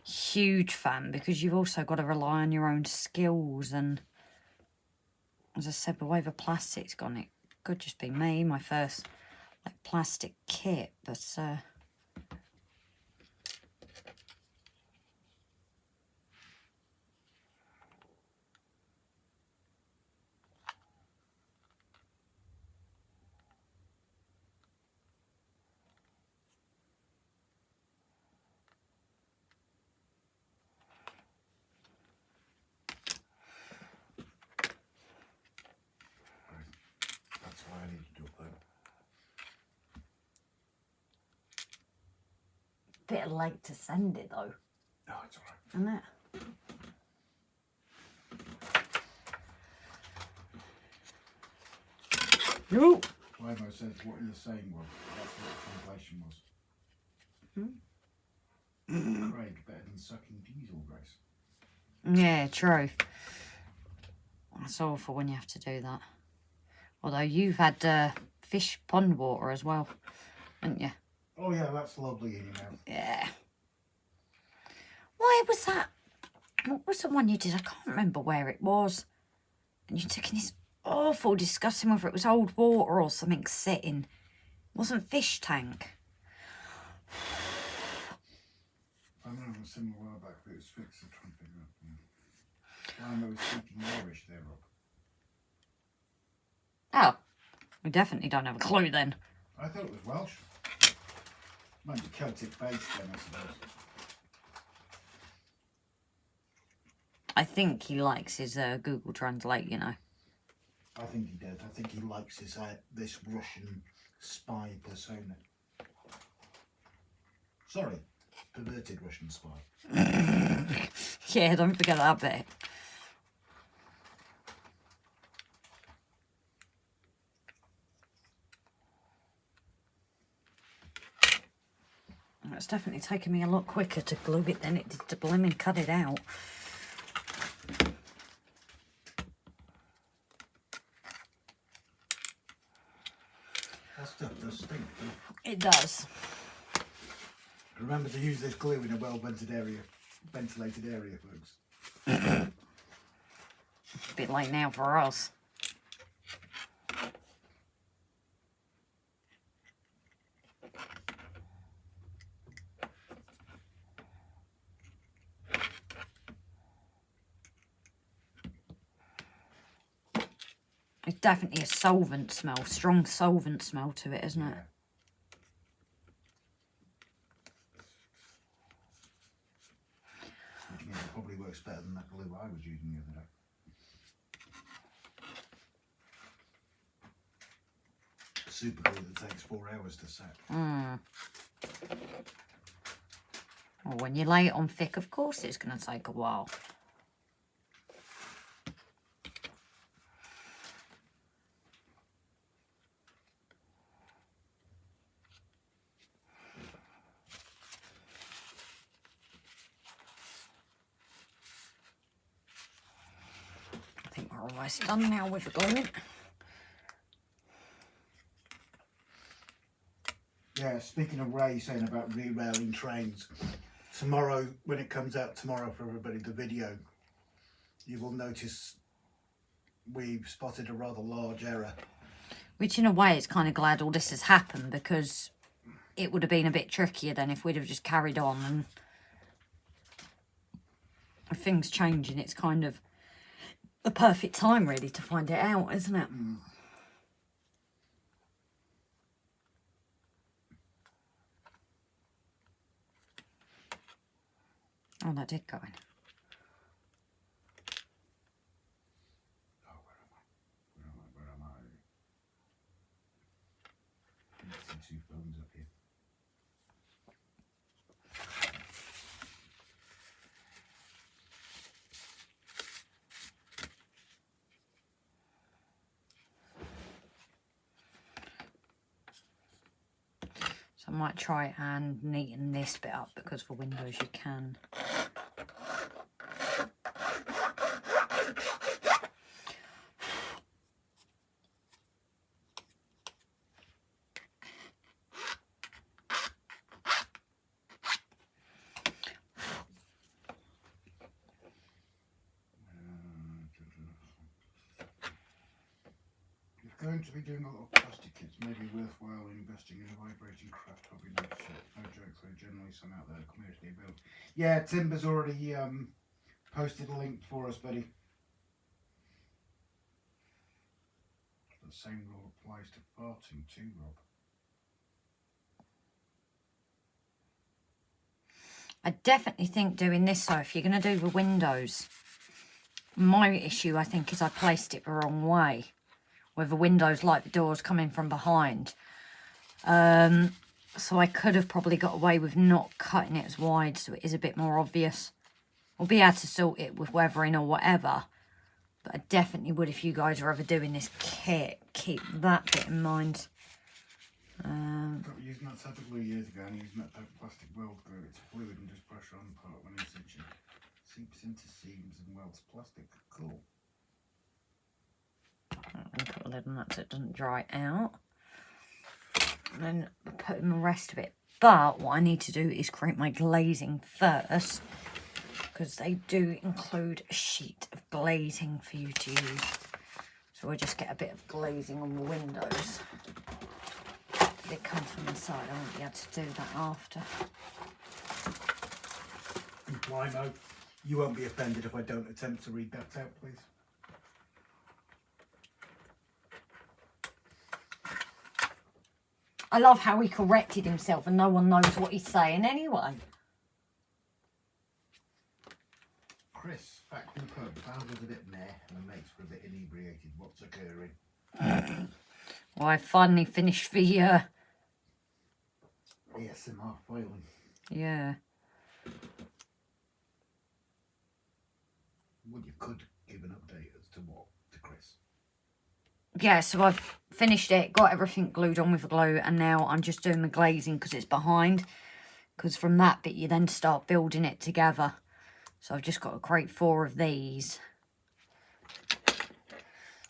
S1: huge fan because you've also got to rely on your own skills, and as I said, the way the plastic's gone, it could just be me, my first like plastic kit, but
S3: That's why I need to do it though.
S1: bit late to send it though,
S3: No, it's alright.
S1: isn't it? No.
S3: Waymo says what you're saying was, that's what the translation was. Craig, better than sucking diesel, Grace.
S1: Yeah, true. That's awful when you have to do that. Although you've had fish pond water as well, haven't you?
S3: Oh yeah, that's lovely in your mouth.
S1: Yeah. Why was that? What was the one you did? I can't remember where it was. And you took in this awful discussing whether it was old water or something sitting. It wasn't fish tank.
S3: I remember a similar while back, but it was fixed. I'm trying to figure out. Waymo was speaking Irish there, Rob.
S1: Oh, we definitely don't have a clue then.
S3: I thought it was Welsh. Might be Celtic based then, I suppose.
S1: I think he likes his Google Translate, you know.
S3: I think he did. I think he likes his this Russian spy persona. Sorry, perverted Russian spy.
S1: Yeah, don't forget that bit. It's definitely taken me a lot quicker to glue it than it did to blimmin' cut it out.
S3: That stuff does stink.
S1: It does.
S3: Remember to use this glue in a ventilated area, folks.
S1: A bit late now for us. It's definitely a solvent smell, strong solvent smell to it, isn't it?
S3: Which means it probably works better than that glue I was using the other day. Super glue that takes 4 hours to set.
S1: Well, when you lay it on thick, of course it's going to take a while. I think we're almost done now with the gluing.
S3: Yeah, speaking of Ray saying about re-railing trains, tomorrow, when it comes out tomorrow for everybody, the video, you will notice we've spotted a rather large error.
S1: Which in a way it's kind of glad all this has happened, because it would have been a bit trickier than if we'd have just carried on, and if things changing, it's kind of the perfect time really to find it out, isn't it? Oh, that did go in.
S3: Oh, where am I? I see 2 phones up here.
S1: So I might try and neaten this bit up, because for windows you can.
S3: You've going to be doing a lot of plastic kits. Maybe worthwhile investing in a vibrating craft hobby. No joke, though. Generally, some out there community build. Yeah, Timber's already posted a link for us, buddy. The same rule applies to farting too, Rob.
S1: I definitely think doing this, though, if you're going to do the windows, my issue, I think, is I placed it the wrong way, with the windows like the doors coming from behind. So I could have probably got away with not cutting it as wide, so it is a bit more obvious. We'll be able to sort it with weathering or whatever, but I definitely would, if you guys are ever doing this kit, keep that bit in mind.
S3: Using that type of glue years ago and using that type of plastic weld glue, it's fluid and just pressure on the part when in situ. Seeps into seams and welds plastic. Cool.
S1: Put a lid on that so it doesn't dry out. And then put in the rest of it. But what I need to do is create my glazing first, because they do include a sheet of glazing for you to use. So we'll just get a bit of glazing on the windows. If it comes from the side, I won't be able to do that after.
S3: Blimey, you won't be offended if I don't attempt to read that out, please.
S1: I love how he corrected himself and no one knows what he's saying anyway.
S3: Chris, back from the pub, found us a bit meh and the mates were a bit inebriated. What's occurring?
S1: Well, I finally finished the,
S3: ASMR filing.
S1: yeah.
S3: Well, you could give an update as to what to Chris.
S1: Yeah, so I've finished it, got everything glued on with the glue, and now I'm just doing the glazing because it's behind. Because from that bit, you then start building it together. So I've just got to create 4 of these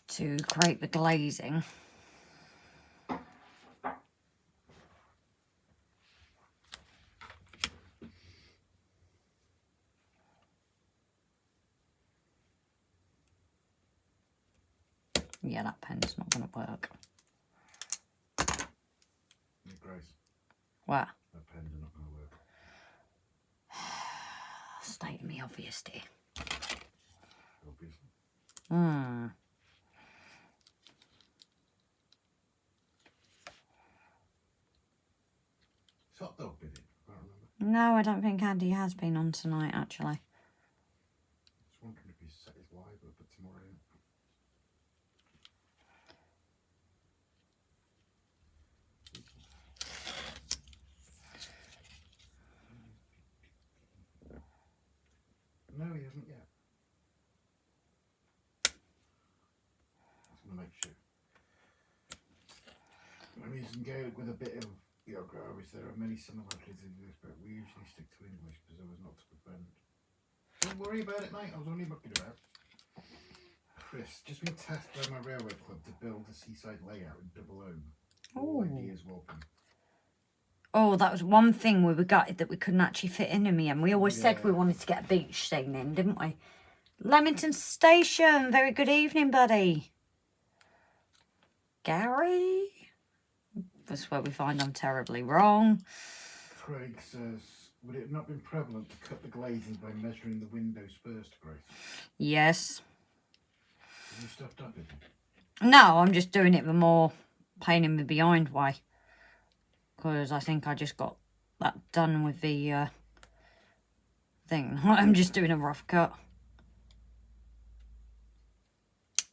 S1: to create the glazing. Yeah, that pen's not going to work.
S3: Grace,
S1: What?
S3: that pen's not going to work.
S1: Stating the obvious, dear.
S3: Obviously. It's hot dog, is it? I can't remember.
S1: No, I don't think Andy has been on tonight, actually.
S3: I was wondering if he's set his live up for tomorrow. No, he hasn't yet. Just want to make sure. I'm using Gaelic with a bit of Yorkshire. There are many similarities in this, but we usually stick to English because I was not to offend. Don't worry about it, mate. I was only mucking about. Chris, just been tasked by my railway club to build a seaside layout in double O. All ideas welcome.
S1: Oh, that was one thing we were gutted that we couldn't actually fit in me, and we always said we wanted to get a beach scene in, didn't we? Leamington Station, very good evening, buddy. Gary? That's where we find I'm terribly wrong.
S3: Craig says, would it have not been prevalent to cut the glazing by measuring the windows first, Grace?
S1: Yes.
S3: Have you stuffed up, is it?
S1: No, I'm just doing it the more pain in the behind way. Because I think I just got that done with the thing. I'm just doing a rough cut.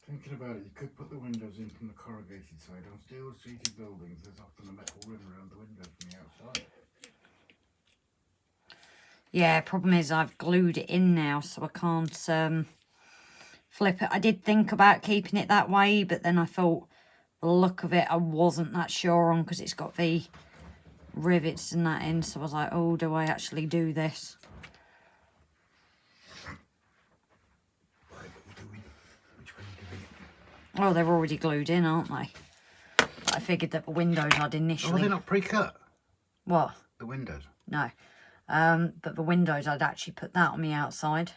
S3: Thinking about it, you could put the windows in from the corrugated side. On steel-sheeted buildings, there's often a metal rim around the window from the outside.
S1: Yeah, problem is I've glued it in now, so I can't flip it. I did think about keeping it that way, but then I thought the look of it I wasn't that sure on because it's got the rivets and that in, so I was like, oh, do I actually do this?
S3: What are you doing? Which way are you doing it?
S1: Oh, they're already glued in, aren't they? I figured that the windows I'd initially...
S3: Oh, are they not pre-cut?
S1: What?
S3: The windows?
S1: No. But the windows, I'd actually put that on the outside.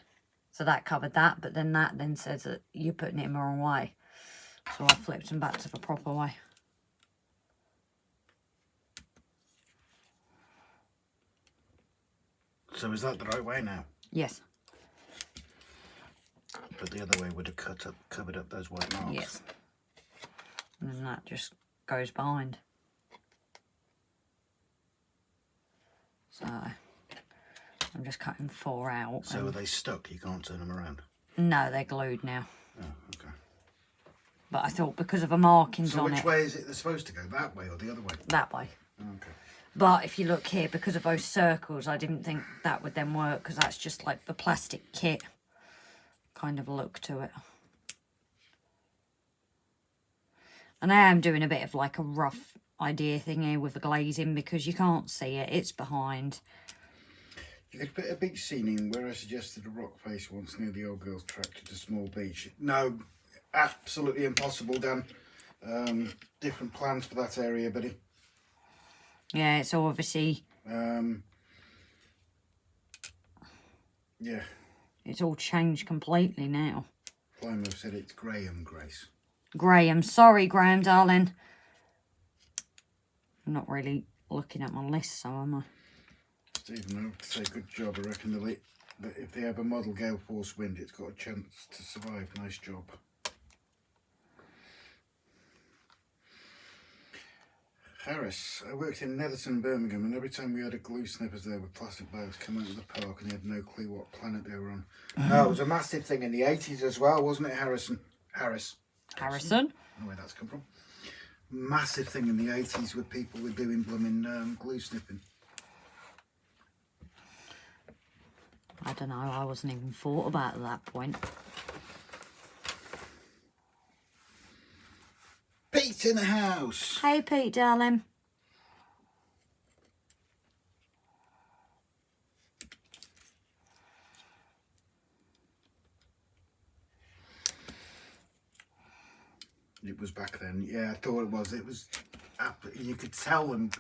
S1: So that covered that, but then that then says that you're putting it in the wrong way. So I flipped them back to the proper way.
S3: So is that the right way now?
S1: Yes.
S3: But the other way would have covered up those white marks.
S1: Yes. And then that just goes behind. So I'm just cutting 4 out.
S3: So are they stuck? You can't turn them around?
S1: No, they're glued now.
S3: Oh, okay.
S1: But I thought because of the markings
S3: So
S1: on it.
S3: which way is it they're supposed to go? That way or the other way?
S1: That way.
S3: Okay.
S1: But if you look here, because of those circles, I didn't think that would then work because that's just like the plastic kit kind of look to it. And I am doing a bit of like a rough idea thing here with the glazing because you can't see it, it's behind.
S3: You could put a beach scene in where I suggested a rock face once near the old girls' track to a small beach. No, absolutely impossible, Dan. Different plans for that area, buddy.
S1: Yeah, it's obviously...
S3: yeah.
S1: It's all changed completely now.
S3: Plymouth said it's Graham, Grace.
S1: Graham, sorry Graham, darling. I'm not really looking at my list, so am I?
S3: Stephen, I would say good job. I reckon that if they have a model gale force wind, it's got a chance to survive. Nice job. Harris, I worked in Netherton, Birmingham, and every time we had a glue snippers there with plastic bags come out of the park and he had no clue what planet they were on. No, it was a massive thing in the 80s as well, wasn't it, Harrison? Harrison?
S1: I don't
S3: know where that's come from. Massive thing in the 80s with people were doing blooming glue snipping.
S1: I don't know, I wasn't even thought about at that point.
S3: Pete's in the house.
S1: Hey Pete, darling.
S3: It was back then. Yeah, I thought it was. It was. You could tell them.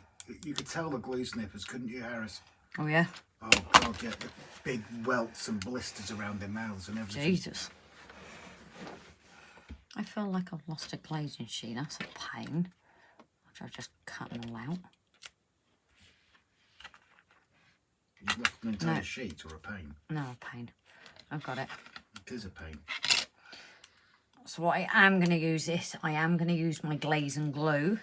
S3: You could tell the glue snippers, couldn't you, Harris?
S1: Oh yeah.
S3: Oh God, yeah, the big welts and blisters around their mouths and everything.
S1: Jesus. I feel like I've lost a glazing sheet. That's a pain. Which I've just cut them all out.
S3: You've left an entire sheet or a pane?
S1: No, a pain. I've got it.
S3: It is a pain.
S1: So what I am going to use this, I am going to use my glaze and glue.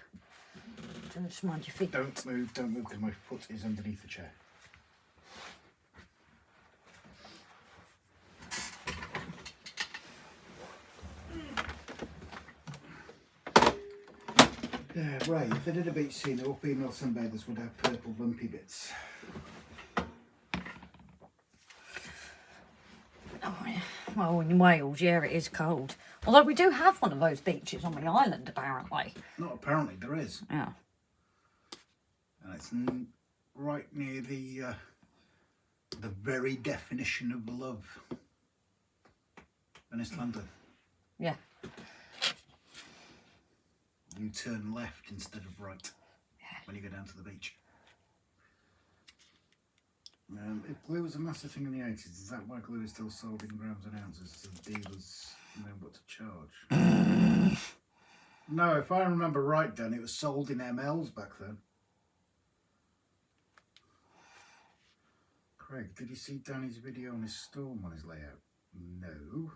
S1: Just mind your feet.
S3: Don't move, because my foot is underneath the chair. Yeah, right, if they did a beach scene, all female sunbathers would have purple lumpy bits.
S1: Oh, yeah. Well, in Wales, yeah, it is cold. Although we do have one of those beaches on the island, apparently.
S3: Not apparently, there is.
S1: Yeah.
S3: And it's right near the very definition of love. And it's London.
S1: Yeah.
S3: You turn left instead of right when you go down to the beach. If glue was a massive thing in the 80s, is that why glue is still sold in grams and ounces so the dealers know what to charge? No, if I remember right, Dan, it was sold in mLs back then. Craig, did you see Danny's video on his storm on his layout? No.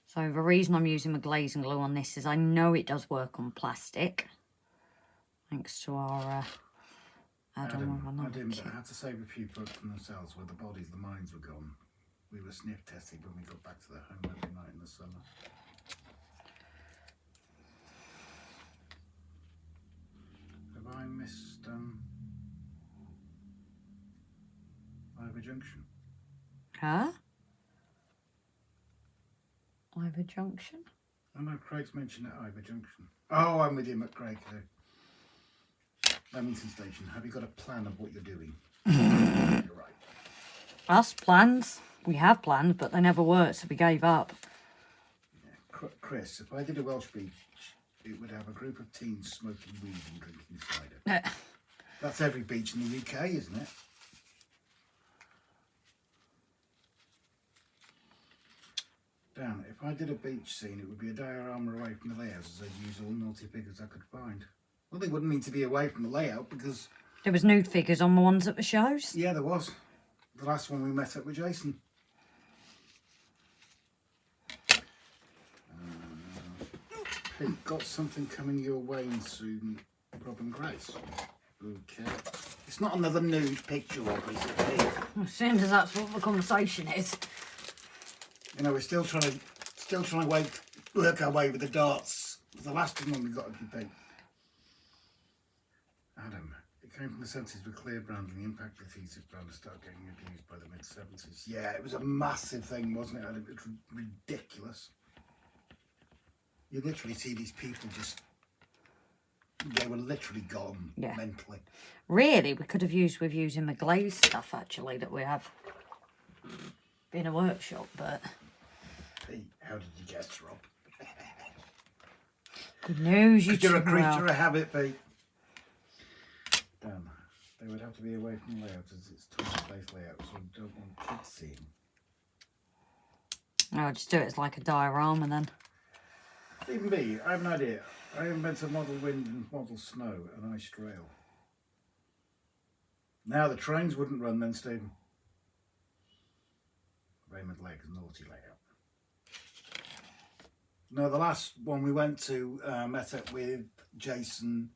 S1: So the reason I'm using the glaze and glue on this is I know it does work on plastic. Thanks to our
S3: Adam, but I had to save a few products from themselves where the bodies, the minds were gone. We were sniff testing when we got back to their home every night in the summer. Have I missed Ivor Junction?
S1: Huh? Ivor Junction?
S3: I know Craig's mentioned at Ivor Junction. Oh, I'm with him at Craig there. Leamington Station, have you got a plan of what you're doing? You're right.
S1: Us plans. We have plans, but they never worked, so we gave up.
S3: Yeah. Chris, if I did a Welsh beach, it would have a group of teens smoking weed and drinking cider. That's every beach in the UK, isn't it? Dan, if I did a beach scene, it would be a diorama away from the layout, as I'd use all naughty figures I could find. Well, they wouldn't need to be away from the layout because...
S1: There was nude figures on the ones at the shows.
S3: Yeah, there was. The last one we met up with Jason. Pete, got something coming your way soon, Rob and Grace. Okay. It's not another nude picture, obviously.
S1: As soon as that's what the conversation is.
S3: You know, we're still trying to work our way with the darts. The last one we got a debate. Adam, it came from the 70s with clear branding. The impact adhesive brand started getting abused by the mid-70s. Yeah, it was a massive thing, wasn't it, Adam? It was ridiculous. You literally see these people just... They were literally gone mentally.
S1: Really, we could have used with using the glaze stuff, actually, that we have in a workshop, but...
S3: Hey, how did you guess, Rob?
S1: Good news,
S3: you're a creature of habit, Pete. Damn, they would have to be away from the layout as it's 20-place layout, so we don't want kids seeing.
S1: No, just do it as like a diorama then.
S3: Even me, I have an idea. I invent a model wind and model snow and iced rail. Now the trains wouldn't run then, Stephen. Raymond Legg's naughty layout. No, the last one we went to met up with Jason,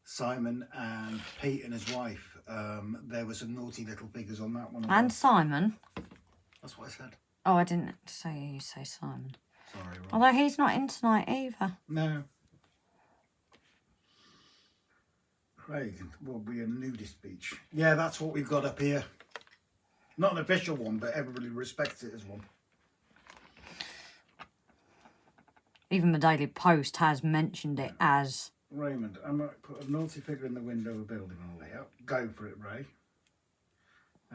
S3: Simon and Pete and his wife. There were some naughty little figures on that one.
S1: And Simon.
S3: That's what I said.
S1: Oh, I didn't say you say Simon.
S3: Sorry, Rob.
S1: Although he's not in tonight either.
S3: No. Craig will be a nudist beach. Yeah, that's what we've got up here. Not an official one, but everybody respects it as one.
S1: Even the Daily Post has mentioned it as...
S3: Raymond, I might put a naughty figure in the window of a building on a layout. Go for it, Ray.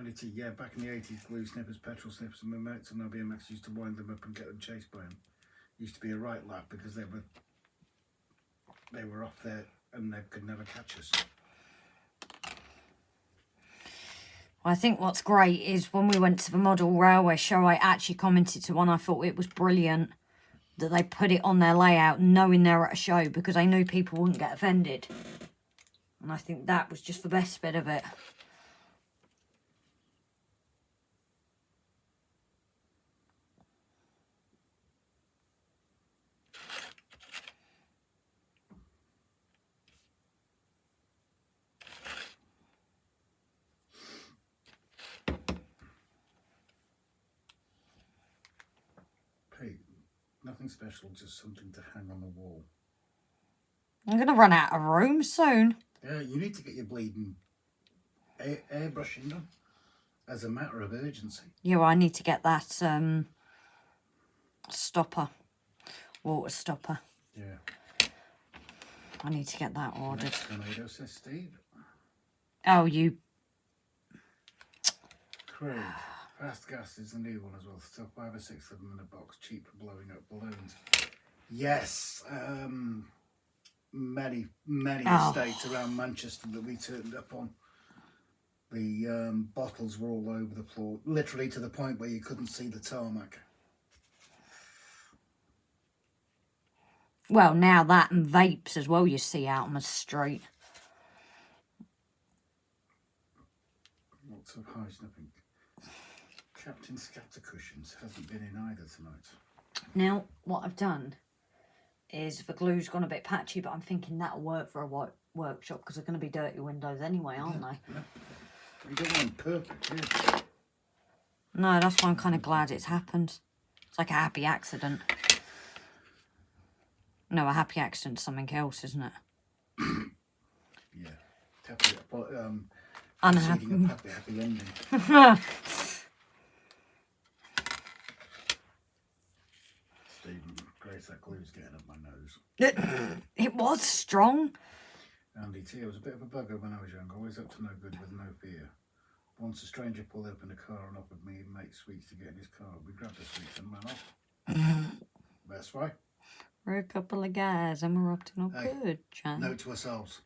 S3: LT, yeah, back in the 80s, glue snippers, petrol snippers and moats and BMX used to wind them up and get them chased by them. Used to be a right lap because they were off there and they could never catch us.
S1: I think what's great is when we went to the model railway show, I actually commented to one, I thought it was brilliant that they put it on their layout knowing they're at a show because they knew people wouldn't get offended. And I think that was just the best bit of it.
S3: Nothing special, just something to hang on the wall.
S1: I'm going to run out of room soon.
S3: Yeah, you need to get your bleeding airbrushing done as a matter of urgency.
S1: Yeah, well, I need to get that stopper, water stopper.
S3: Yeah.
S1: I need to get that ordered.
S3: Tornado, says Steve.
S1: Oh, you...
S3: Craig. Fast gas is the new one as well. Still 5 or 6 of them in a box, cheap for blowing up balloons. Yes, many estates around Manchester that we turned up on. The bottles were all over the floor, literally to the point where you couldn't see the tarmac.
S1: Well, now that and vapes as well you see out on the street.
S3: Lots of high snipping. Captain Scattercushions hasn't been in either tonight.
S1: Now, what I've done is the glue's gone a bit patchy, but I'm thinking that'll work for a workshop because they're going to be dirty windows anyway, aren't they?
S3: Yeah. You don't want perfect, yeah.
S1: No, that's why I'm kind of glad it's happened. It's like a happy accident. No, a happy accident's something else, isn't it?
S3: Yeah. Happy,
S1: Unhappy.
S3: Happy ending. Stephen, Grace, that glue's getting up my nose.
S1: It was strong.
S3: Andy T, I was a bit of a bugger when I was young, always up to no good with no fear. Once a stranger pulled up in a car and offered me and mate sweets to get in his car. We grabbed the sweets and ran off. That's why.
S1: We're a couple of guys and we're up to no good, Jan.
S3: Note to ourselves.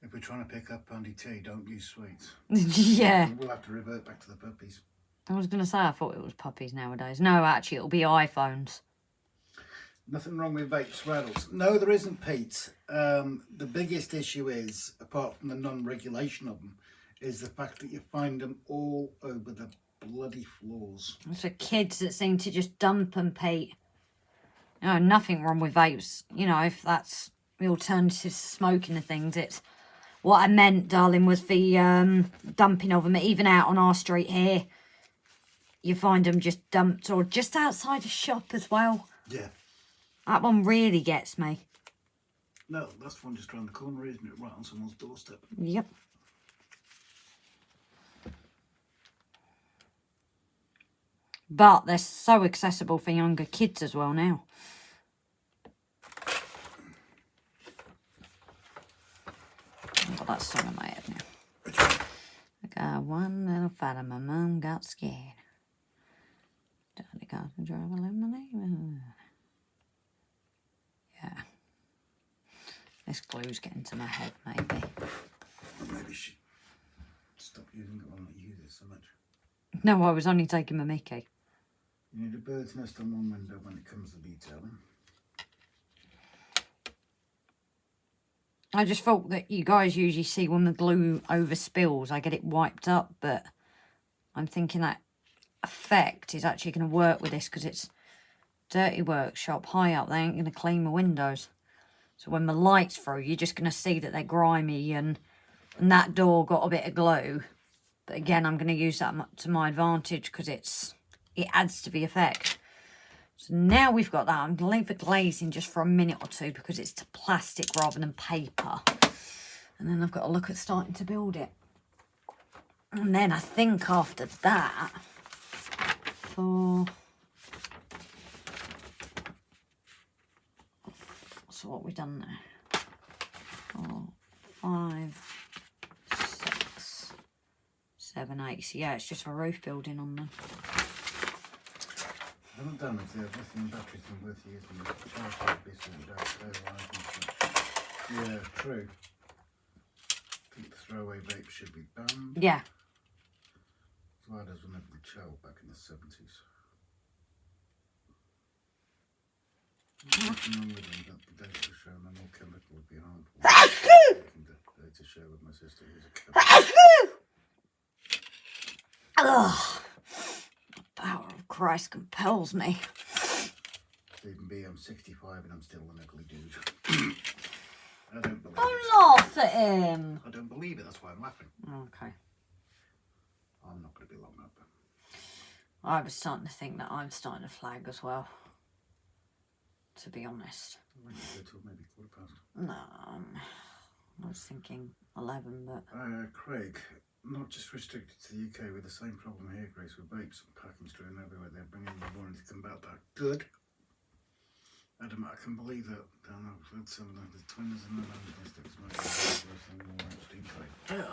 S3: If we're trying to pick up Andy T, don't use sweets.
S1: Yeah.
S3: We'll have to revert back to the puppies.
S1: I was going to say I thought it was puppies nowadays. No, actually, it'll be iPhones.
S3: Nothing wrong with vapes, rattles. No, there isn't, Pete. The biggest issue is, apart from the non-regulation of them, is the fact that you find them all over the bloody floors.
S1: It's for kids that seem to just dump them, Pete. No, nothing wrong with vapes. You know, if that's the alternative to smoking and things, it's... What I meant, darling, was the dumping of them, even out on our street here. You find them just dumped, or just outside a shop as well.
S3: Yeah.
S1: That one really gets me.
S3: No, that's the one just around the corner, isn't it? Right on someone's doorstep.
S1: Yep. But they're so accessible for younger kids as well now. I've got that song in my head now. I got one little fight and my mum got scared. Daddy got to drive a lemonade. Yeah. This glue's getting to my head, maybe.
S3: Maybe she stop using it while I use it so much.
S1: No, I was only taking my mickey.
S3: You need a bird's nest on one window when it comes to detailing.
S1: I just thought that you guys usually see when the glue overspills, I get it wiped up, but I'm thinking that effect is actually going to work with this because it's dirty workshop, high up, they ain't going to clean my windows. So when the light's through, you're just going to see that they're grimy and that door got a bit of glue. But again, I'm going to use that to my advantage because it adds to the effect. So now we've got that, I'm going to leave the glazing just for a minute or two because it's to plastic rather than paper. And then I've got to look at starting to build it. And then I think after that, so what have we done there? 4, 5, 6, 7, 8. So yeah, it's just a roof building on them.
S3: I haven't done if the lithium batteries been worth using the charger would be sorted out. Yeah, true. I think the throwaway vape should be banned.
S1: Yeah.
S3: Sliders were never the child back in the 70s. Nothing wrong with them, but the data show no more chemical would be harmful. The data show with my sister is a chemical.
S1: Ugh. The power of Christ compels me.
S3: Even be, I'm 65 and I'm still an ugly dude. I don't believe
S1: Don't
S3: it.
S1: laugh at him.
S3: I don't believe it, that's why I'm laughing.
S1: Okay.
S3: I'm not going to be long up.
S1: I was starting to think that I'm starting to flag as well. To be honest.
S3: I might go till maybe 1:15.
S1: No, I was thinking 11, but...
S3: Craig, not just restricted to the UK, with the same problem here, Grace, with vapes and packing strewn everywhere. They're bringing the warning to combat that. Good. Adam, I can believe that. I've heard some of the twins and the domestics might be worse than more HD trade.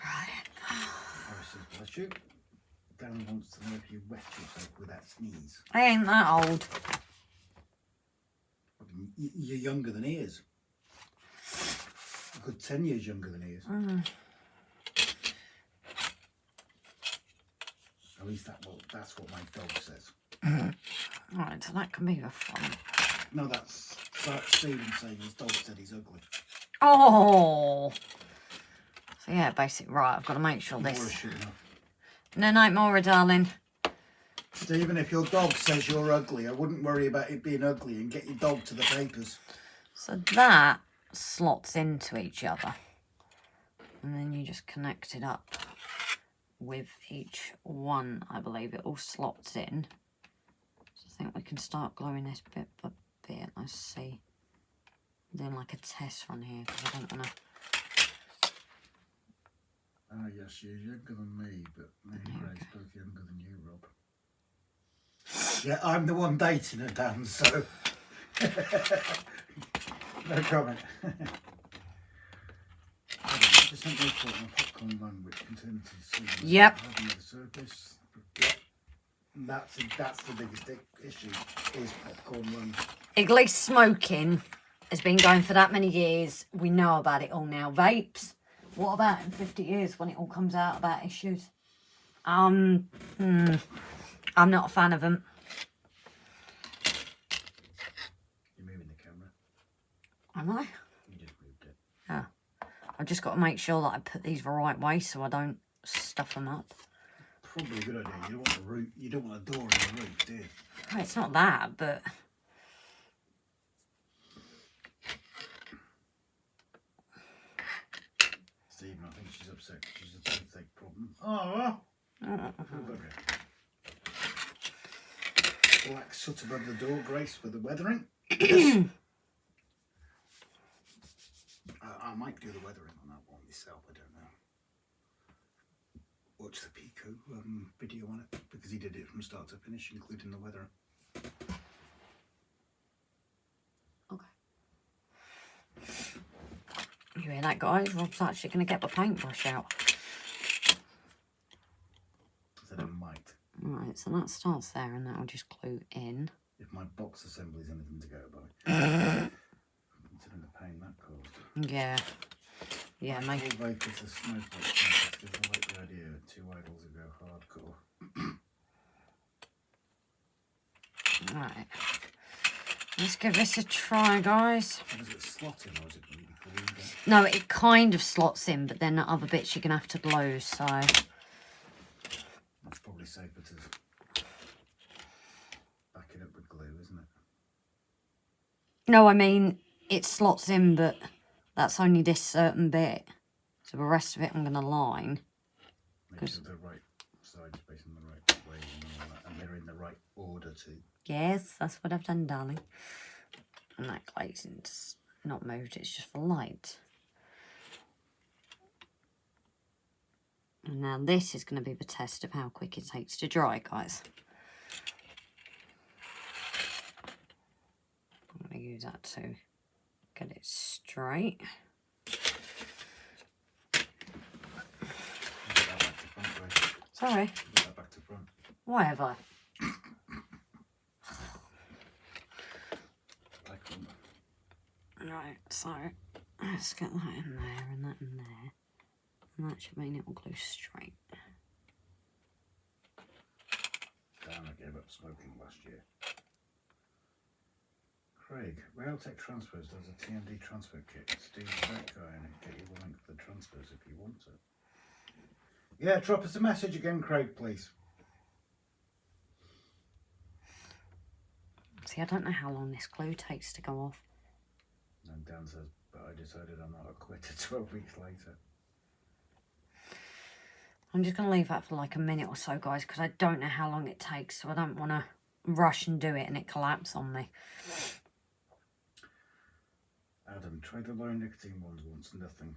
S1: Right.
S3: Iris says, bless you. Dan wants to know if you wet yourself with that sneeze.
S1: I ain't that old.
S3: You're younger than he is. A good 10 years younger than he is. At least that's what my dog says.
S1: Right, so that can be the fun.
S3: No, that's Stephen saying his dog said he's ugly.
S1: Oh! So yeah, basically, right, I've got to make sure this... No night, Maura, darling.
S3: Stephen, if your dog says you're ugly, I wouldn't worry about it being ugly and get your dog to the papers.
S1: So that slots into each other. And then you just connect it up with each one, I believe. It all slots in. So I think we can start gluing this bit by bit. Let's see. I'm doing like a test run here because I don't want to...
S3: Ah, yes, she's younger than me, but me and Grace both younger than you, Rob. Yeah, I'm the one dating her, Dan, so... no comment. Just sent me a popcorn run which contains the
S1: Yep.
S3: the surface. Yep. That's the biggest issue, is popcorn run.
S1: At least smoking has been going for that many years. We know about it all now. Vapes. What about in 50 years when it all comes out about issues? I'm not a fan of them.
S3: You're moving the camera.
S1: Am I?
S3: You just moved it.
S1: Yeah. I've just got to make sure that I put these the right way so I don't stuff them up.
S3: Probably a good idea. You don't want a roof. You don't want a door in the roof, do you?
S1: Well, it's not that, but
S3: Stephen, I think she's upset. She's a toothache problem. Oh. Okay. Black soot above the door, Grace, for the weathering. I might do the weathering on that one myself. I don't know. Watch the Pico video on it because he did it from start to finish, including the weathering.
S1: okay. You hear that, guys? Rob's actually going to get the paintbrush out.
S3: Said I might.
S1: Right, so that starts there and that'll just glue in.
S3: If my box assembly is anything to go by. Considering the pain that caused.
S1: Yeah. Yeah, mate.
S3: Full vapor to smoke box because I like the idea of 2 idols who go hardcore.
S1: Right. Let's give this a try, guys.
S3: Does it slot in or is it really glued in?
S1: No, it kind of slots in, but then the other bits you're going to have to glue, so...
S3: That's probably safer to back it up with glue, isn't it?
S1: No, I mean, it slots in, but that's only this certain bit. So the rest of it I'm going to line.
S3: Make sure the right side's facing the right way and all that, and they're in the right order too.
S1: Yes, that's what I've done, darling. And that glazing's not moved, it's just for light. And now this is going to be the test of how quick it takes to dry, guys. I'm going to use that to get it straight.
S3: Put that back to front, Grace.
S1: Sorry,
S3: Put that back to front.
S1: why have I?
S3: Back on.
S1: Right, so let's get that in there and that in there. And that should mean it will glue straight.
S3: Damn, I gave up smoking last year. Craig, Railtech Transfers does a TMD transfer kit. Steve's that guy and get you the link for the transfers if you want it. Yeah, drop us a message again, Craig, please.
S1: See, I don't know how long this glue takes to go off.
S3: And Dan says, but I decided I'm not a quitter 12 weeks later.
S1: I'm just going to leave that for like a minute or so, guys, because I don't know how long it takes, so I don't want to rush and do it and it collapse on me.
S3: Adam, try the low nicotine ones once. Nothing.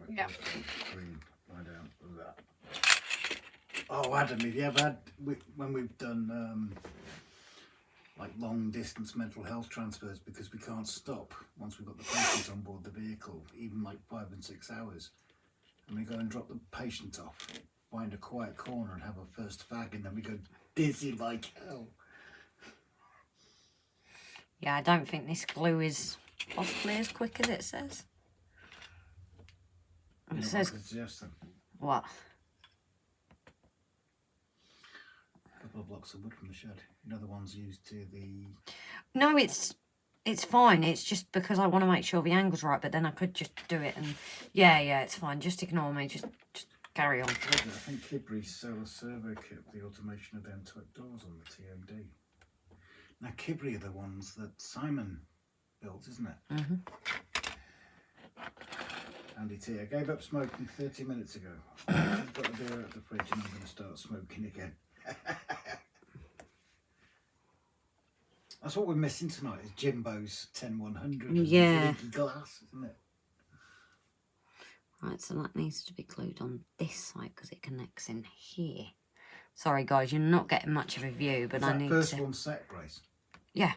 S1: Yeah.
S3: Green, lie down with that. Oh, Adam, have you ever had, when we've done like long distance mental health transfers because we can't stop once we've got the patient on board the vehicle, even like 5 and 6 hours. And we go and drop the patient off, find a quiet corner and have a first fag, and then we go dizzy like hell.
S1: Yeah, I don't think this glue is possibly as quick as it says.
S3: You
S1: It
S3: know
S1: says,
S3: what I could suggest then?
S1: what?
S3: A couple of blocks of wood from the shed. You know the ones used to the...
S1: No, it's fine. It's just because I want to make sure the angle's right, but then I could just do it and... Yeah, it's fine. Just ignore me. Just carry on.
S3: I think Kidbury sell a servo kit, the automation of them type doors on the TMD. Now Kidbury are the ones that Simon built, isn't it?
S1: Mm-hmm.
S3: Andy T, I gave up smoking 30 minutes ago. I've got a beer out the fridge and I'm going to start smoking again. That's what we're missing tonight, is Jimbo's 10100 and
S1: Yeah.
S3: leaky glass, isn't it?
S1: Right, so that needs to be glued on this side because it connects in here. Sorry, guys, you're not getting much of a view, but
S3: Is
S1: I
S3: that
S1: need
S3: first
S1: to...
S3: one set, Grace?
S1: Yeah,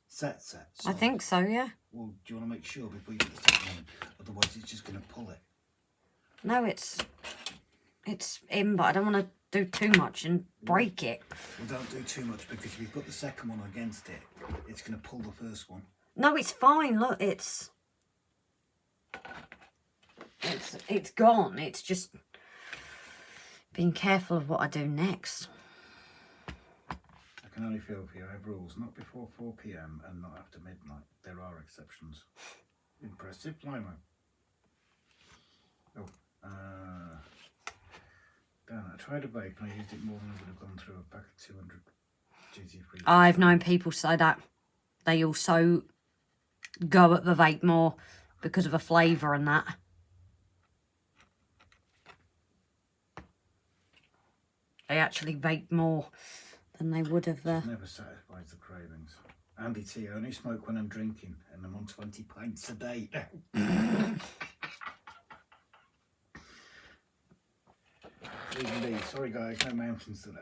S3: Set.
S1: I
S3: Sorry.
S1: think so, yeah.
S3: Well, do you want to make sure before you put the second one in? Otherwise it's just going to pull it.
S1: No, it's in, but I don't want to do too much and break it.
S3: Well, don't do too much because if you put the second one against it, it's going to pull the first one.
S1: No, it's fine. Look, it's gone. It's just being careful of what I do next.
S3: I can only feel for you. I have rules. Not before 4 p.m. and not after midnight. There are exceptions. Impressive, Lima. Oh, damn, I tried a vape and I used it more than I would have gone through a pack of 200 GT3.
S1: I've known people say that. They also go at the vape more because of the flavour and that. They actually vape more than they would have.
S3: Never satisfies the cravings. Andy T, I only smoke when I'm drinking and I'm on 20 pints a day. Even me. Sorry guys, no mountains today.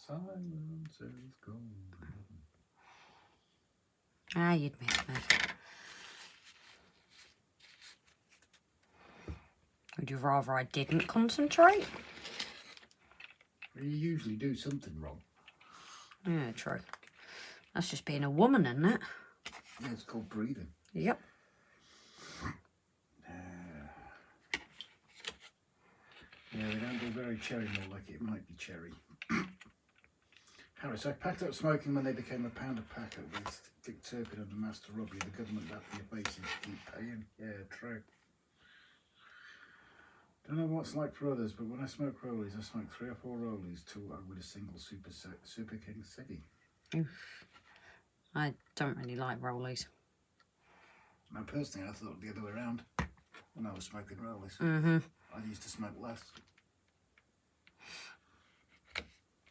S3: Silence is golden.
S1: Ah, you'd miss me. Would you rather I didn't concentrate?
S3: You usually do something wrong.
S1: Yeah, true. That's just being a woman, isn't it?
S3: Yeah, it's called breathing.
S1: Yep.
S3: Yeah, they don't do very cherry, more like it might be cherry. Harris, I packed up smoking when they became a pound a pack with Dick Turpin and the Master Robbie. The government that you're facing to keep paying. Yeah, true. Don't know what it's like for others, but when I smoke rollies, I smoke 3 or 4 rollies with a single Super King ciggy.
S1: I don't really like rollies.
S3: Now, personally, I thought the other way around when I was smoking rollies. I used to smoke less.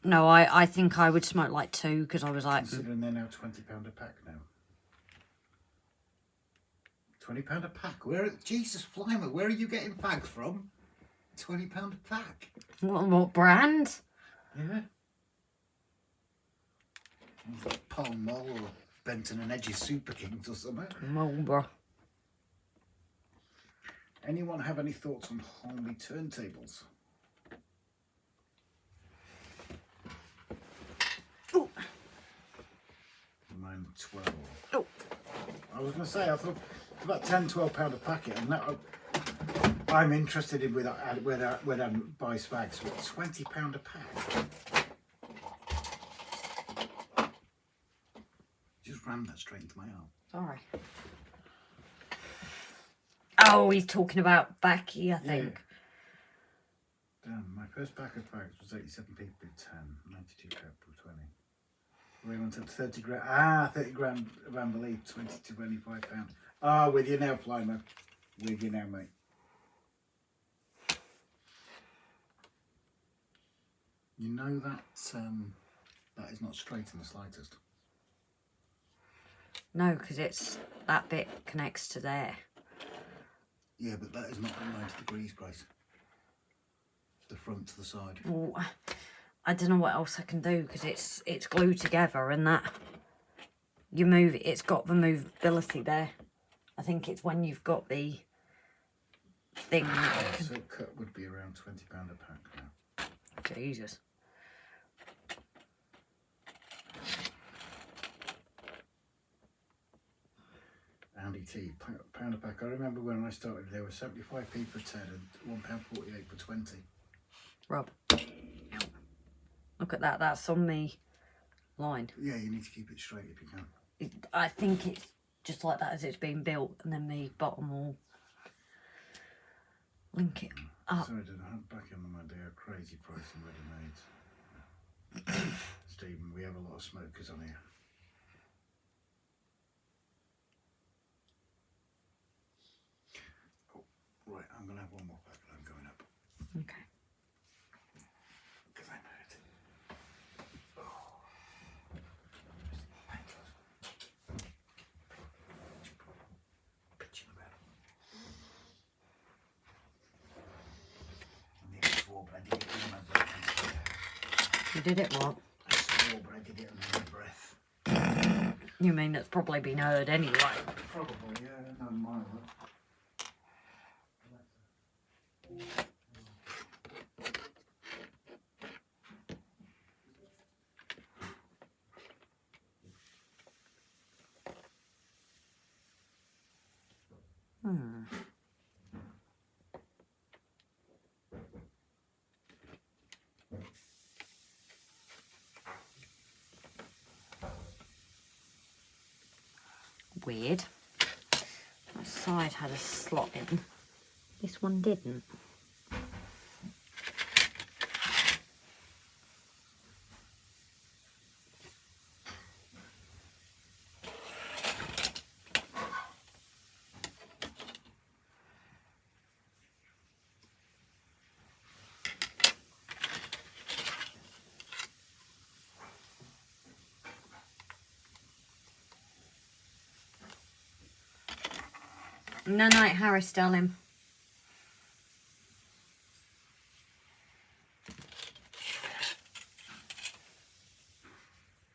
S1: No, I think I would smoke like 2 because I was like...
S3: Considering they're now £20 a pack now. £20 a pack? Jesus Flymer, where are you getting fags from? £20 a pack?
S1: What brand?
S3: Yeah. Like Pall Mall or Benton and Edges Super Kings or something.
S1: Marlboro.
S3: Anyone have any thoughts on Hornby turntables?
S1: Ooh.
S3: Mine 12.
S1: Oh.
S3: I was going to say, I thought about £10-12 a packet, and that I'm interested in when I buy swags. What, £20 a pack? Just rammed that straight into my arm.
S1: Sorry. Oh, he's talking about Becky, I think.
S3: Yeah. Damn, my first pack of fags was 87p per 10, 92 per 20. We wanted 30 grand. Ah, 30 grand of Amberley, 20 to 25 pounds. Ah, with you now, Flymo. With you now, mate. You know that that is not straight in the slightest.
S1: No, because it's that bit connects to there.
S3: Yeah, but that is not at 90 degrees, Grace. The front to the side.
S1: Well, I don't know what else I can do because it's glued together and that you move it. It's got the movability there. I think it's when you've got the thing.
S3: Yeah, so cut would be around £20 a pack now.
S1: Jesus.
S3: Andy T, pound a pack. I remember when I started, there were 75p per 10 and £1.48 per 20.
S1: Rob. Look at that. That's on the line.
S3: Yeah, you need to keep it straight if you can.
S1: I think it's just like that as it's being built, and then the bottom will link it up.
S3: Sorry, did I have back in my day a crazy price in ready-made? Stephen, we have a lot of smokers on here. Oh, right, I'm going to have one more pack and I'm going up.
S1: Okay.
S3: Because I'm hurting. Pitching about. I nearly swore, but I did it in my breath.
S1: You did it what?
S3: I swore, but I did it under my breath.
S1: You mean it's probably been heard anyway?
S3: Probably, yeah, no mile.
S1: weird. That side had a slot in. This one didn't. No night, Harris, darling.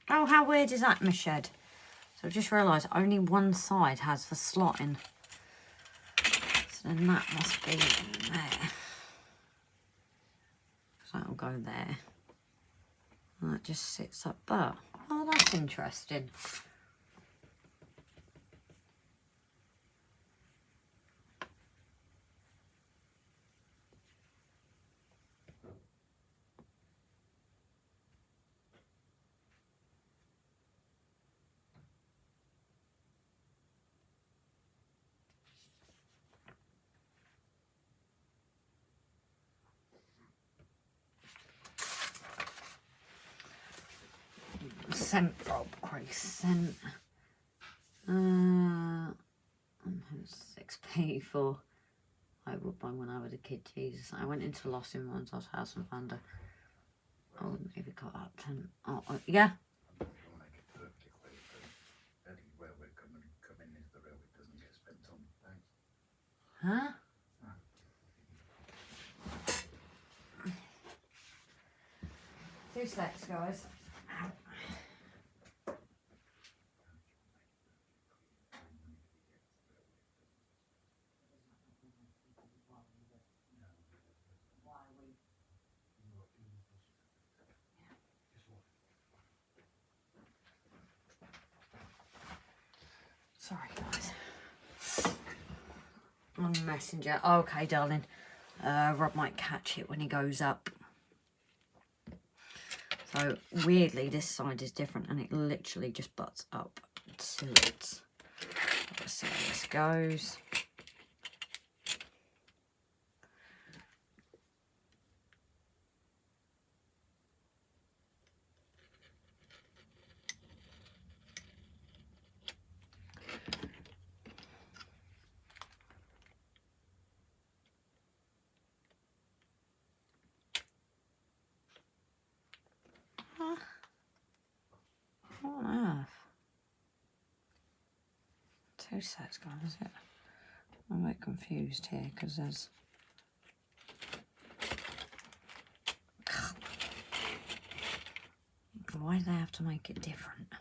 S1: Oh, how weird is that, my shed? So I've just realised only one side has the slot in. So then that must be in there. So that'll go there. And that just sits up there. Oh, that's interesting. Scent, Rob, Craig, scent. 6p for I would buy when I was a kid. Jesus, I went into Lost in One's house and found a. I wouldn't even got that 10. Oh, yeah. Huh? 2 secs, guys. Ow. Sorry, guys. On Messenger. Okay, darling. Rob might catch it when he goes up. So, weirdly, this side is different and it literally just butts up to it. Let's see how this goes. What on earth? 2 sets, guys, is it? I'm a bit confused here because there's. Why do they have to make it different?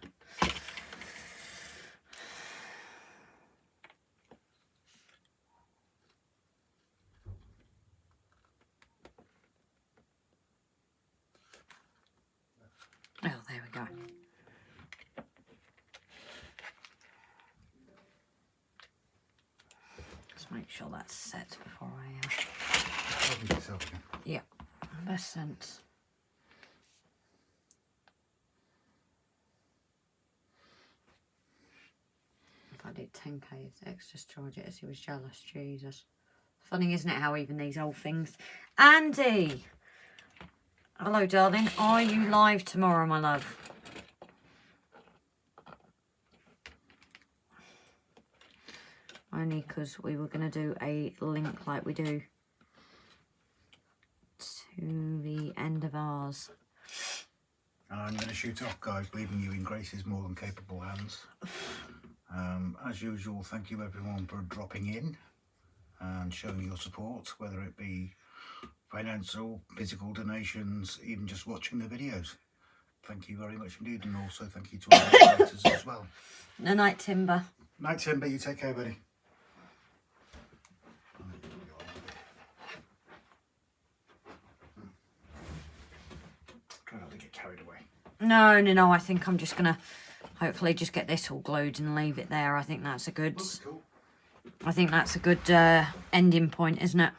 S1: Oh, there we go. Just make sure that's set before I. Yeah, best sense. If I did 10k extra storage it as he was jealous, Jesus. Funny, isn't it, how even these old things. Andy! Hello, darling. Are you live tomorrow, my love? Only because we were going to do a link like we do to the end of ours.
S3: I'm going to shoot off, guys, leaving you in Grace's more than capable hands. As usual, thank you everyone for dropping in and showing your support, whether it be financial, physical donations, even just watching the videos. Thank you very much indeed, and also thank you to all the moderators as well.
S1: No night, Timber.
S3: Night, Timber. You take care, buddy. Try not to get carried away.
S1: No. I think I'm just gonna hopefully just get this all glued and leave it there. I think that's a good.
S3: Looks cool.
S1: I think that's a good ending point, isn't it?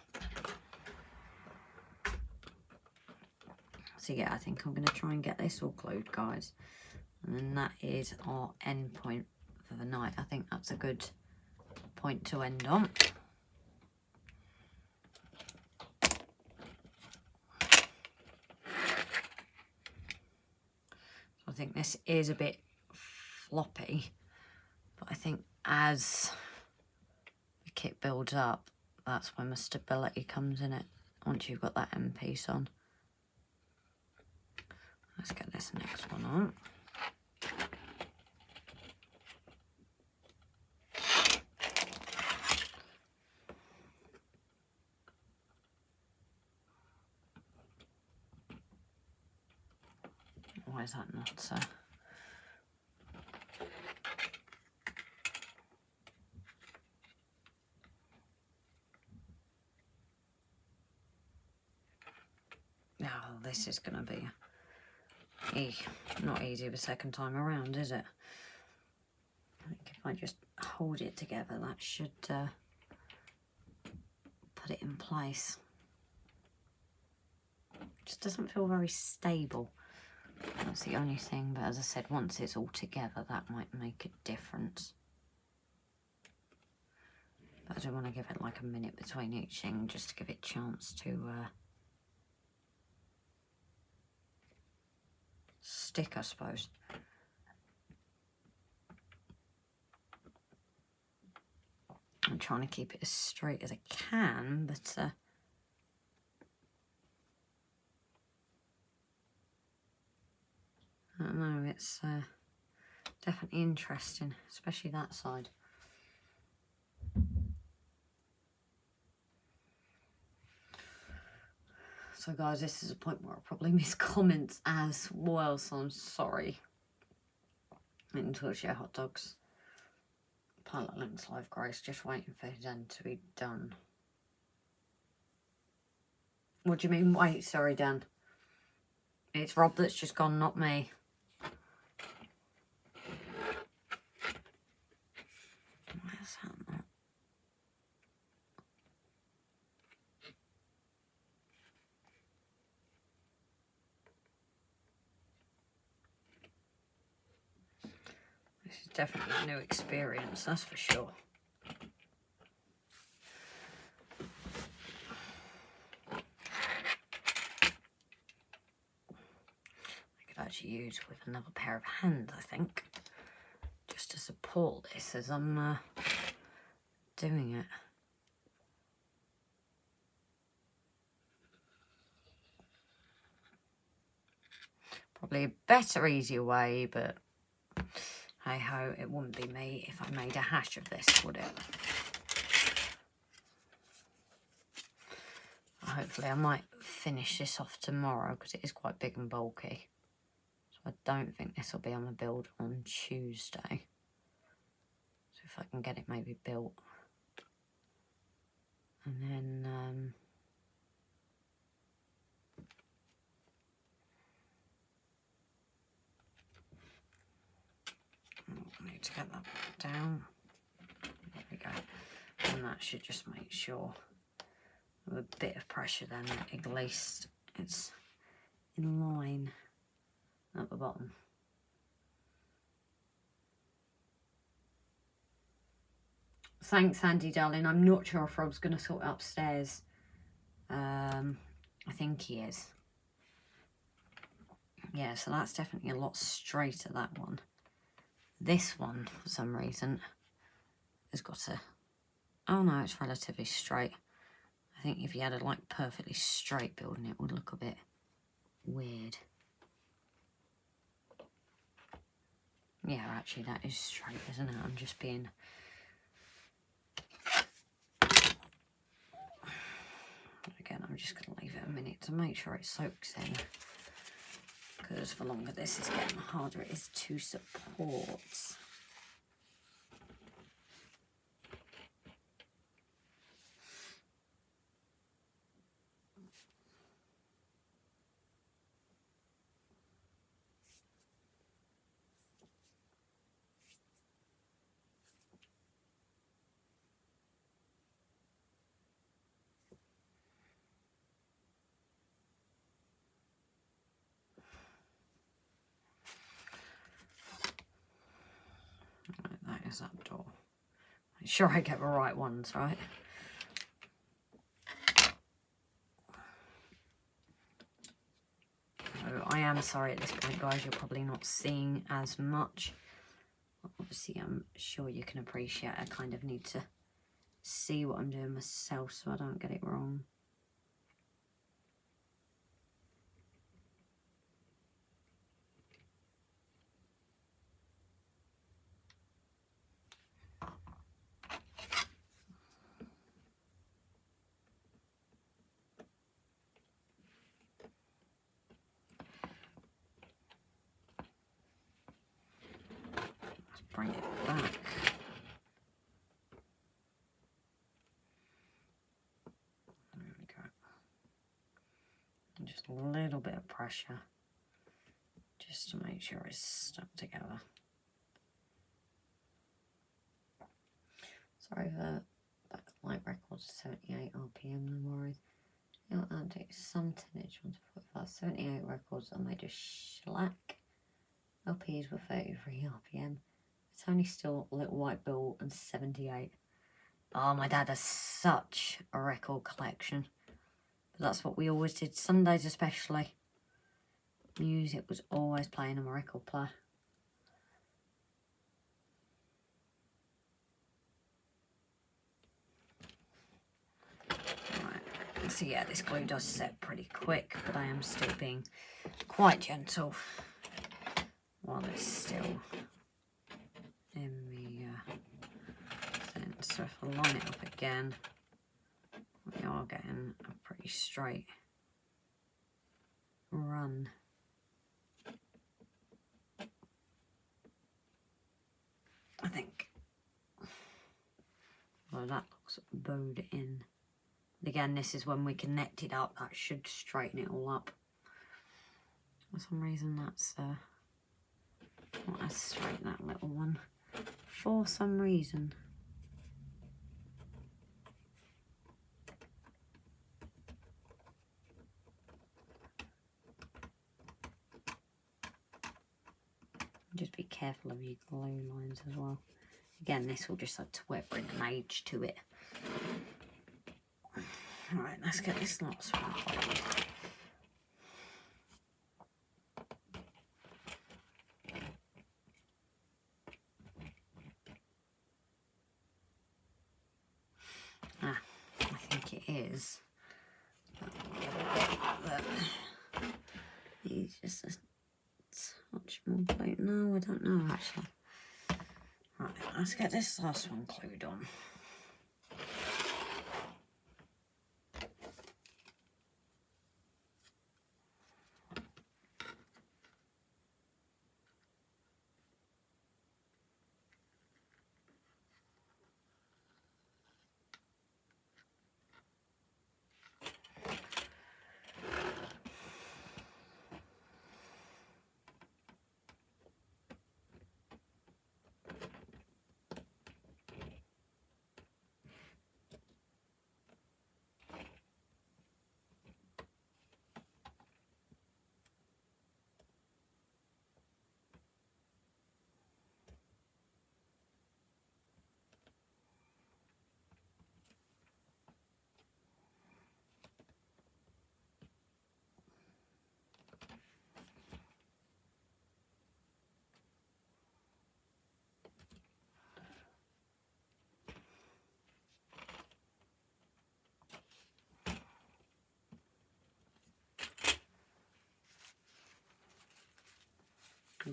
S1: So yeah, I think I'm gonna try and get this all glued, guys, and then that is our end point for the night. I think that's a good point to end on. I think this is a bit floppy, but I think as the kit builds up, that's when the stability comes in it, once you've got that end piece on. Let's get this next one on. Why is that not so? Oh, this is going to be not easy the second time around, is it? I think if I just hold it together, that should put it in place. It just doesn't feel very stable. That's the only thing, but as I said, once it's all together, that might make a difference. But I do want to give it like a minute between each thing, just to give it a chance to stick, I suppose. I'm trying to keep it as straight as I can, but I don't know, it's definitely interesting, especially that side. So guys, this is a point where I'll probably miss comments as well, so I'm sorry. Into share hot dogs. Pilot links live grace, just waiting for his end to be done. What do you mean wait? Sorry, Dan. It's Rob that's just gone, not me. Where's that not? This is definitely a new experience, that's for sure. Actually use with another pair of hands, I think, just to support this as I'm doing it. Probably a better, easier way, but hey ho, it wouldn't be me if I made a hash of this, would it? Hopefully I might finish this off tomorrow because it is quite big and bulky. I don't think this will be on the build on Tuesday. So if I can get it maybe built. And then I need to get that down. There we go. And that should just make sure with a bit of pressure then at least it's in line at the bottom. Thanks, Andy, darling. I'm not sure if Rob's going to sort it upstairs. I think he is. Yeah, so that's definitely a lot straighter, that one. This one, for some reason, has got a... Oh, no, it's relatively straight. I think if you had a, like, perfectly straight building, it would look a bit weird. Yeah, actually, that is straight, isn't it? I'm just being... Again, I'm just going to leave it a minute to make sure it soaks in. Because the longer this is getting, the harder it is to support. Is that door? I'm sure I get the right ones, right? So I am sorry at this point, guys. You're probably not seeing as much. Obviously, I'm sure you can appreciate I kind of need to see what I'm doing myself so I don't get it wrong. Let's bring it back. There we go. And just a little bit of pressure just to make sure it's stuck together. Sorry for that light record, 78 RPM, no worries. You know, I'll take some tonnage, 145, 78 records, and they just shellac. LPs were 33 RPM. It's only still a little white bill and 78. Oh, my dad has such a record collection. But that's what we always did, Sundays especially. Music was always playing on my record player. So yeah, this glue does set pretty quick, but I am still being quite gentle while it's still in the thing. So if I line it up again, we are getting a pretty straight run. I think. Well, that looks bowed in. Again, this is when we connect it up. That should straighten it all up. For some reason, that's not as straight, that little one. For some reason. Just be careful of your glue lines as well. Again, this will just add to it, bring an age to it. Alright, let's get this last one played. I think it is. He's just a touch more plate. No, I don't know actually. Right, let's get this last one glued on.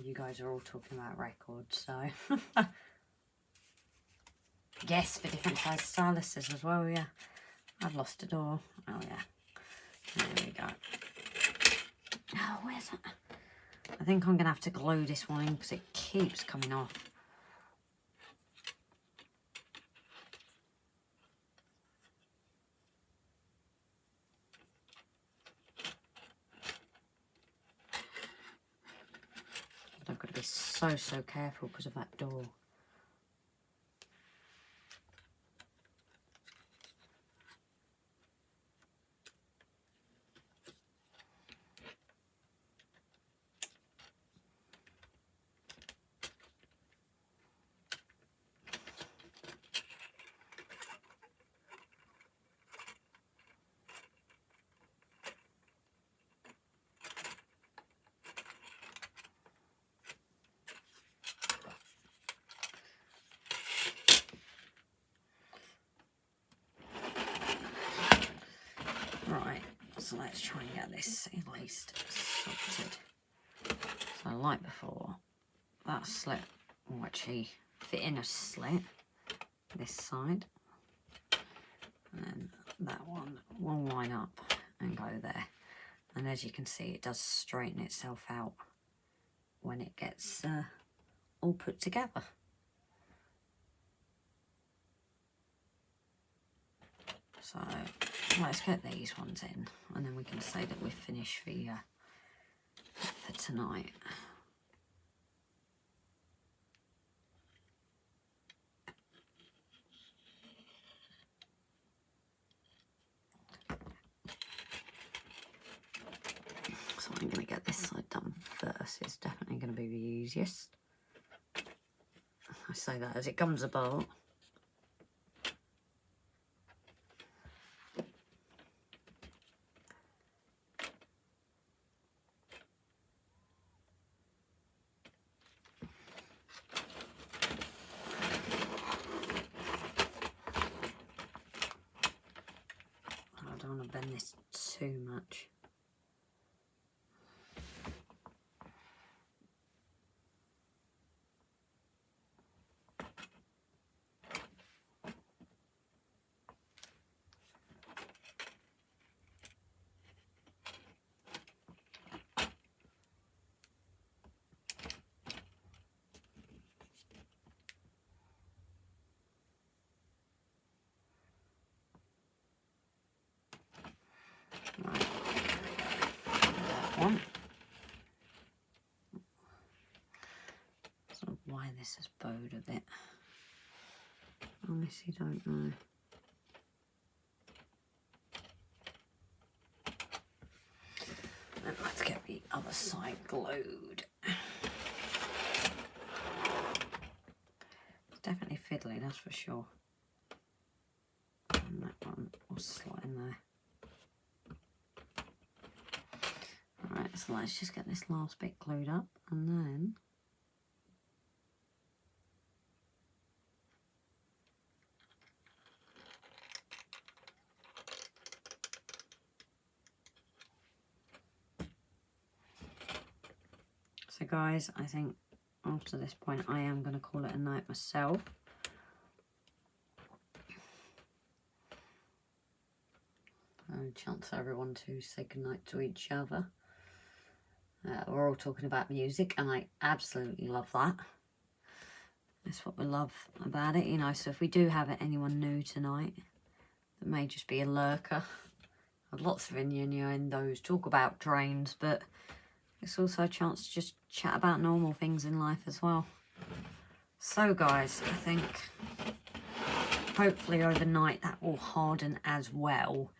S1: You guys are all talking about records, so yes, for different size styluses as well. Yeah, I've lost a door. Oh yeah, there we go. Oh, where's that? I think I'm gonna have to glue this one in because it keeps coming off. I've got to be so careful because of that door. So let's try and get this at least sorted. So like before, that slit will actually fit in a slit this side, and then that one will line up and go there. And as you can see, it does straighten itself out when it gets all put together. So let's get these ones in, and then we can say that we're finished for tonight. So I'm going to get this side done first. It's definitely going to be the easiest. I say that as it comes apart. I don't want to bend this too much. One. So why this is bowed a bit, honestly don't know. And let's get the other side glued. It's definitely fiddly, that's for sure. And that one will slot in there. Alright, so let's just get this last bit glued up, and then so guys, I think after this point I am going to call it a night myself. Chance for everyone to say goodnight to each other. We're all talking about music, and I absolutely love that. That's what we love about it, you know. So if we do have anyone new tonight that may just be a lurker, I've lots of innuendos, talk about trains, but it's also a chance to just chat about normal things in life as well. So guys, I think hopefully overnight that will harden as well.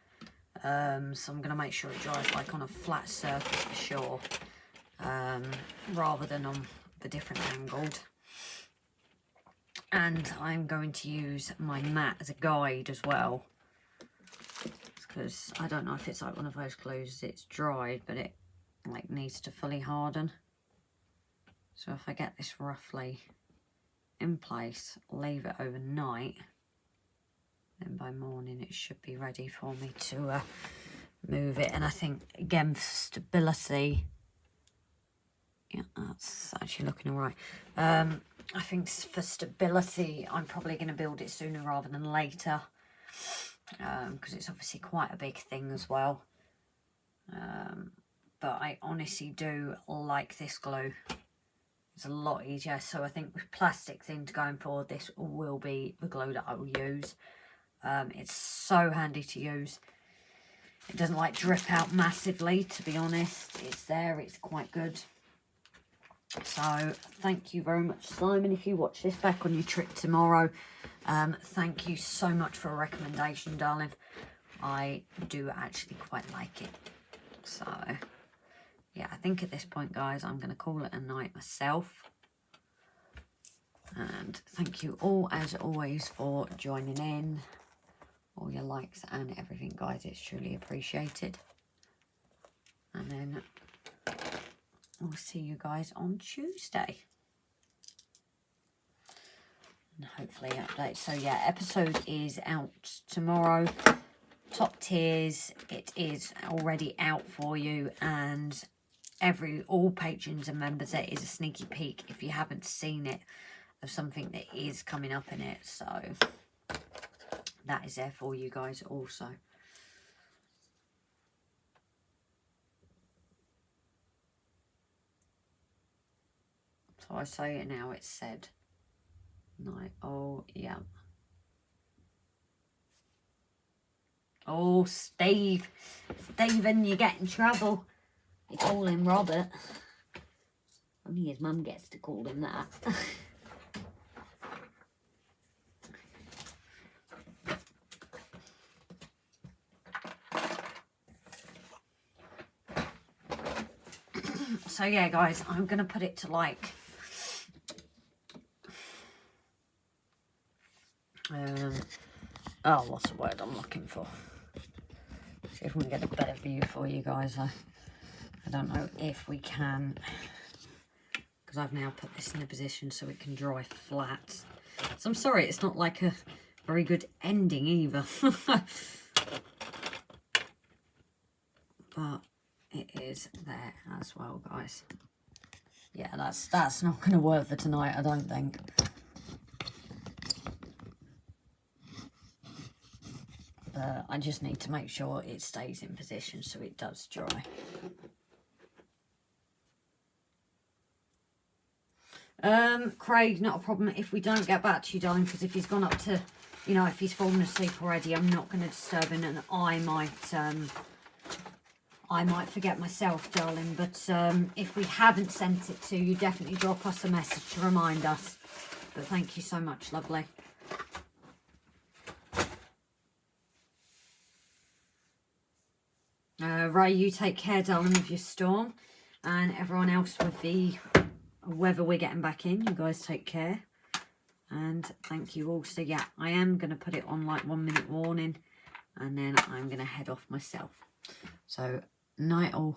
S1: So I'm going to make sure it dries like on a flat surface for sure, rather than on the different angled. And I'm going to use my mat as a guide as well, because I don't know if it's like one of those glues, it's dried but it like needs to fully harden. So if I get this roughly in place, leave it overnight, then by morning it should be ready for me to move it. And I think again for stability, yeah, that's actually looking all right. I think for stability I'm probably going to build it sooner rather than later, because it's obviously quite a big thing as well. But I honestly do like this glue. It's a lot easier. So I think with plastic things going forward, this will be the glue that I will use. It's so handy to use. It doesn't like drip out massively, to be honest. It's there, it's quite good. So thank you very much, Simon, if you watch this back on your trip tomorrow. Thank you so much for a recommendation, darling. I do actually quite like it. So yeah, I think at this point, guys, I'm going to call it a night myself. And thank you all, as always, for joining in. All your likes and everything, guys, it's truly appreciated. And then we'll see you guys on Tuesday. And hopefully update. So yeah, episode is out tomorrow. top tiers, it is already out for you, and all patrons and members, there is a sneaky peek if you haven't seen it of something that is coming up in it. So that is there for you guys also. So I say it now, it's said. Night. Oh, yeah. Oh, Steve. Stephen, you get in trouble. You call him Robert. Only his mum gets to call him that. So yeah, guys, I'm going to put it to like... oh, what's the word I'm looking for? See if we can get a better view for you guys. I don't know if we can, because I've now put this in a position so it can dry flat. So I'm sorry, it's not like a very good ending either. But it is there as well, guys. Yeah, that's not going to work for tonight, I don't think. I just need to make sure it stays in position so it does dry. Craig, not a problem if we don't get back to you, darling, because if he's gone up to, you know, if he's fallen asleep already, I'm not going to disturb him, and I might forget myself, darling. But if we haven't sent it to you, definitely drop us a message to remind us. But thank you so much, lovely. Ray, you take care, darling, with your storm, and everyone else with the weather we're getting back in, you guys take care, and thank you all. So yeah, I am going to put it on like 1 minute warning, and then I'm going to head off myself. So night all.